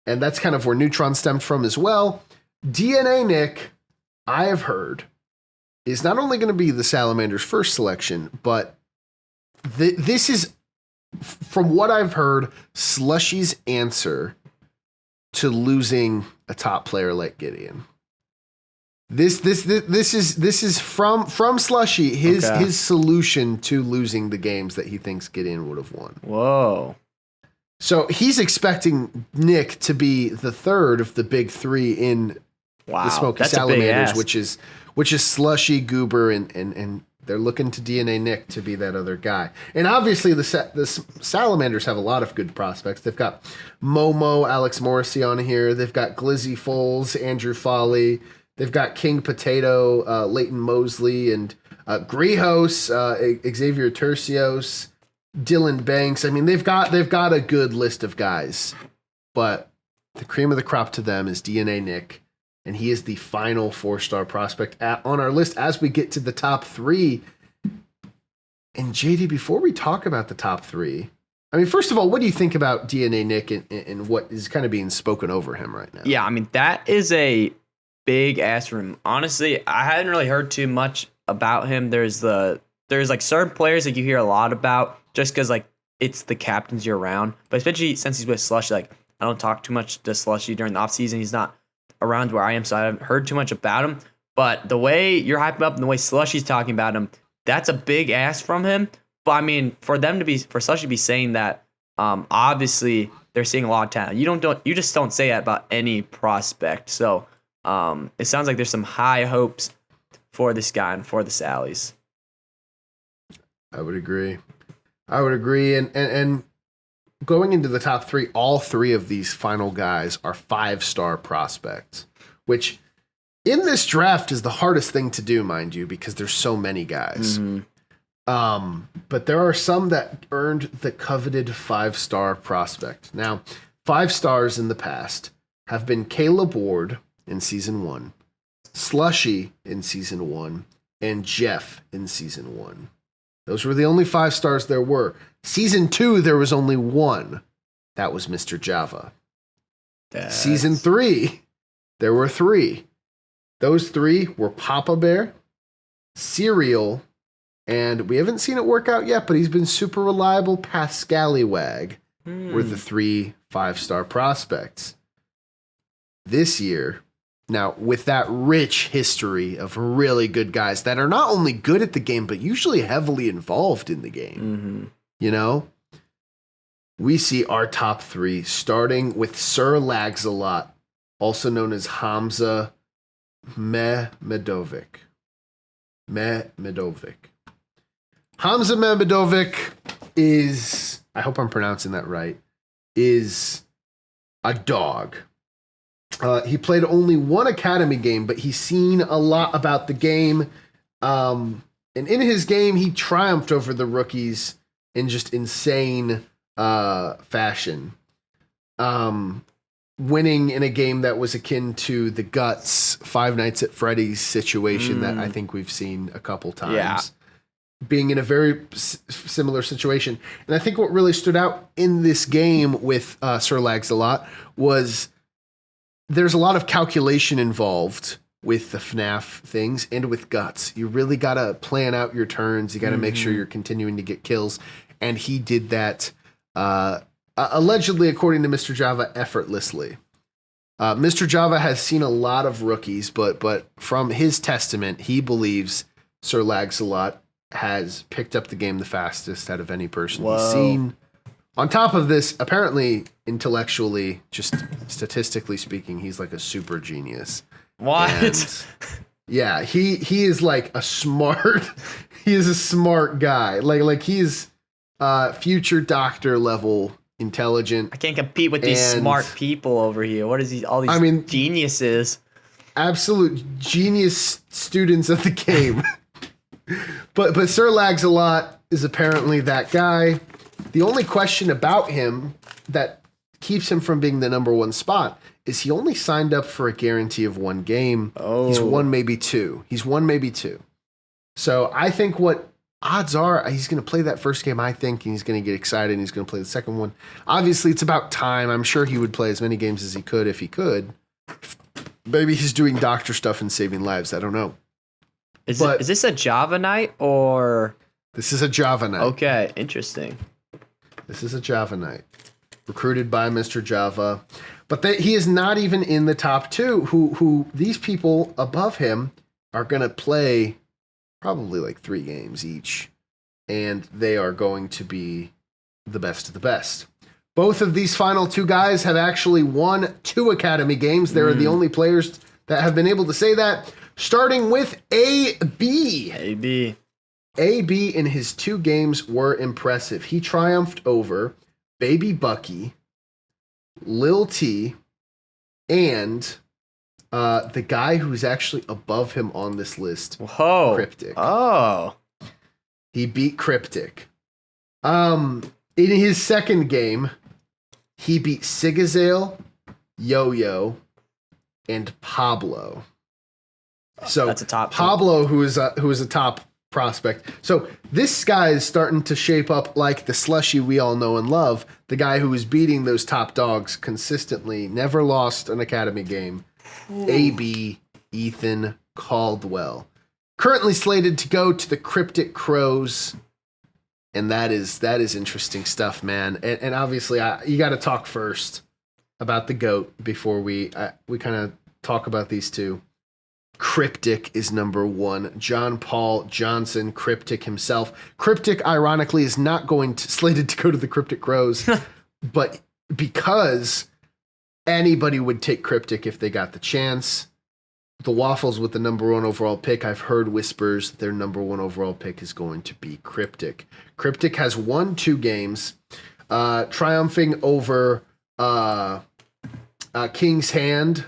And that's kind of where Neutron stemmed from as well. DNA Nick, I have heard, is not only going to be the Salamanders' first selection, but this is, from what I've heard, Slushy's answer to losing a top player like Gideon. This is from Slushy, his solution to losing the games that he thinks Gideon would have won. Whoa. So he's expecting Nick to be the third of the big 3 in the Smoky Salamanders, which is Slushy, Goober, and they're looking to DNA Nick to be that other guy. And obviously the Salamanders have a lot of good prospects. They've got Momo, Alex Morrissey on here. They've got Glizzy Foles, Andrew Foley. They've got King Potato, Leighton Mosley, and Grihos, Xavier Tercios, Dylan Banks. I mean, they've got a good list of guys, but the cream of the crop to them is DNA Nick, and he is the final 4-star prospect on our list as we get to the top 3. And JD, before we talk about the top 3, I mean, first of all, what do you think about DNA Nick and what is kind of being spoken over him right now? Yeah, I mean, that is a big ass for him. Honestly, I hadn't really heard too much about him. There's like certain players that you hear a lot about just because like it's the captains you're around. But especially since he's with Slushy, like I don't talk too much to Slushy during the offseason. He's not around where I am, so I haven't heard too much about him. But the way you're hyping up and the way Slushy's talking about him, that's a big ask from him. But I mean, for Slushy to be saying that, obviously they're seeing a lot of talent. You just don't say that about any prospect. So it sounds like there's some high hopes for this guy and for the Sallies. I would agree. And going into the top 3, all 3 of these final guys are 5-star prospects, which in this draft is the hardest thing to do, mind you, because there's so many guys. Mm-hmm. But there are some that earned the coveted 5-star prospect. Now, 5 stars in the past have been Caleb Ward in season 1, Slushy in season 1, and Jeff in season 1. Those were the only 5 stars there were. Season 2, there was only 1. That was Mr. Java. Season 3, there were 3. Those 3 were Papa Bear, Serial, and we haven't seen it work out yet, but he's been super reliable. Pascalliwag were the 3 5-star prospects. This year, now with that rich history of really good guys that are not only good at the game, but usually heavily involved in the game, we see our top 3 starting with Sir Lagsalot, also known as Hamza Mehmedovic. Hamza Mehmedovic is, I hope I'm pronouncing that right, is a dog. He played only 1 academy game, but he's seen a lot about the game. And in his game, he triumphed over the rookies in just insane fashion. winning in a game that was akin to the Guts Five Nights at Freddy's situation that I think we've seen a couple times. Yeah. Being in a very similar situation. And I think what really stood out in this game with Sir Lags-a-Lot was there's a lot of calculation involved with the FNAF things and with Guts. You really got to plan out your turns. You got to make sure you're continuing to get kills. And he did that, allegedly, according to Mr. Java, effortlessly. Mr. Java has seen a lot of rookies, but from his testament, he believes Sir Lags-a-Lot has picked up the game the fastest out of any person he's seen. On top of this, apparently, intellectually, just statistically speaking, he's like a super genius. What? And yeah, he is like a smart. He is a smart guy. Like he's future doctor level intelligent. I can't compete with these smart people over here. What is all these geniuses? Absolute genius students of the game. But Sir Lags-a-Lot is apparently that guy. The only question about him that keeps him from being the number one spot is he only signed up for a guarantee of one game. Oh. He's won maybe two. So I think what odds are he's going to play that first game, I think, and he's going to get excited and he's going to play the second one. Obviously, it's about time. I'm sure he would play as many games as he could if he could. Maybe he's doing doctor stuff and saving lives. I don't know. Is this a Java night or? This is a Java night. Okay, interesting. This is a Java night. Recruited by Mr. Java. But he is not even in the top two, who these people above him are going to play probably like 3 games each. And they are going to be the best of the best. Both of these final 2 guys have actually won 2 Academy games. They're the only players that have been able to say that. Starting with AB. AB in his 2 games were impressive. He triumphed over Baby Bucky, Lil T, and the guy who's actually above him on this list, Cryptic. Oh. He beat Cryptic. In his second game, he beat Sigazale, Yo-Yo, and Pablo. So that's a top Pablo, who is a top prospect. So this guy is starting to shape up like the slushy we all know and love. The guy who is beating those top dogs consistently, never lost an Academy game. AB Ethan Caldwell, currently slated to go to the Cryptic Crows, and that is interesting stuff, man. And obviously, you got to talk first about the GOAT before we kind of talk about these two. Cryptic is number 1. John Paul Johnson, Cryptic himself. Cryptic, ironically, is not slated to go to the Cryptic Crows, but because anybody would take Cryptic if they got the chance. The Waffles with the number 1 overall pick, I've heard whispers their number 1 overall pick is going to be Cryptic. Cryptic has won 2 games, triumphing over King's Hand.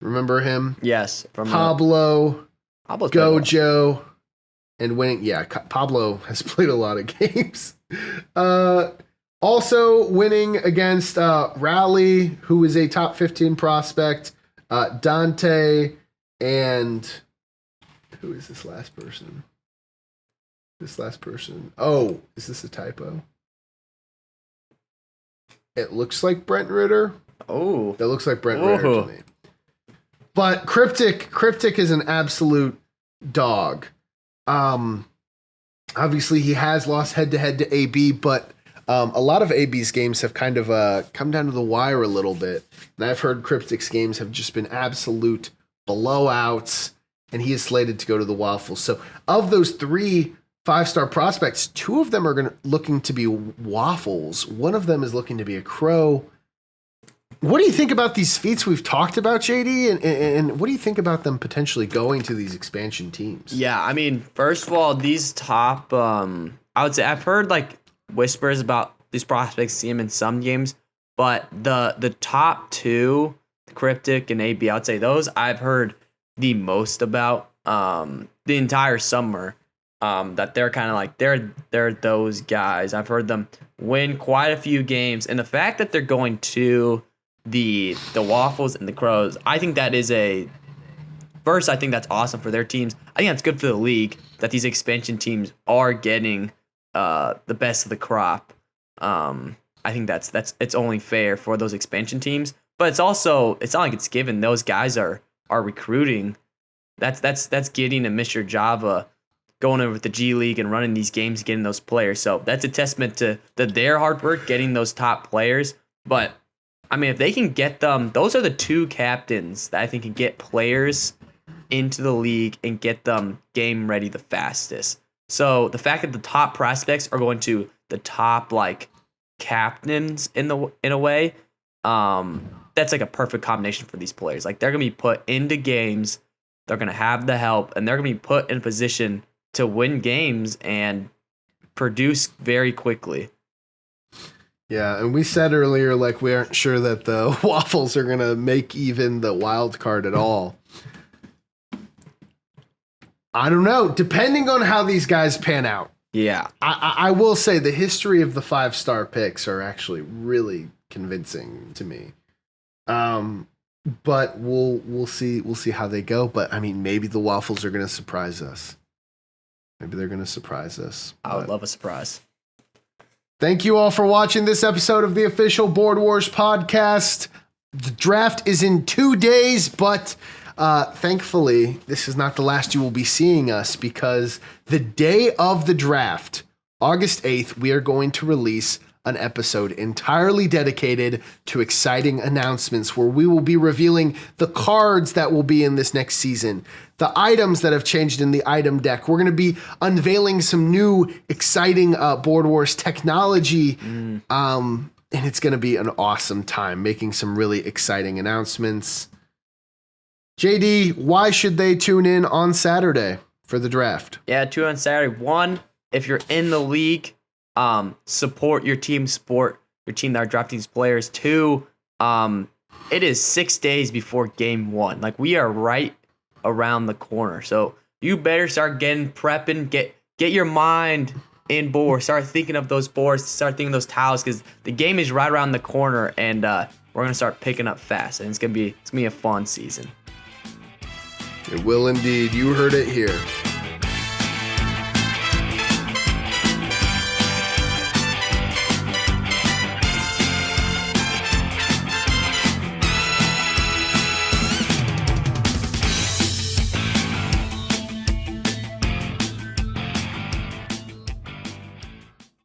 Remember him? Yes. Pablo, Gojo, and winning. Yeah, Pablo has played a lot of games. Also winning against Rally, who is a top 15 prospect, Dante, and who is this last person? Oh, is this a typo? It looks like Brent Ritter. Oh. That looks like Brent Ritter to me. But Cryptic is an absolute dog. Obviously, he has lost head-to-head to AB, but a lot of AB's games have kind of come down to the wire a little bit. And I've heard Cryptic's games have just been absolute blowouts, and he is slated to go to the Waffles. So of those 3 5-star prospects, 2 of them are looking to be Waffles. One of them is looking to be a Crow. What do you think about these feats we've talked about, JD? And what do you think about them potentially going to these expansion teams? Yeah, I mean, first of all, these top, I would say I've heard like whispers about these prospects, see them in some games, but the top 2, Cryptic and AB, I would say those I've heard the most about the entire summer. That they're kind of like they're those guys. I've heard them win quite a few games, and the fact that they're going to the Waffles and the Crows. I think that is first, I think that's awesome for their teams. I think that's good for the league that these expansion teams are getting the best of the crop. I think it's only fair for those expansion teams, but it's also, it's not like it's given. Those guys are recruiting. That's Gideon and Mr. Java going over with the G League and running these games, getting those players. So that's a testament to their hard work, getting those top players. But I mean, if they can get them, those are the two captains that I think can get players into the league and get them game ready the fastest. So the fact that the top prospects are going to the top like captains in a way, that's like a perfect combination for these players. Like they're gonna be put into games, they're gonna have the help, and they're gonna be put in a position to win games and produce very quickly. Yeah, and we said earlier, like, we aren't sure that the Waffles are going to make even the wild card at all. I don't know. Depending on how these guys pan out. Yeah. I will say the history of the 5-star picks are actually really convincing to me. But we'll see how they go. But, I mean, maybe the Waffles are going to surprise us. Maybe they're going to surprise us. I would love a surprise. Thank you all for watching this episode of the official Board Wars podcast. The draft is in 2 days, but thankfully, this is not the last you will be seeing us, because the day of the draft, August 8th, we are going to release an episode entirely dedicated to exciting announcements where we will be revealing the cards that will be in this next season, the items that have changed in the item deck. We're going to be unveiling some new exciting Board Wars technology, and it's going to be an awesome time making some really exciting announcements. JD, why should they tune in on Saturday for the draft? Yeah, tune in on Saturday. One, if you're in the league, support your team, support your team that are drafting these players. Two, it is 6 days before game one. Like, we are right around the corner. So you better start prepping, get your mind in board, start thinking of those boards, start thinking of those tiles, because the game is right around the corner, and we're gonna start picking up fast, and it's gonna be a fun season. It will indeed. You heard it here.